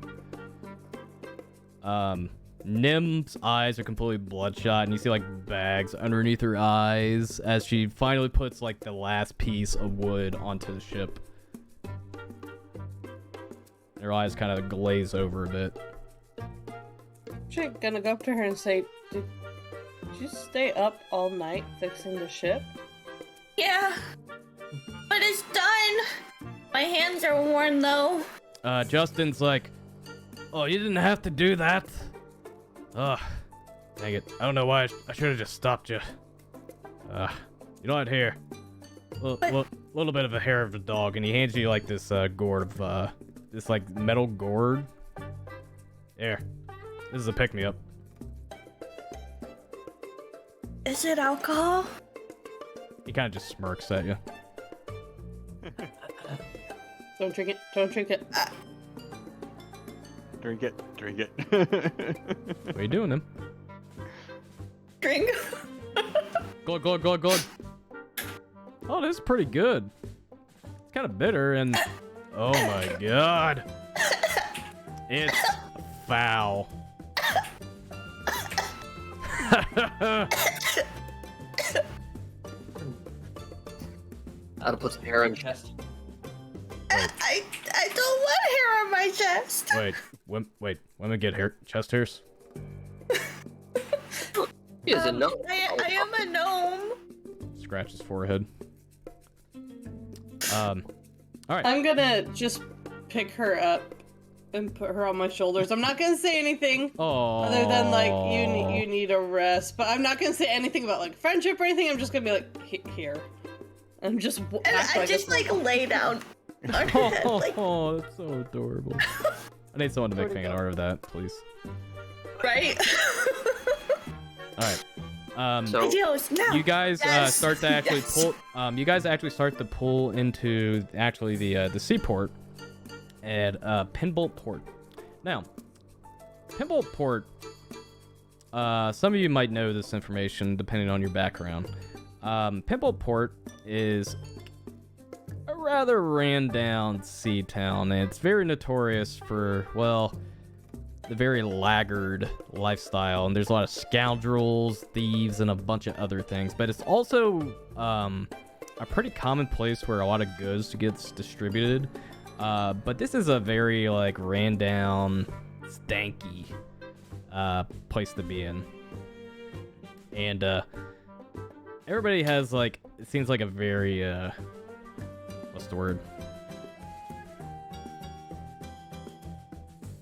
Nim's eyes are completely bloodshot, and you see like bags underneath her eyes as she finally puts like the last piece of wood onto the ship. Her eyes kind of glaze over a bit. Actually, gonna go up to her and say, did you stay up all night fixing the ship? Yeah. But it's done. My hands are worn though. Justin's like, oh, you didn't have to do that. Ugh, dang it. I don't know why I should have just stopped you. You know what, here. Little bit of a hair of the dog, and he hands you like this gourd of, this like metal gourd. Here, this is a pick-me-up. Is it alcohol? He kind of just smirks at you. Don't drink it. Don't drink it. Drink it. Drink it. What are you doing, him? Drink. Glug. Oh, this is pretty good. It's kind of bitter and... Oh my god. It's foul. I'll put some hair on your chest. I don't want hair on my chest. Wait. Let me get chest hairs. He is a gnome. I am a gnome. Scratch his forehead. All right. I'm gonna just pick her up and put her on my shoulders. I'm not gonna say anything other than like you need a rest, but I'm not gonna say anything about like friendship or anything. I'm just gonna be like here. I'm just And I just like lay down. On her head, like, Oh, that's so adorable. I need someone to make fan art of that, please. right? All right. So Videos, now. You guys Yes. start to actually Yes. pull. You guys actually start to pull into actually the seaport at Penbolt Port. Now, Penbolt Port some of you might know this information depending on your background. Pimple Port is a rather ran-down sea town, and it's very notorious for, well, the very laggard lifestyle, and there's a lot of scoundrels, thieves, and a bunch of other things. But it's also a pretty common place where a lot of goods gets distributed. But this is a very like ran down, stanky place to be in, and everybody has like, it seems like a very what's the word?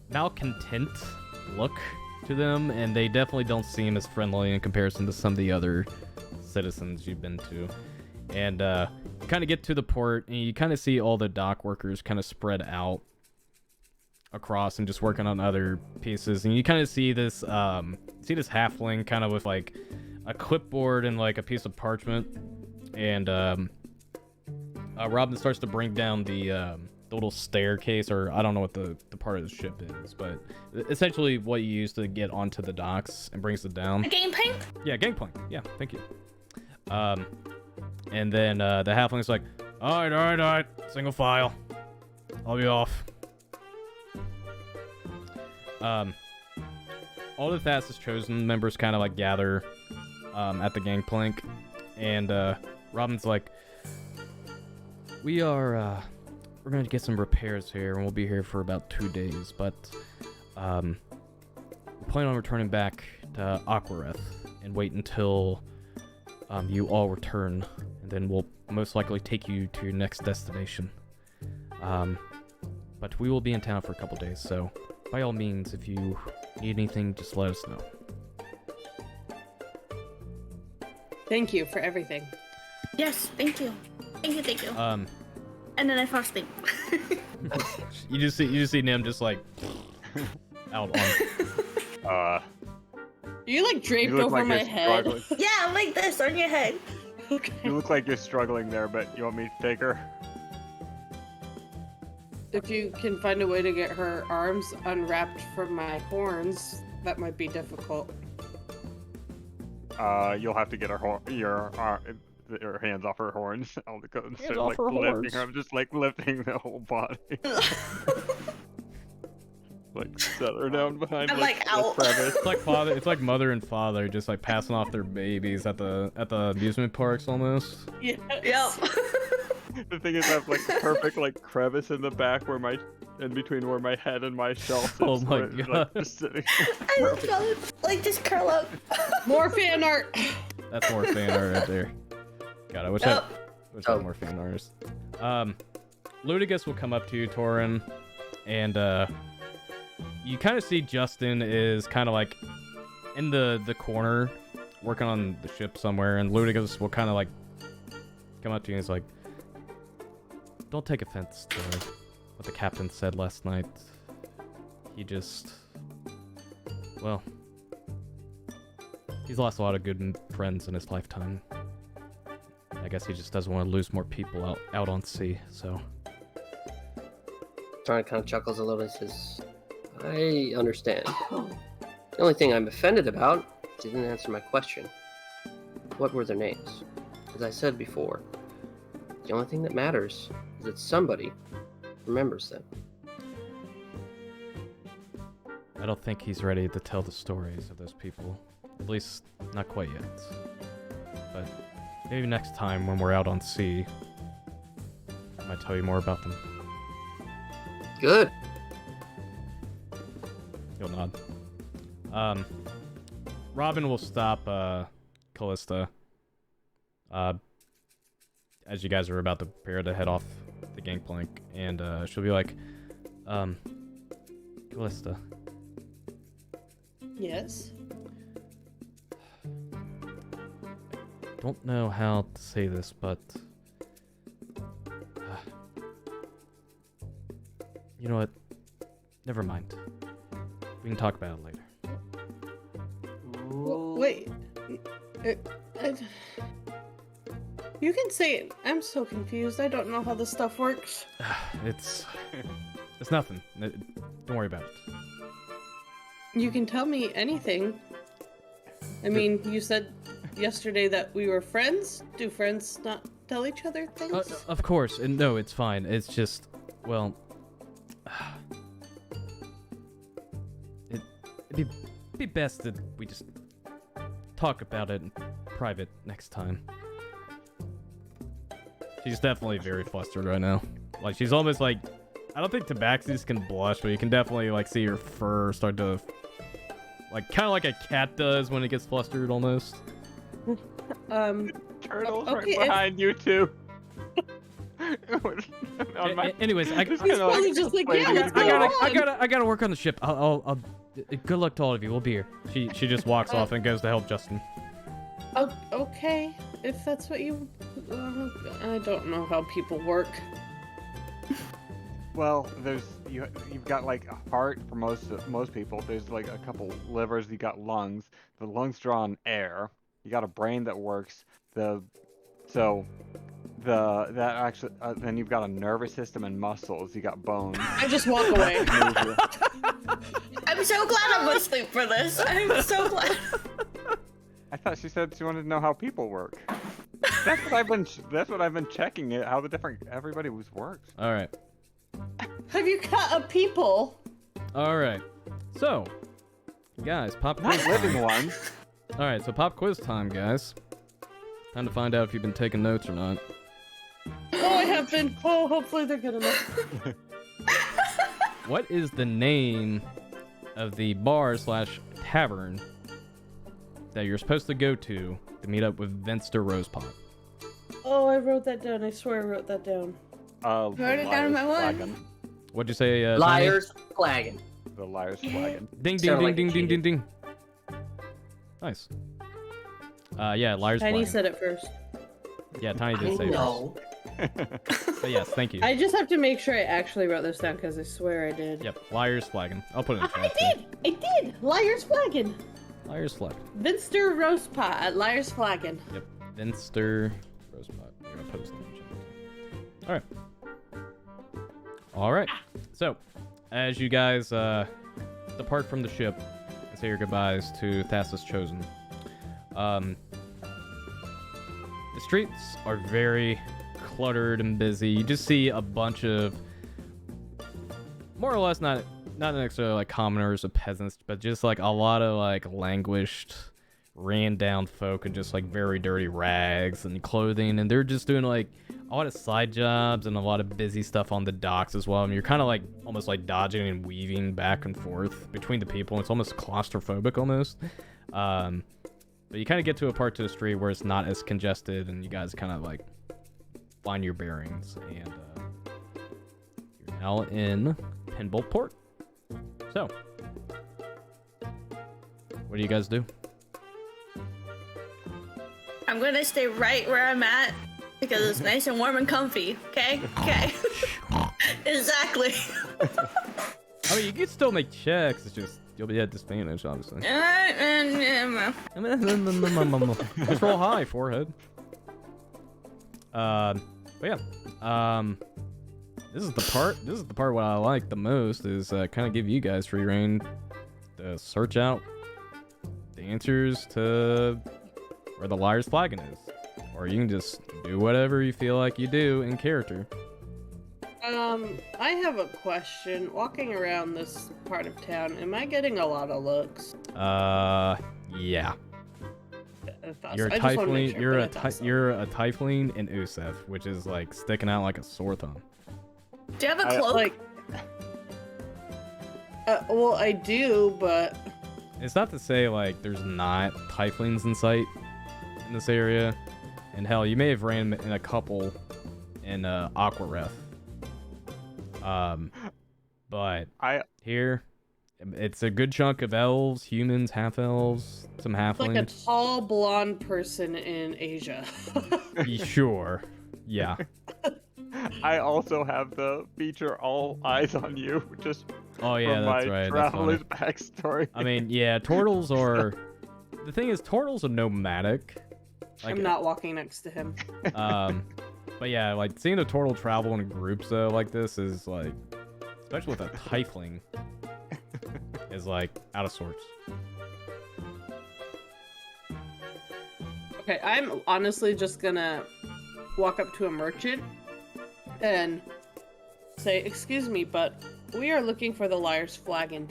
Malcontent look to them, and they definitely don't seem as friendly in comparison to some of the other citizens you've been to. And you kind of get to the port, and you kind of see all the dock workers kind of spread out across and just working on other pieces. And you kind of see this halfling kind of with like a clipboard and like a piece of parchment. And Robin starts to bring down the little staircase, or I don't know what the part of the ship is, but essentially what you use to get onto the docks and brings it down. A gangplank? Yeah, gangplank. Yeah, thank you. And then the halfling's like, all right, single file. I'll be off. All the fastest chosen members kind of like gather at the gangplank, and Robin's like, we're going to get some repairs here, and we'll be here for about 2 days, but we plan on returning back to Aquareth and wait until you all return, and then we'll most likely take you to your next destination. But we will be in town for a couple days, so by all means, if you need anything, just let us know. Thank you for everything. Yes, thank you. Thank you. And then I fall asleep. You just see Nim just like out on. You like draped You look over like my you're head. struggling. Yeah, like this on your head. Okay. You look like you're struggling there, but you want me to take her? If you can find a way to get her arms unwrapped from my horns, that might be difficult. You'll have to get your hands off her horns. I'll go instead off of like her lifting horns. her. I'm just like lifting the whole body. Like set her down behind I'm, the out. crevice. It's like mother and father just like passing off their babies at the amusement parks almost. Yes. Yep. The thing is, I have like the perfect like crevice in the back in between where my head and my shell sits. Oh my where it's, God. Like, just sitting. I just felt it, like, just curl up. More fan art. That's more fan art right there. God, I wish I had more fan artists. Ludigus will come up to you, Torin, and you kind of see Justin is kind of like in the corner working on the ship somewhere, and Ludigus will kind of like come up to you and he's like, don't take offense to what the captain said last night. He just, well, he's lost a lot of good friends in his lifetime. I guess he just doesn't want to lose more people out on sea, so. Tarn kind of chuckles a little and says, I understand. The only thing I'm offended about is you didn't answer my question. What were their names? As I said before, the only thing that matters is that somebody remembers them. I don't think he's ready to tell the stories of those people. At least, not quite yet. But maybe next time when we're out on sea, I might tell you more about them. Good. You'll nod. Robin will stop Callista as you guys are about to prepare to head off the gangplank, and she'll be like, Callista. Yes. Don't know how to say this, but you know what? Never mind. We can talk about it later. Wait. You can say it. I'm so confused. I don't know how this stuff works. It's nothing. Don't worry about it. You can tell me anything. I mean, you said yesterday that we were friends. Do friends not tell each other things? Of course, and no, it's fine. It's just, well, it'd be best that we just talk about it in private next time. She's definitely very flustered right now. Like, she's almost like, I don't think Tabaxis can blush, but you can definitely, like, see her fur start to, like, kind of like a cat does when it gets flustered, almost. Turtle's okay, right behind you, too. Anyways, I gotta work on the ship. I'll good luck to all of you. We'll be here. She just walks off and goes to help Justin. Oh, okay. If that's what you... I don't know how people work. Well, you've got like a heart for most people. There's like a couple livers. You got lungs. The lungs draw in air. You got a brain that works. Then you've got a nervous system and muscles. You got bones. I just walk away. I'm so glad I'm asleep for this. I'm so glad. I thought she said she wanted to know how people work. That's what I've been checking it. How everybody works. All right. Have you got a people? All right. So, guys, pop quiz Not living time. ones. All right, so pop quiz time, guys. Time to find out if you've been taking notes or not. Oh, I have been. Oh, hopefully they're good enough. What is the name of the bar/tavern that you're supposed to go to meet up with Venster Rosepot? Oh, I wrote that down. I swear I wrote that down. Wrote it down in my one. What'd you say, Tiny? Liars flagging. The liar's flagging. Ding, ding, Sounded ding, like ding, it ding, ding, cheated. ding. Nice. Yeah, Liar's Tiny Flagging. said it first. Yeah, Tiny did say it. No. But yes, thank you. I just have to make sure I actually wrote this down because I swear I did. Yep, Liar's Flagging. I'll put it in the I chat. did! I did! Liar's flagging! Liar's Flagging. Vinster Rosepot at Liar's flagging. Yep, Venster Rosepot. You're gonna post it in the chat. Alright. Alright. So, as you guys depart from the ship and say your goodbyes to Thassa's Chosen, the streets are very cluttered and busy. You just see a bunch of, more or less, not necessarily like commoners or peasants, but just like a lot of like languished, ran down folk and just like very dirty rags and clothing, and they're just doing like a lot of side jobs and a lot of busy stuff on the docks as well. I mean, you're kind of like almost like dodging and weaving back and forth between the people. It's almost claustrophobic almost. But you kind of get to a part to the street where it's not as congested, and you guys kind of like find your bearings, and you're now in Pinbolt Port. So, what do you guys do? I'm gonna stay right where I'm at because it's nice and warm and comfy. Okay? Okay. Exactly. I mean, you can still make checks. It's just you'll be at disadvantage, obviously. Let's roll high, forehead. But yeah, this is the part what I like the most is kind of give you guys free reign to search out the answers to where the Liar's Flagon is, or you can just do whatever you feel like you do in character. I have a question. Walking around this part of town, am I getting a lot of looks? Yeah. You're a tiefling. You're a tiefling in Euseth, which is like sticking out like a sore thumb. Do you have a cloak? Well, I do, but It's not to say like there's not tieflings in sight in this area, and hell, you may have ran in a couple in Aquareth. But here, it's a good chunk of elves, humans, half elves, some halflings. like a tall blonde person in Asia. Sure, yeah. I also have the feature all eyes on you, just Oh yeah, from that's my right. That's funny. traveler's backstory. I mean, yeah, turtles are. The thing is, turtles are nomadic. Like, I'm not walking next to him. But yeah, like seeing a turtle travel in groups though like this is like, especially with a tiefling, is like out of sorts. Okay, I'm honestly just gonna walk up to a merchant and say, "Excuse me, but we are looking for the Liar's Flagon.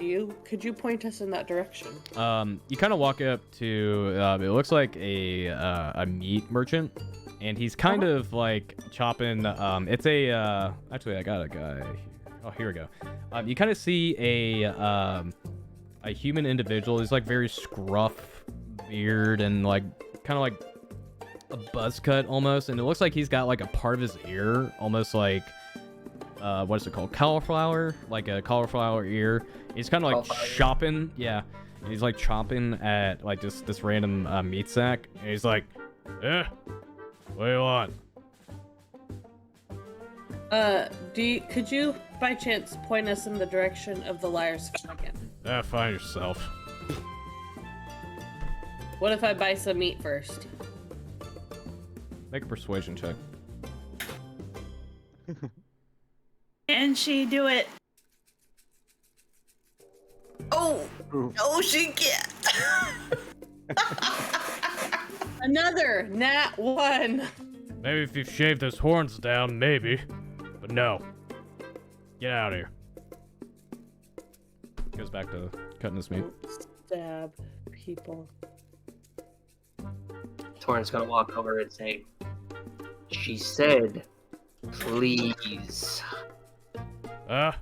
Could you point us in that direction?" You kind of walk up to it looks like a meat merchant, and he's kind of like chopping. It's a actually I got a guy here. Oh, here we go. You kind of see a human individual. He's like very scruff beard and like kind of like a buzz cut almost, and it looks like he's got like a part of his ear almost like what is it called, cauliflower, like a cauliflower ear. He's kind of like chopping, yeah, and he's like chomping at like just this random meat sack, and he's like, what do you want? Could you by chance point us in the direction of the Liar's Flagon? Find yourself. What if I buy some meat first? Make a persuasion check. And she do it. Oh, Ooh. no, she can't. Another nat 1. Maybe if you shave those horns down, maybe, but no. Get out of here. Goes back to cutting his meat. Stab people. Torrent's gonna walk over and say, "She said, please." What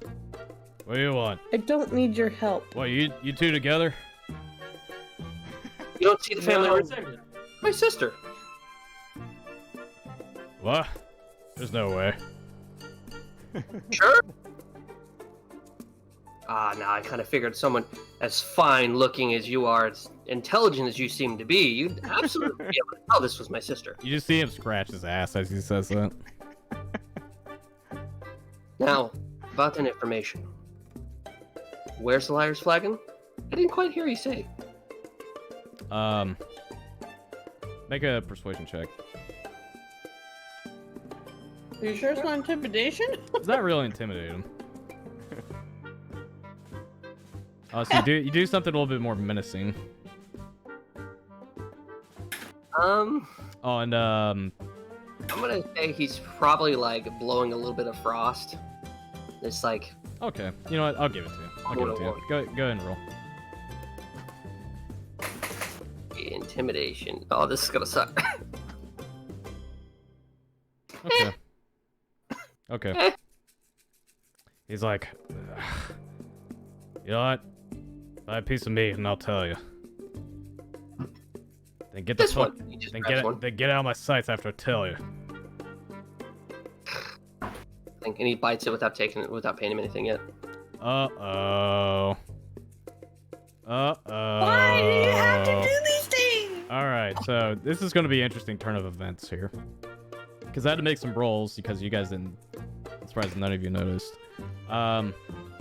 do you want? I don't need your help. What, you two together? You don't see the family No. representation? My sister. What? There's no way. Sure. No, I kind of figured someone as fine looking as you are, as intelligent as you seem to be, you'd absolutely be able to tell this was my sister. You just see him scratch his ass as he says that. Now, about that information. Where's the Liar's Flagon? I didn't quite hear you say. Make a persuasion check. Are you sure it's not intimidation? It's not really intimidating him. So you do something a little bit more menacing. Oh, and I'm gonna say he's probably like blowing a little bit of frost. It's like, okay, you know what? I'll give it to you. I'll give it to you. Go ahead and roll. intimidation. Oh, this is gonna suck. Okay. Okay. He's like, you know what? Buy a piece of meat and I'll tell you. Then get the This fuck. one. You just Then grabs get one. then get out of my sights after I tell you. And he bites it without taking it, without paying him anything yet. Uh-oh. Uh-oh. Why do you have to do these things? Alright, so this is going to be an interesting turn of events here. Because I had to make some rolls because you guys didn't... I'm surprised none of you noticed. Oh,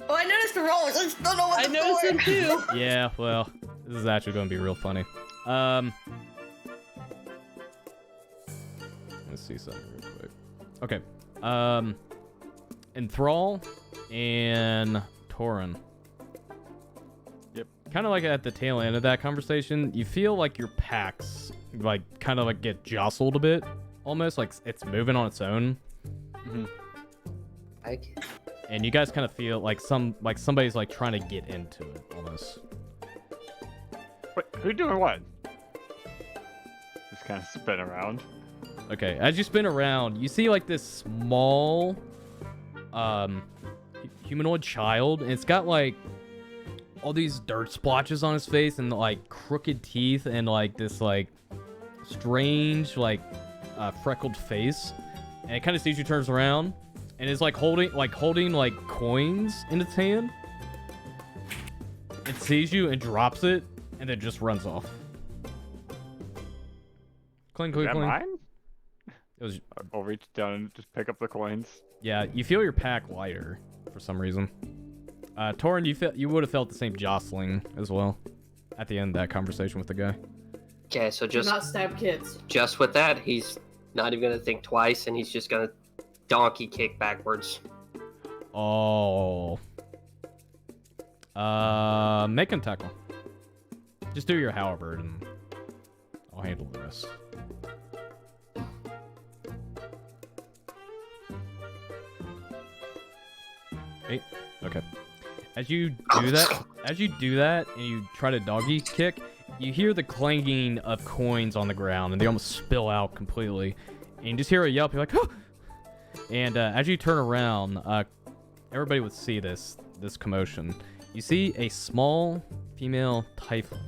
I noticed the rolls. I just don't know what I the noticed them too. Yeah, well, this is actually going to be real funny. Let's see something real quick. Okay. Enthrall and Tauren. Yep. Kind of like at the tail end of that conversation, you feel like your packs like kind of like get jostled a bit, almost like it's moving on its own. Mm-hmm. And you guys kind of feel like somebody's like trying to get into it almost. Wait, who doing what? Just kind of spin around. Okay, as you spin around, you see like this small humanoid child, and it's got like all these dirt splotches on his face and like crooked teeth and like this like strange like freckled face. And it kind of sees you, turns around, and is like holding coins in its hand. It sees you and drops it, and then just runs off. Cling, Is cling, that cling. mine? It was, I'll reach down and just pick up the coins. yeah, you feel your pack lighter for some reason. Tauren, you would have felt the same jostling as well at the end of that conversation with the guy. Okay, so Do not stab kids. just with that, he's not even gonna think twice, and he's just gonna donkey kick backwards. Oh. Make him tackle. Just do your halberd and I'll handle the rest. Eight. Okay. As you do that, and you try to doggy kick, you hear the clanging of coins on the ground, and they almost spill out completely. And you just hear a yelp. You're like, oh! And as you turn around, everybody would see this commotion. You see a small female typhon,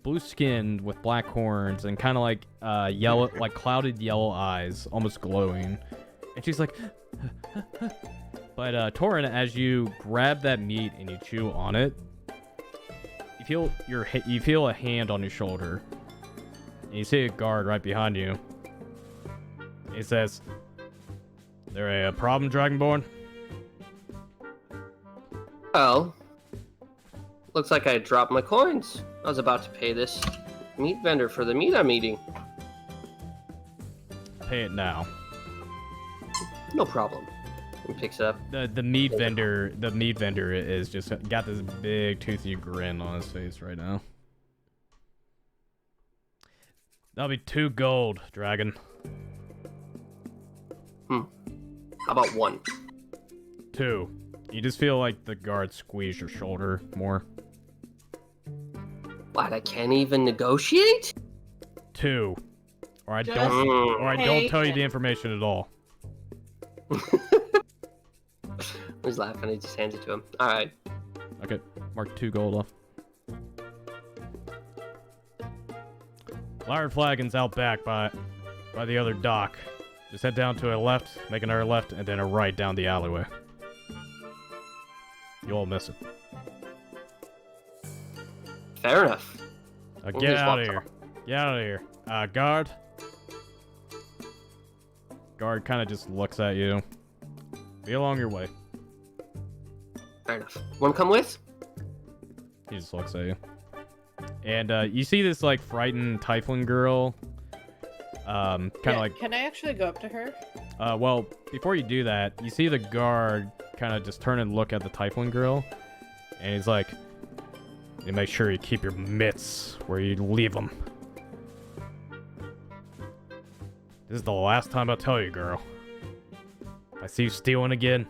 blue-skinned with black horns and kind of like yellow, like clouded yellow eyes, almost glowing. And she's like, but Torin, as you grab that meat and you chew on it, you feel a hand on your shoulder, and you see a guard right behind you. He says, "There a problem, Dragonborn?" Well, looks like I dropped my coins. I was about to pay this meat vendor for the meat I'm eating. Pay it now. No problem. He picks it up. The meat vendor is just got this big toothy grin on his face right now. That'll be 2 gold, dragon. How about 1? 2. You just feel like the guard squeeze your shoulder more. What? I can't even negotiate? 2. Or I Just don't tell you the information at all. He's laughing. He just hands it to him. All right. Okay, mark 2 gold off. Lyre Flagon's out back by the other dock. Just head down to a left, make another left, and then a right down the alleyway. You won't miss it. Fair enough. Get out of here. Get out of here. Guard. Guard kind of just looks at you. Be along your way. Fair enough. Want to come with? He just looks at you. And you see this like frightened Typhon girl. Kind of like. Can I actually go up to her? Well, before you do that, you see the guard kind of just turn and look at the Typhon girl, and he's like, "You make sure you keep your mitts where you leave them. This is the last time I'll tell you, girl. If I see you stealing again,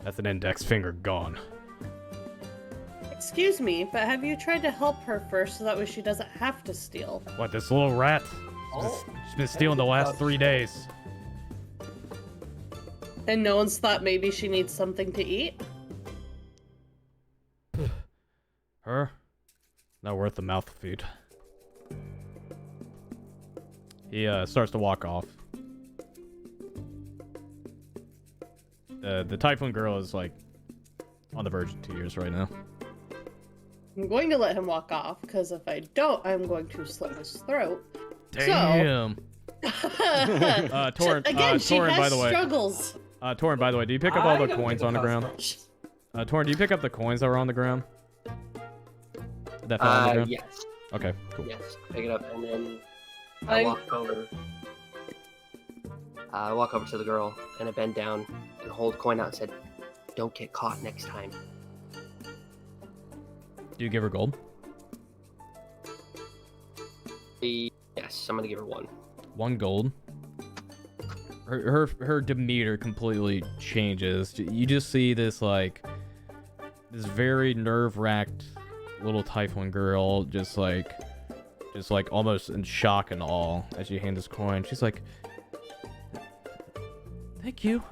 that's an index finger gone." Excuse me, but have you tried to help her first so that way she doesn't have to steal? What, this little rat? She's been stealing the last 3 days. And no one's thought maybe she needs something to eat? Her? Not worth the mouth feed. He starts to walk off. The Typhon girl is like on the verge of tears right now. I'm going to let him walk off, because if I don't, I'm going to slit his throat. Damn. Torin, Again, she Torin, has by the way. struggles. Torin, by the way, do you pick up all the coins on the ground? Torin, do you pick up the coins that were on the ground? That fell on the ground? Yes. Okay, cool. Yes. Pick it up, and then I walk over. I walk over to the girl, and I bend down and hold coin out and said, "Don't get caught next time." Do you give her gold? Yes, I'm gonna give her 1. 1 gold. Her demeanor completely changes. You just see this like this very nerve-wracked little Typhon girl, just like almost in shock and awe as you hand this coin. She's like, "Thank you."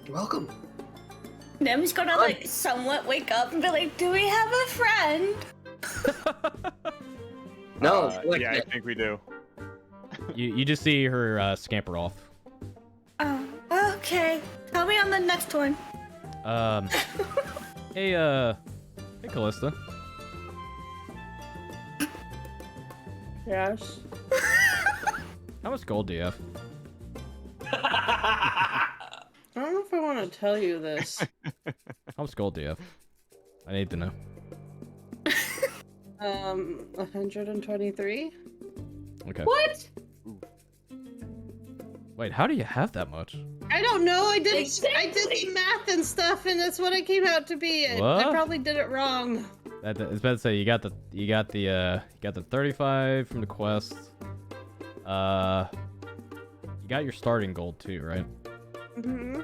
You're welcome. Nem's gonna like somewhat wake up and be like, "Do we have a friend?" No. Yeah, I think we do. You just see her scamper off. Oh, okay. Tell me on the next one. Hey Callista. Yes. How much gold do you have? I don't know if I want to tell you this. How much gold do you have? I need to know. 123. Okay. What? Wait, how do you have that much? I don't know. I did the math and stuff, and that's what it came out to be. I What? probably did it wrong. I was about to say you got the 35 from the quest. You got your starting gold too, right? Mm-hmm.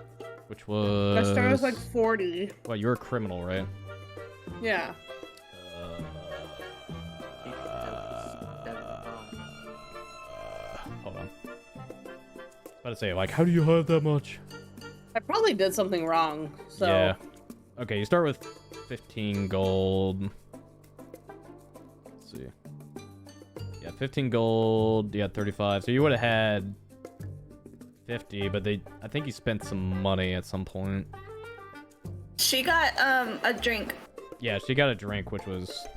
Which was. I started with like 40. Well, you're a criminal, right? Yeah. Hold on. I was about to say, like, how do you have that much? I probably did something wrong. So. Yeah. Okay, you start with 15 gold. Let's see. Yeah, 15 gold. You had 35. So you would have had 50, but I think you spent some money at some point. She got a drink. Yeah, she got a drink, which was,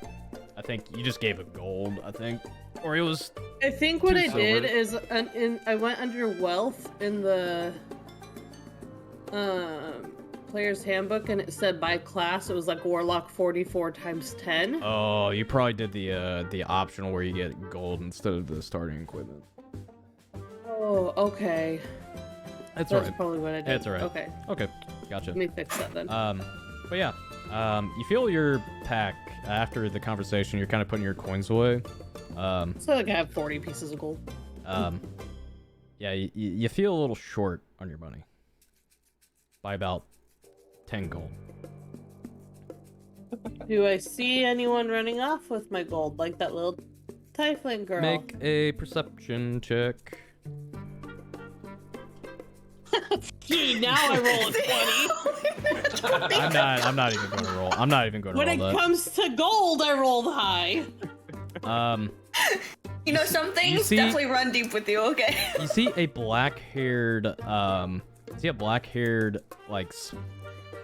I think you just gave a gold, I think. Or it was. I think what I silver. did is I went under wealth in the player's handbook, and it said by class it was like warlock 44 times 10. Oh, you probably did the optional where you get gold instead of the starting equipment. Oh, okay. That's That's alright. probably what I did. That's alright. Okay, Okay, gotcha. let me fix that then. But yeah, you feel your pack after the conversation. You're kind of putting your coins away. So like I have 40 pieces of gold. Yeah, you feel a little short on your money by about 10 gold. Do I see anyone running off with my gold, like that little tiefling girl? Make a perception check. Gee, now I roll a 20. I'm not even going to roll. I'm not even going to When roll it that. comes to gold, I rolled high. You know, some things see- definitely run deep with you, okay? You see a black-haired, like,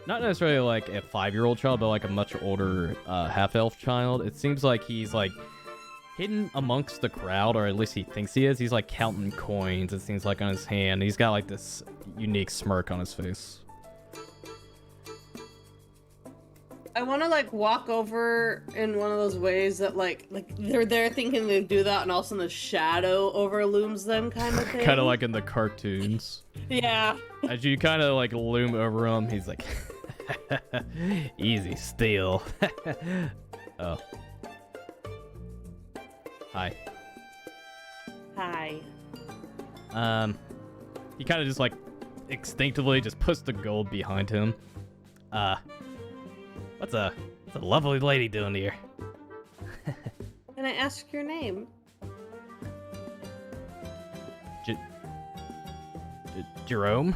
not necessarily like a 5-year-old child, but like a much older half-elf child. It seems like he's like hidden amongst the crowd, or at least he thinks he is. He's like counting coins, it seems like, on his hand. He's got like this unique smirk on his face. I want to like walk over in one of those ways that like they're there thinking they do that, and all of a sudden the shadow overlooms them, kind of thing. Kind of like in the cartoons. Yeah. As you kind of like loom over him, he's like, easy steal. Oh. Hi. Hi. He kind of just like instinctively just puts the gold behind him. What's a lovely lady doing here? Can I ask your name? Jerome?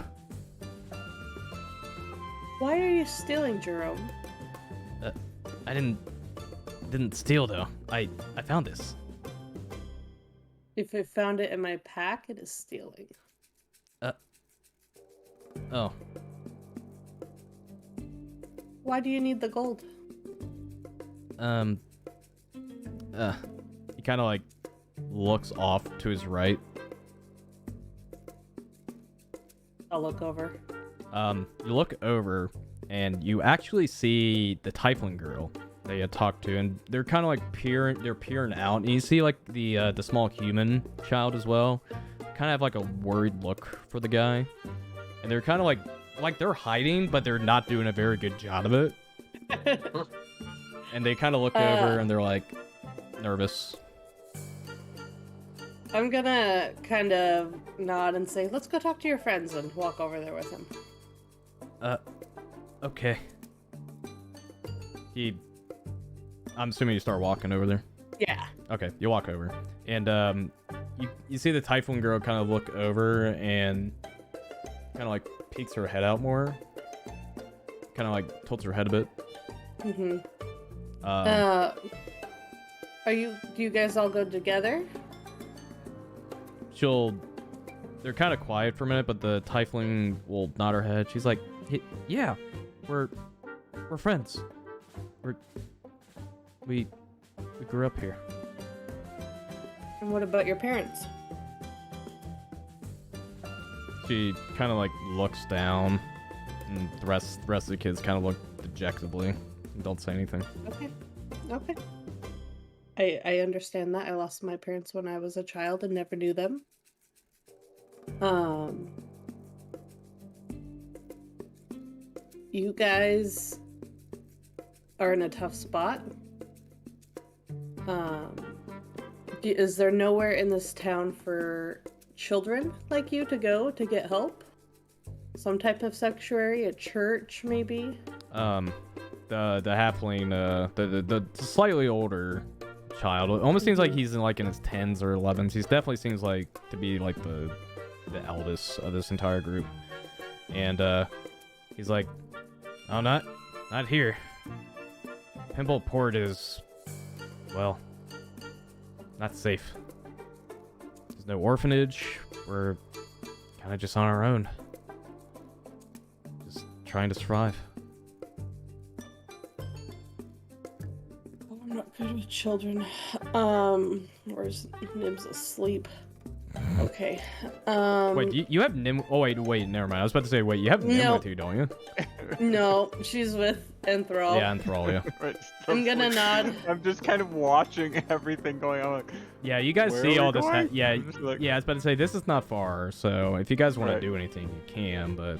Why are you stealing, Jerome? I didn't steal though. I found this. If I found it in my pack, it is stealing. Oh. Why do you need the gold? He kind of like looks off to his right. I'll look over. You look over and you actually see the tiefling girl that you talked to, and they're kind of like peering out, and you see like the small human child as well. Kind of have like a worried look for the guy, and they're kind of like they're hiding, but they're not doing a very good job of it. And they kind of look over and they're like nervous. I'm gonna kind of nod and say, let's go talk to your friends, and walk over there with him. Okay. I'm assuming you start walking over there. Yeah. Okay, you walk over, and you see the Typhoon girl kind of look over and kind of like peeks her head out more, kind of like tilts her head a bit. Mm-hmm. Do you guys all go together? They're kind of quiet for a minute, but the Tiefling will nod her head. She's like, yeah, we're friends. We grew up here. And what about your parents? She kind of like looks down, and the rest of the kids kind of look dejectedly and don't say anything. Okay. I understand that. I lost my parents when I was a child and never knew them. You guys are in a tough spot. Is there nowhere in this town for children like you to go to get help? Some type of sanctuary, a church, maybe? The halfling, the slightly older child, it almost seems like he's in his 10s or 11s. He definitely seems like to be like the eldest of this entire group. And he's like, oh, not here. Pimple Port is, well, not safe. There's no orphanage. We're kind of just on our own. Just trying to survive. I'm not good with children. Where's Nib's asleep? Okay. Wait, you have Nim? Oh wait, never mind. I was about to say, wait, you have Nim No. with you, don't you? No, she's with Enthrall. Yeah, Enthrall, yeah. Right, I'm gonna nod. I'm just kind of watching everything going on. Like, Yeah, you guys where see are we all this. going? Yeah, I'm just like, yeah. I was about to say this is not far, so if you guys want Right. to do anything, you can. But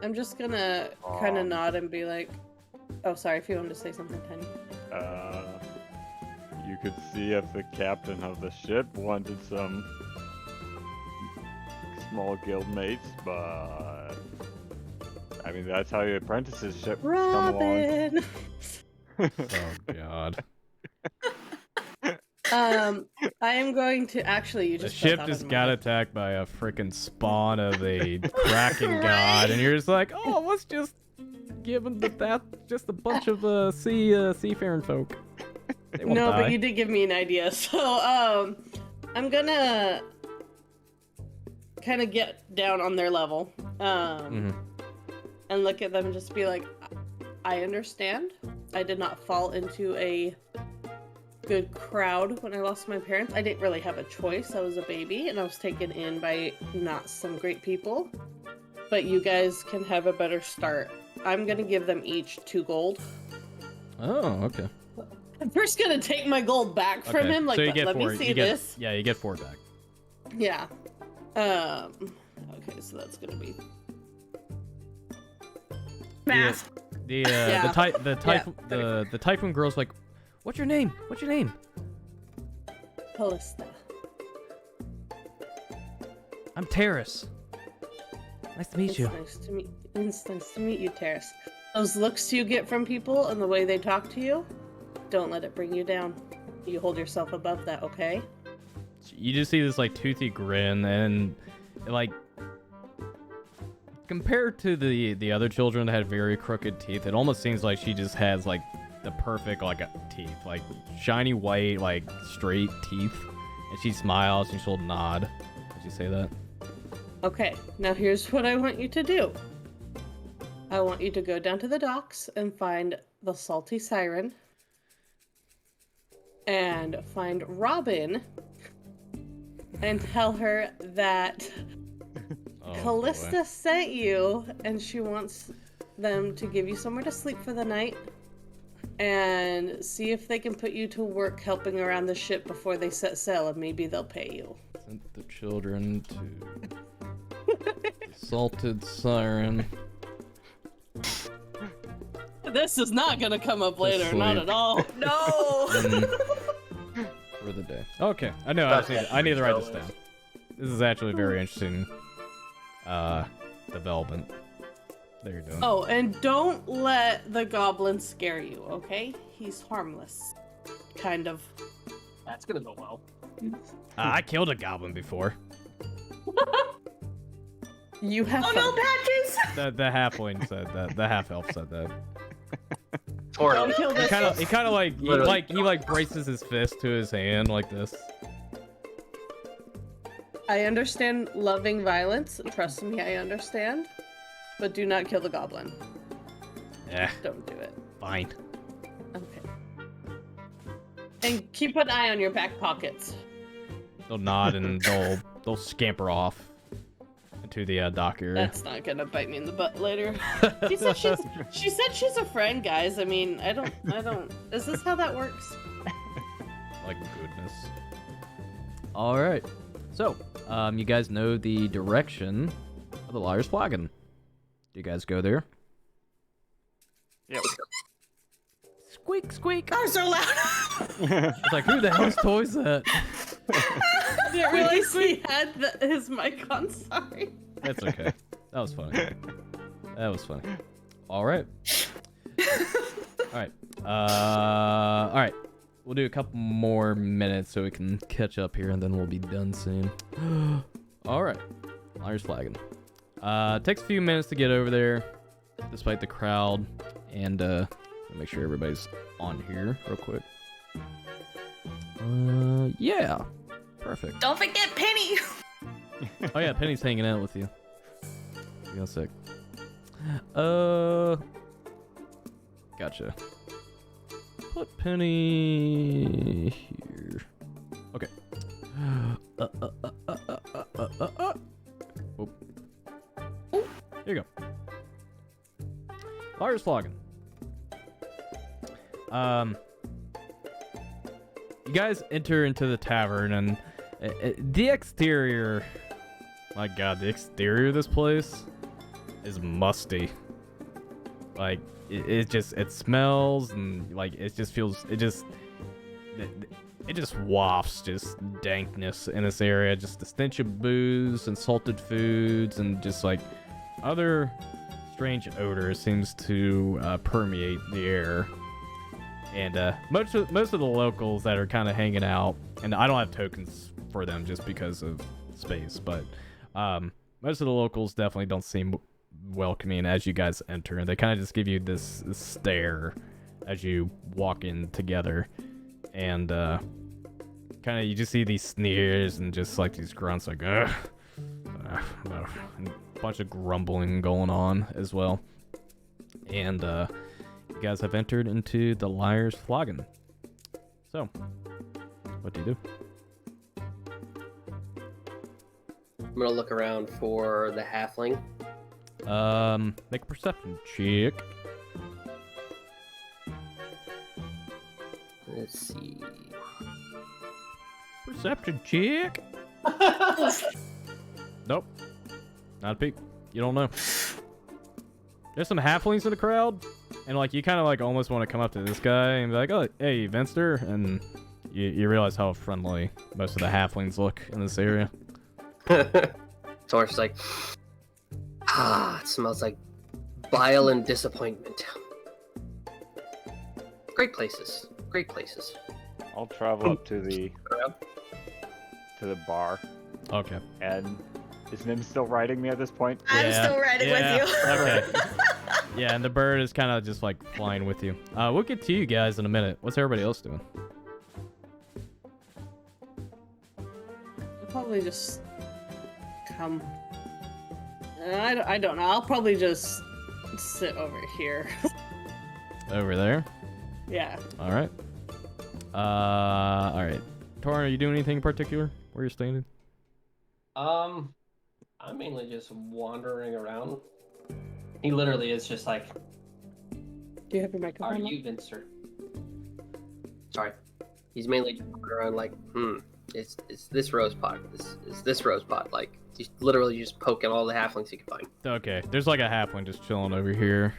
I'm just gonna kind of nod and be like, oh, sorry, if you wanted to say something, Penny. You could see if the captain of the ship wanted some small guild mates, but I mean that's how your apprentices ship come along. Robin! oh god, I am going to actually. You the just ship just got attacked by a freaking spawn of a kraken god, and you're just like, oh, let's just give them that just a bunch of seafaring folk. They won't No, die. but you did give me an idea. So, I'm gonna kind of get down on their level, and look at them and just be like, I understand. I did not fall into a good crowd when I lost my parents. I didn't really have a choice. I was a baby, and I was taken in by not some great people. But you guys can have a better start. I'm gonna give them each 2 gold. Oh, okay. I'm first gonna take my gold back from him. Like, so you get let 4. me see you get, this. Yeah, you get 4 back. Yeah. Okay, so that's gonna be Math. The typhoon girl's like, what's your name? What's your name? Callista. I'm Terrace. Nice to meet you. It's nice to meet you, Terrace. Those looks you get from people and the way they talk to you, don't let it bring you down. You hold yourself above that, okay? You just see this like toothy grin, and like compared to the other children that had very crooked teeth, it almost seems like she just has like the perfect teeth, like shiny white, like straight teeth, and she smiles and she'll nod. Did you say that? Okay, now here's what I want you to do. I want you to go down to the docks and find the Salty Siren and find Robin and tell her that Callista sent you and she wants them to give you somewhere to sleep for the night and see if they can put you to work helping around the ship before they set sail, and maybe they'll pay you. Sent the children to the Salted Siren. This is not gonna come up later, sleep. not at all. No. For the day. Okay, I know. I need to write this down. This is actually a very interesting development that you're doing. Oh, and don't let the goblin scare you, okay? He's harmless. Kind of. That's gonna go well. I killed a goblin before. You have fun. No, Patches. The halfling said that. The half elf said that. Or Don't kill this. He kind of like Literally. he like braces his fist to his hand like this. I understand loving violence. Trust me, I understand. But do not kill the goblin. Yeah, Don't do it. fine. Okay. And keep an eye on your back pockets. They'll nod and they'll scamper off into the dock area. That's not gonna bite me in the butt later. She said she's a friend, guys. I mean, I don't. Is this how that works? Like goodness. All right. So, you guys know the direction of the Liar's Flagon. Do you guys go there? Yep. Squeak, squeak. I'm so loud. It's like, who the hell's toy is that? I didn't realize he had his mic on. Sorry. That's okay. That was funny. That was funny. All right. All right. All right. We'll do a couple more minutes so we can catch up here, and then we'll be done soon. All right. Liar's flagging. Takes a few minutes to get over there, despite the crowd, and make sure everybody's on here real quick. Yeah. Perfect. Don't forget Penny. Oh yeah, Penny's hanging out with you. Hang on a sec. Gotcha. Put Penny here. Okay. Oh. There you go. Liar's flogging. You guys enter into the tavern, and the exterior. My God, the exterior of this place is musty. Like it smells, and like it just wafts just dankness in this area. Just the stench of booze and salted foods, and just like other strange odors seems to permeate the air. And most of the locals that are kind of hanging out, and I don't have tokens for them just because of space, but most of the locals definitely don't seem welcoming as you guys enter, and they kind of just give you this stare as you walk in together, and kind of you just see these sneers and just like these grunts like and a bunch of grumbling going on as well. And you guys have entered into the Liar's Flogging. So what do you do? I'm gonna look around for the halfling. Make a perception check. Let's see. Perception check. Nope. Not a peek. You don't know. There's some halflings in the crowd, and like you kind of like almost want to come up to this guy and be like, "Oh, hey, Venster," and you realize how friendly most of the halflings look in this area. Tor's like, it smells like bile and disappointment. Great places. Great places. I'll travel up to the bar. Okay. And is Nim still riding me at this point? I'm still riding with you. Okay. Yeah, and the bird is kind of just like flying with you. We'll get to you guys in a minute. What's everybody else doing? I'll probably just come. I don't know. I'll probably just sit over here. Over there? Yeah. All right. All right. Torin, are you doing anything in particular? Where you're standing? I'm mainly just wandering around. He literally is just like, Do you have your microphone? are you Vincer? Sorry. He's mainly just wandering around like, it's this rose pot. Is this rose pot. Like, he's literally just poking all the halflings he can find. Okay. There's like a halfling just chilling over here.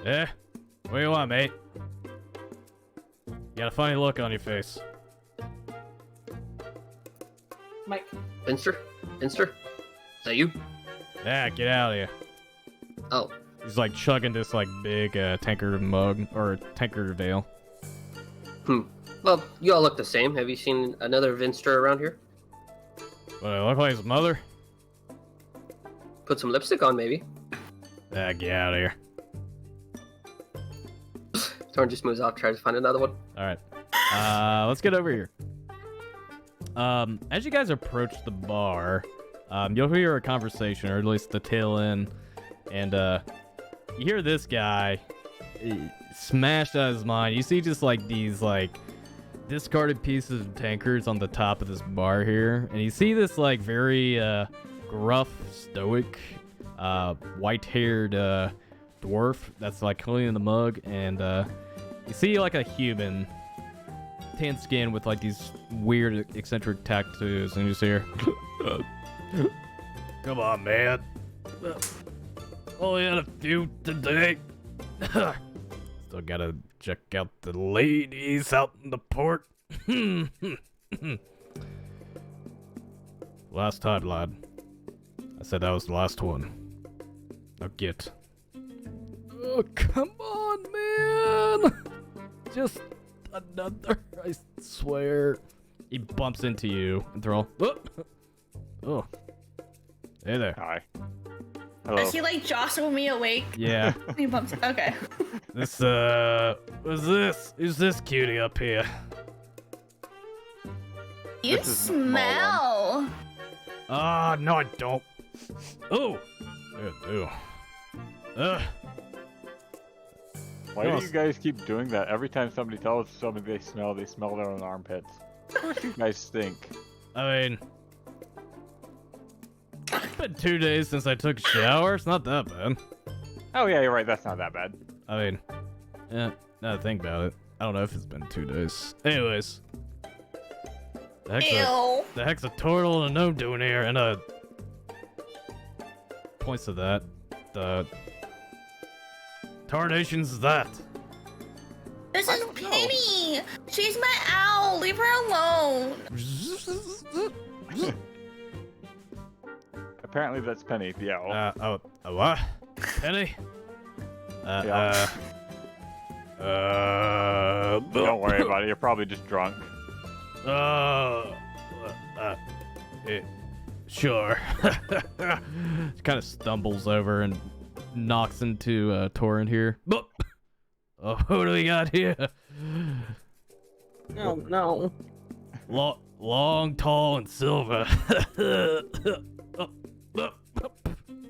Yeah? What do you want, mate? You got a funny look on your face. Mike. Finster? Is that you? Yeah, get out of here. Oh. He's like chugging this like big tankard mug or tankard veil. Well, you all look the same. Have you seen another Vinster around here? What, I look like his mother? Put some lipstick on, maybe. Yeah, get out of here. Torn just moves off, tries to find another one. Alright. Let's get over here. As you guys approach the bar, you'll hear a conversation, or at least the tail end, and you hear this guy smashed out of his mind. You see just like these like discarded pieces of tankards on the top of this bar here, and you see this like very gruff, stoic, white-haired dwarf that's like cleaning the mug, and you see like a human, tan skin with like these weird eccentric tattoos, and you just hear, "Come on, man. only had a few today. Still gotta check out the ladies out in the port. Last time, lad. I said that was the last one. Now get. Oh, come on, man! Just another, I swear. He bumps into you and throw. Oh. Hey there. Hi. Hello. Does he like jostle me awake? Yeah. He bumps. Okay. This, what's this? Who's this cutie up here? You This is the small smell. Ah, no, I don't. Oh. Yeah, do. Why do you guys keep doing that? Every time somebody tells somebody they smell their own armpits. Of course you guys stink. I mean, it's been 2 days since I took a shower. It's not that bad. Oh yeah, you're right. That's not that bad. I mean, yeah, now that I think about it, I don't know if it's been 2 days. Anyways. Ew. The heck's a turtle and a gnome doing here? And points to that. The tarnation's that. This is Penny. She's my owl. Leave her alone. Apparently that's Penny, the owl. What? Penny? Yeah. Don't worry about it. You're probably just drunk. Sure. Kind of stumbles over and knocks into Torrent here. Oh, who do we got here? Oh no. Long, tall, and silver.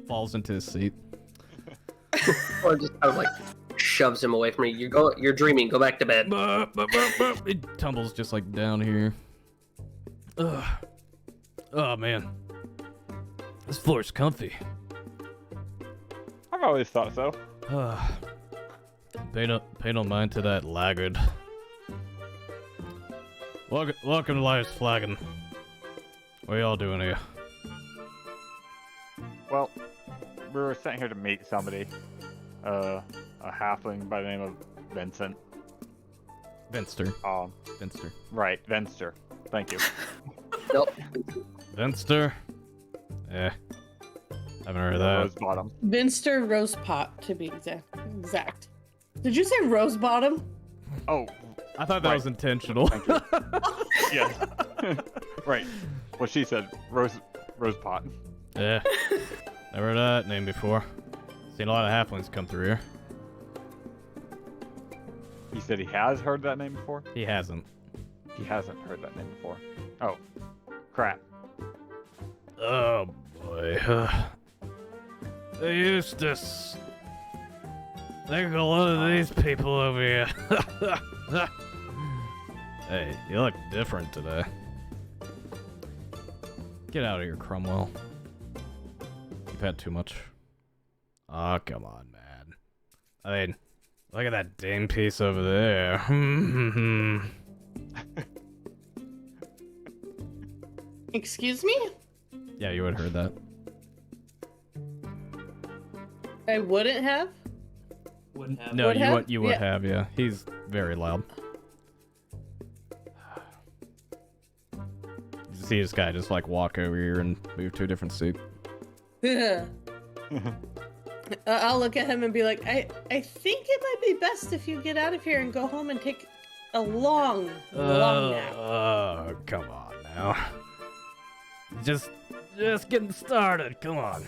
Falls into his seat. Or just kind of like shoves him away from me. You're dreaming. Go back to bed. He tumbles just like down here. Ugh. Oh man, this floor's comfy. I've always thought so. Pay no mind to that laggard. Welcome to Life's Flagon. What are y'all doing here? Well, we were sent here to meet somebody. A halfling by the name of Vincent. Venster. Venster. Right, Venster. Thank you. Nope. Venster? Haven't heard of that. Rose Bottom. Vinster Rosepot, to be exact. Did you say Rosebottom? Oh, I thought that right. was intentional. Thank you. Yes. Right. Well, she said Rose Pot. Yeah. Never heard of that name before. Seen a lot of halflings come through here. He said he has heard that name before? He hasn't. He hasn't heard that name before. Oh, crap. Oh boy. Eustace. There's a lot of these people over here. Hey, you look different today. Get out of here, Cromwell. You've had too much. Oh, come on, man. I mean, look at that dame piece over there. Excuse me? Yeah, you would have heard that. I wouldn't have? Wouldn't have. No, Would have? you would Yeah. have, yeah. He's very loud. You see this guy just like walk over here and move to a different seat. I'll look at him and be like, I think it might be best if you get out of here and go home and take a long nap. Oh, come on now. Just getting started. Come on.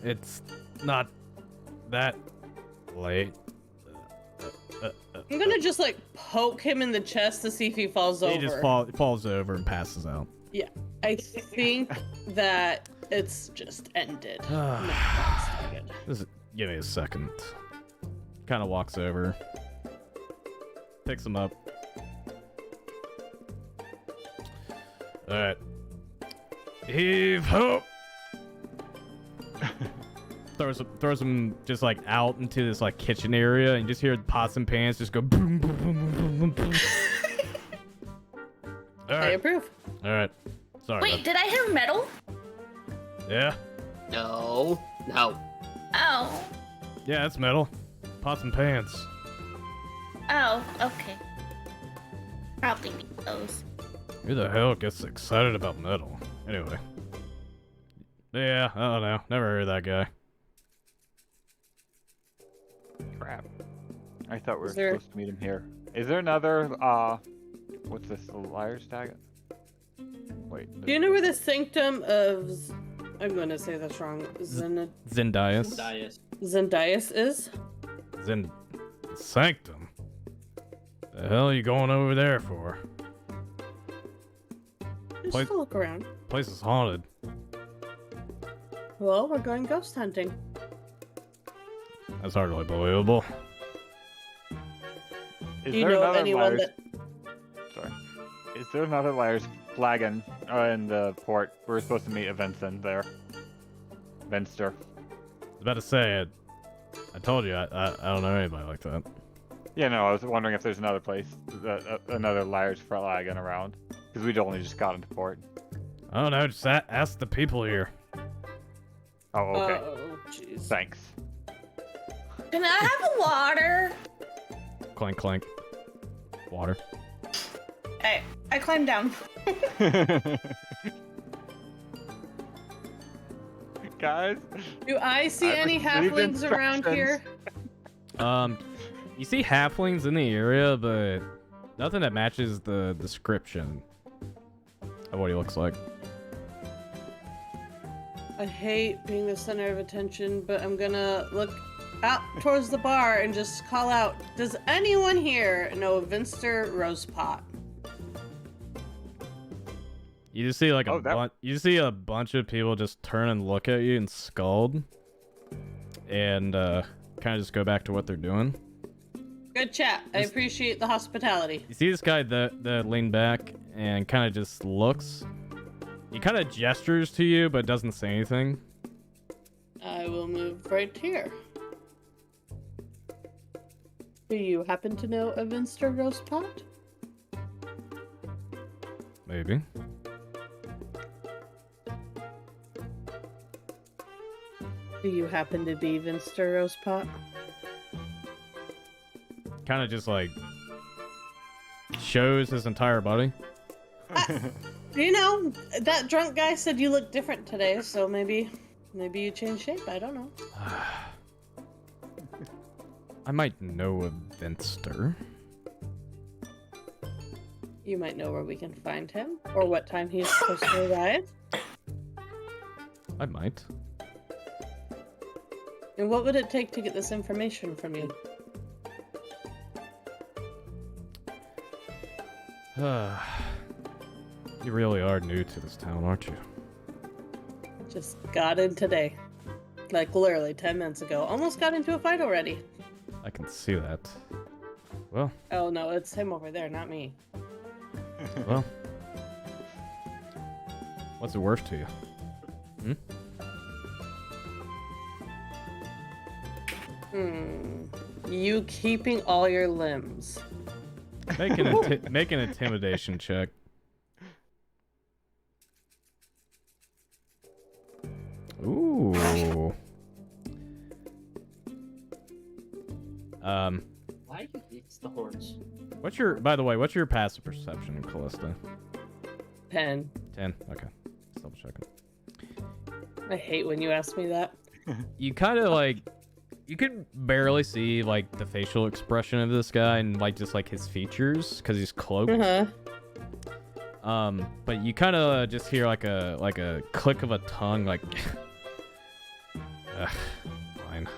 It's not that late. I'm gonna just like poke him in the chest to see if he falls over. He just falls over and passes out. Yeah, I think that it's just ended. Just give me a second. Kind of walks over, picks him up. All right. Heave ho! throws him just like out into this like kitchen area, and you just hear pots and pans just go boom, boom, boom, boom, boom, boom. All I right. approve. All right. Sorry. Wait, did I hear metal? Yeah. No. Oh, Oh. Yeah, it's metal. Pots and pans. Oh, okay. Probably need those. Who the hell gets excited about metal? Anyway. Yeah, I don't know. Never heard of that guy. Crap. I thought we were Is there- supposed to meet him here. Is there another, what's this, the liar's tag? Wait. Do you know where the sanctum of... I'm going to say this wrong. Zendias. Dias. Zendias is? Sanctum? The hell are you going over there for? Just Place- to look around. Place is haunted. Well, we're going ghost hunting. That's hardly believable. Is Do you there know of another anyone liar's... that... Sorry. Is there another liar's flagon in the port? We're supposed to meet a Vincent there. Venster. I was about to say it. I told you, I don't know anybody like that. Yeah, no, I was wondering if there's another place, another liar's flagon around. Because we'd only just got into port. I don't know, just ask the people here. Oh, okay. Oh, jeez. Thanks. Can I have a water? Clank, clank. Water. Hey, I climbed down. Guys? Do I see I any received halflings around here? You see halflings in the area, but nothing that matches the description of what he looks like. I hate being the center of attention, but I'm gonna look out towards the bar and just call out, does anyone here know a Vinster Rosepot? You just see like Oh, that- you see a bunch of people just turn and look at you and scald, and kind of just go back to what they're doing. Good chat. I appreciate the hospitality. You see this guy that leaned back and kind of just looks. He kind of gestures to you, but doesn't say anything. I will move right here. Do you happen to know a Vinster Rosepot? Maybe. Do you happen to be Vinster Rosepot? Kind of just like shows his entire body. You know, that drunk guy said you look different today, so maybe you changed shape. I don't know. I might know a Vinster. You might know where we can find him, or what time he's supposed to arrive. I might. And what would it take to get this information from you? You really are new to this town, aren't you? Just got in today. Like literally 10 minutes ago. Almost got into a fight already. I can see that. Well, Oh no, it's him over there, not me. well. What's it worth to you? You keeping all your limbs. Make an intimidation check. Ooh. Why it's the horns? By the way, what's your passive perception, Callista? 10. 10. Okay. Just double checking. I hate when you ask me that. You kind of like, you could barely see like the facial expression of this guy and like just like his features because he's cloaked. But you kind of just hear like a click of a tongue, like. Fine.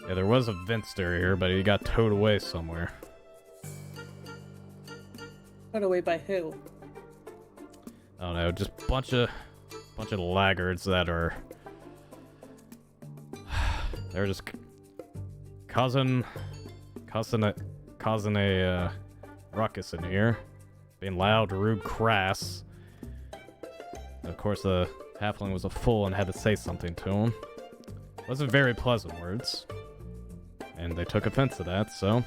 Yeah, there was a Vinster here, but he got towed away somewhere. Put away by who? I don't know, just bunch of laggards that are. They're just causing a ruckus in here, being loud, rude, crass. And of course, the halfling was a fool and had to say something to him. Wasn't very pleasant words, and they took offense to that, so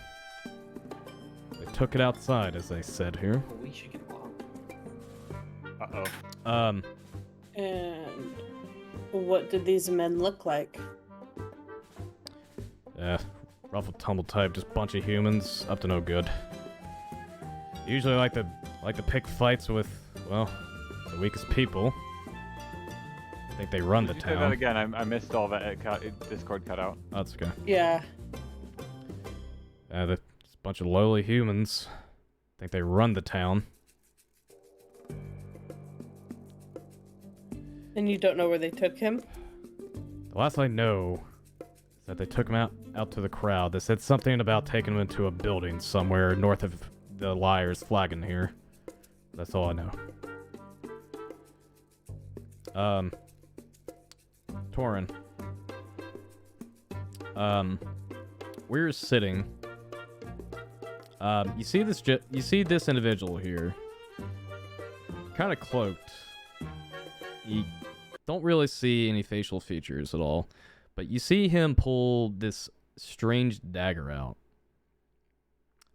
they took it outside, as they said here. We should get along. Uh-oh. And What did these men look like? Ruffled tumble type, just bunch of humans, up to no good. Usually like to pick fights with, well, the weakest people. I think they run the Did you town. say that again? I missed all that. Discord cut out. Oh, that's okay. Yeah. Just a bunch of lowly humans. I think they run the town. And you don't know where they took him? The last I know is that they took him out to the crowd. They said something about taking him into a building somewhere north of the Liar's flagon here. That's all I know. Torin. We're sitting. You see this individual here. Kind of cloaked. You don't really see any facial features at all, but you see him pull this strange dagger out,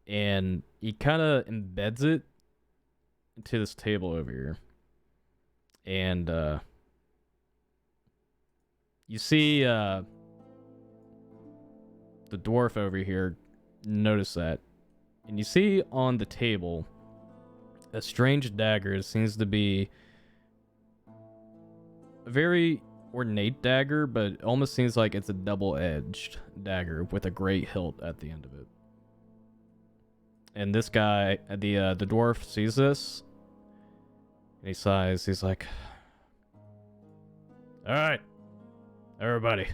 and he kind of embeds it into this table over here. And you see the dwarf over here notice that, and you see on the table a strange dagger. It seems to be a very ornate dagger, but it almost seems like it's a double-edged dagger with a great hilt at the end of it. And this guy, the dwarf, sees this, and he sighs. He's like, "All right, everybody,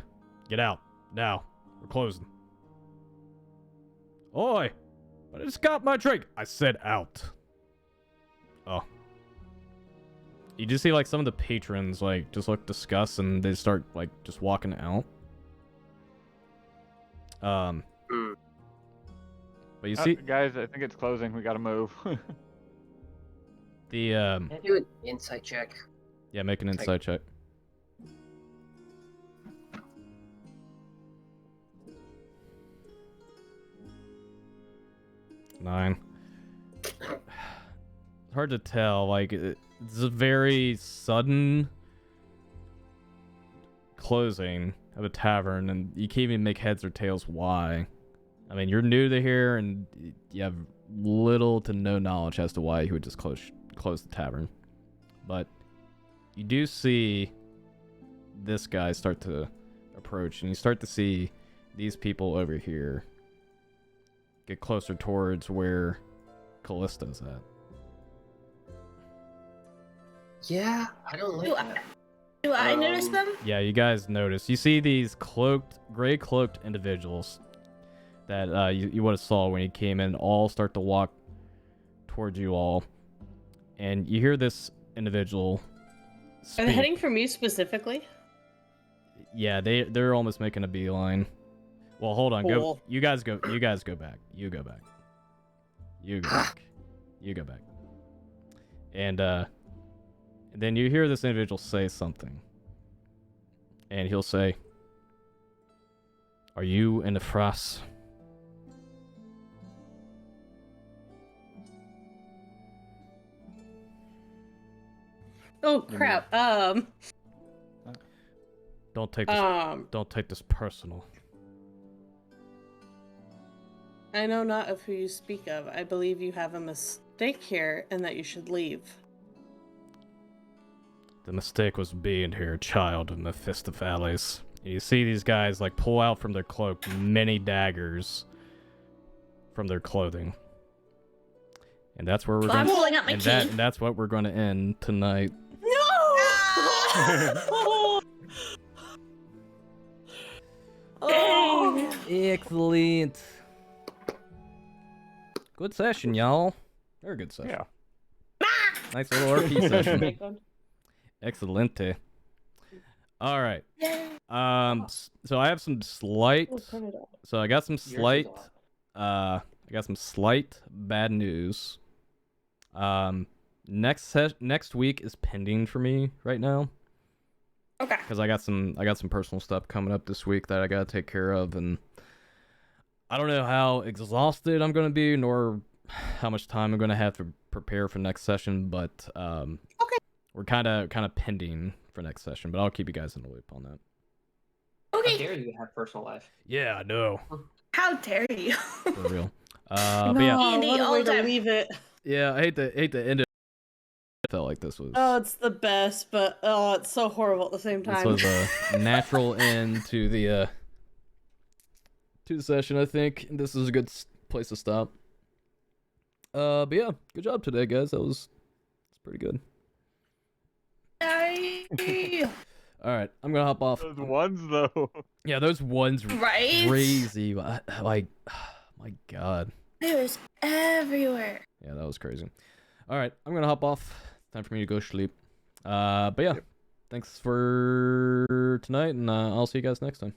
get out now. We're closing." "Oi, but I just got my drink." "I said out." Oh. You just see, like, some of the patrons, like, just look disgusted, and they start, like, just walking out. But you see... Guys, I think it's closing. We gotta move. The, Can I do an insight check? Yeah, make an insight check. Nine. It's hard to tell, like... It's a very sudden closing of a tavern, and you can't even make heads or tails why. I mean, you're new to here, and you have little to no knowledge as to why he would just close the tavern. But you do see this guy start to approach, and you start to see these people over here get closer towards where Callista's at. Yeah, I don't like that. Do I notice them? Yeah, you guys notice. You see these gray cloaked individuals that you would have saw when you came in all start to walk towards you all. And you hear this individual speak. Are they heading for me specifically? Yeah, they're almost making a beeline. Well, hold on. Cool. You guys go back. You go back. You go back. You go back. And then you hear this individual say something. And he'll say, "Are you in the frost?" Oh crap. Don't take this personal. I know not of who you speak of. I believe you have a mistake here and that you should leave. The mistake was being here, child of Mephistopheles. You see these guys like pull out from their cloak many daggers from their clothing. And that's where we're I'm going pulling out my key. and that's what we're going to end tonight. No! Dang. Excellent. Good session, y'all. Very good session. Yeah. Nice little RP session. Excelente. All right. So I have some slight. So I got some slight. I got some slight bad news. Next week is pending for me right now. Okay. Because I got some personal stuff coming up this week that I gotta take care of, and I don't know how exhausted I'm gonna be, nor how much time I'm gonna have to prepare for next session. But Okay. we're kind of pending for next session, but I'll keep you guys in the loop on that. How Okay. dare you have personal life? Yeah, I know. How dare you? For real. No, But yeah, Andy, what a all way the to time. leave it. yeah, I hate to end it. I felt like this was Oh, it's the best, but oh, it's so horrible at the same this time. was a natural end to the session. I think this is a good place to stop. But yeah, good job today, guys. It's pretty good. Yay. All right, I'm gonna hop off. Those ones though. Yeah, those ones were Right? crazy. Like, my God. It was everywhere. Yeah, that was crazy. All right, I'm gonna hop off. Time for me to go sleep. But yeah, thanks for tonight, and I'll see you guys next time.